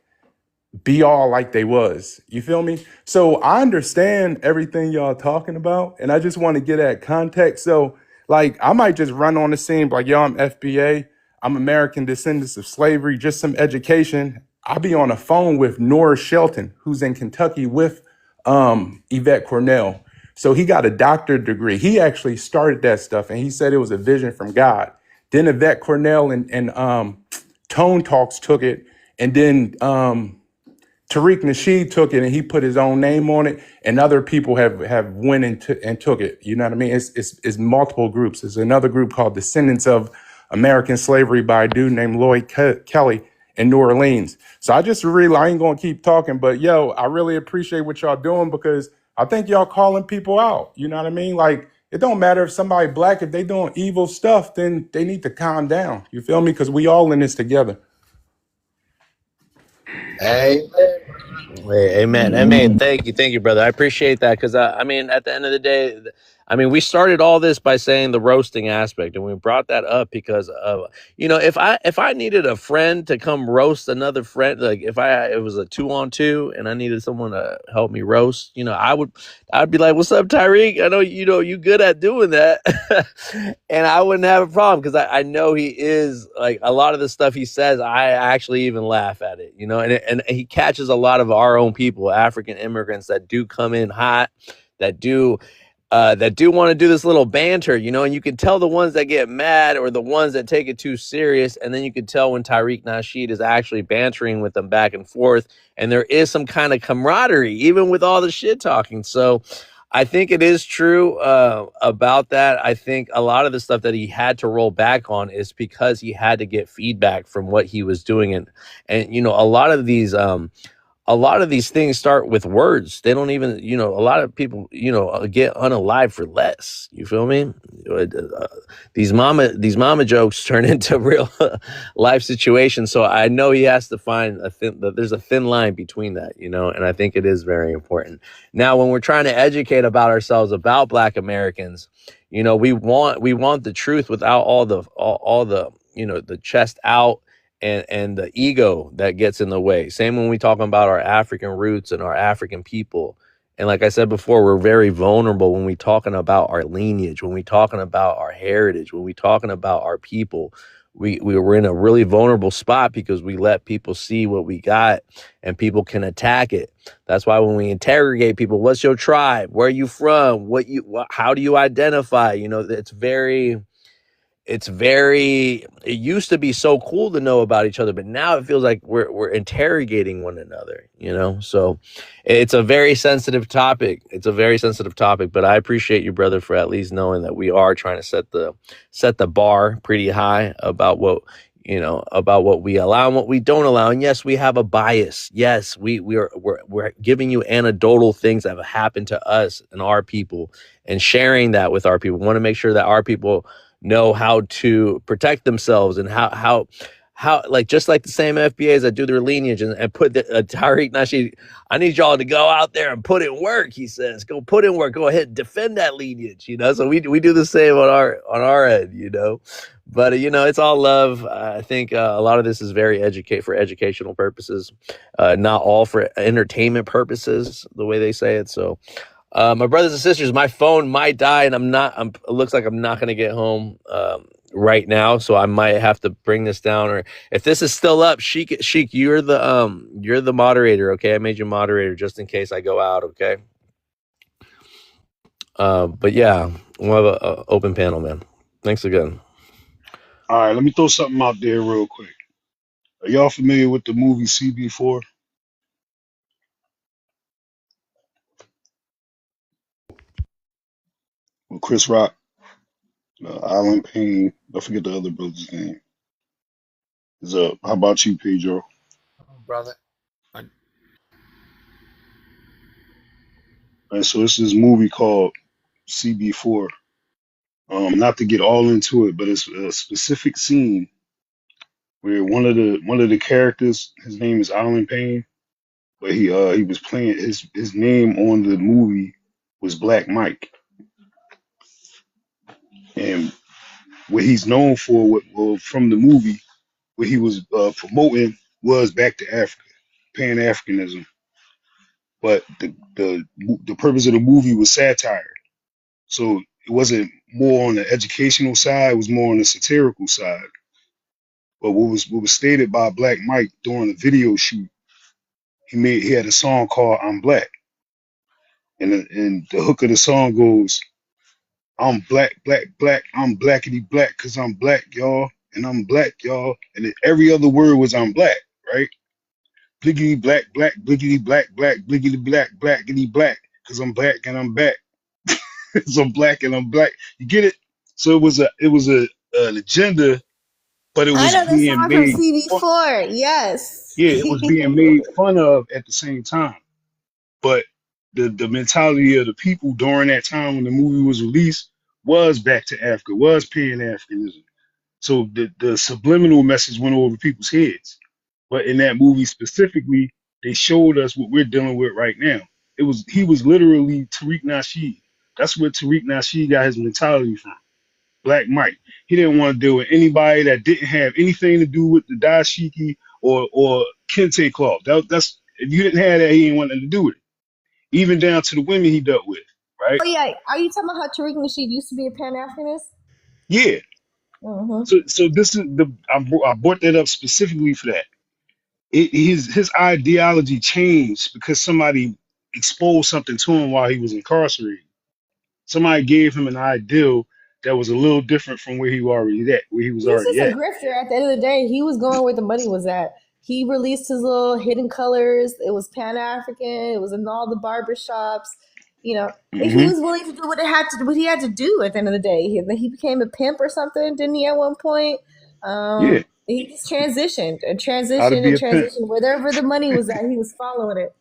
be all like they was. You feel me? So I understand everything y'all talking about, and I just want to get that context. So like I might just run on the scene like, yo, I'm FBA, I'm American Descendants of Slavery, just some education. I'll be on the phone with Nora Shelton, who's in Kentucky with Yvette Cornell. So he got a doctorate degree. He actually started that stuff, and he said it was a vision from God. Then Yvette Cornell and Tone Talks took it, and then Tariq Nasheed took it and he put his own name on it, and other people have went and took it. You know what I mean? It's multiple groups. There's another group called Descendants of American Slavery by a dude named Lloyd Kelly in New Orleans. So I ain't gonna keep talking, but yo, I really appreciate what y'all doing because I think y'all calling people out. You know what I mean? Like it don't matter if somebody black, if they doing evil stuff, then they need to calm down. You feel me? Because we all in this together. Hey, amen. Amen. Thank you, brother. I appreciate that because I mean, at the end of the day, I mean, we started all this by saying the roasting aspect, and we brought that up because of if I needed a friend to come roast another friend, like if it was a 2-on-2 and I needed someone to help me roast, I'd be like, "What's up, Tyreek? I know you good at doing that," and I wouldn't have a problem because I know he is like a lot of the stuff he says. I actually even laugh at it, and he catches a lot of our own people, African immigrants that do come in hot, that do want to do this little banter, and you can tell the ones that get mad or the ones that take it too serious. And then you can tell when Tariq Nasheed is actually bantering with them back and forth. And there is some kind of camaraderie, even with all the shit talking. So I think it is true about that. I think a lot of the stuff that he had to roll back on is because he had to get feedback from what he was doing. And a lot of these things start with words. They don't even, a lot of people, get unalive for less. You feel me? These mama jokes turn into real life situations. So I know he has to find there's a thin line between that, and I think it is very important. Now, when we're trying to educate about ourselves, about Black Americans, we want the truth without all the the chest out and the ego that gets in the way. Same when we talk about our African roots and our African people. And like I said before, we're very vulnerable when we talking about our lineage, when we talking about our heritage, when we talking about our people. We were in a really vulnerable spot because we let people see what we got and people can attack it. That's why when we interrogate people, what's your tribe? Where are you from? How do you identify? It used to be so cool to know about each other, but now it feels like we're interrogating one another, so it's a very sensitive topic. But I appreciate you, brother, for at least knowing that we are trying to set the bar pretty high about what we allow and what we don't allow. And yes, we have a bias. Yes, we're giving you anecdotal things that have happened to us and our people and sharing that with our people. We want to make sure that our people know how to protect themselves and how like just like the same FBAs that do their lineage and put Tariq Nasheed, I need y'all to go out there and put in work. He says, go put in work, go ahead and defend that lineage, so we do the same on our end, but it's all love. I think a lot of this is very for educational purposes, not all for entertainment purposes, the way they say it. So my brothers and sisters, my phone might die and it looks like I'm not going to get home right now. So I might have to bring this down, or if this is still up, Sheik, you're the moderator. Okay. I made you moderator just in case I go out. Okay. But yeah, we'll have an open panel, man. Thanks again. All right, let me throw something out there real quick. Are y'all familiar with the movie CB4 with Chris Rock, Alan Payne? I forget the other brother's name. How about you, Pedro? Brother. And so it's this movie called CB4. Not to get all into it, but it's a specific scene where one of the characters, his name is Alan Payne, but he was playing his name on the movie was Black Mike, and what he's known for, from the movie, what he was promoting was back to Africa, Pan Africanism. But the purpose of the movie was satire, so it wasn't more on the educational side; it was more on the satirical side. But what was stated by Black Mike during the video shoot, he had a song called "I'm Black," and the hook of the song goes, "I'm black, black, black. I'm blackity black, 'cause I'm black, y'all, and I'm black, y'all." And then every other word was "I'm black," right? Bliggity black, black, bliggity black, black, bliggity black, blackity black, 'cause I'm black and I'm back. So I'm black and I'm black. You get it? So it was an agenda, but it I was know the being song from made fun. CB4. Yes. Yeah, it was being made fun of at the same time. But the mentality of the people during that time when the movie was released was back to Africa, was Pan Africanism. So the subliminal message went over people's heads. But in that movie specifically, they showed us what we're dealing with right now. He was literally Tariq Nasheed. That's where Tariq Nasheed got his mentality from. Black Mike. He didn't want to deal with anybody that didn't have anything to do with the dashiki or kente cloth. That's if you didn't have that, he didn't want nothing to do with it. Even down to the women he dealt with, right? Oh yeah, are you talking about how Tariq Nasheed used to be a Pan Africanist? Yeah. Mm-hmm. So this is I brought that up specifically for that. His ideology changed because somebody exposed something to him while he was incarcerated. Somebody gave him an ideal that was a little different from where he was already He's just a at. grifter. At the end of the day, he was going where the money was at. He released his little hidden colors. It was Pan African. It was in all the barbershops. You know, he was willing to do what he had to do at the end of the day. He became a pimp or something, didn't he? At one point, Yeah. he just transitioned and How to be a pimp. transitioned. Wherever the money was at, he was following it.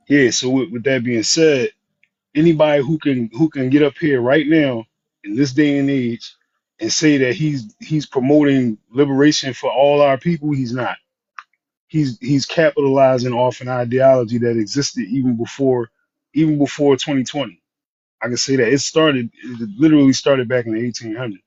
Yeah. So with that being said, anybody who can get up here right now in this day and age and say that he's promoting liberation for all our people, he's not. He's capitalizing off an ideology that existed even before 2020. I can say that it literally started back in the 1800s.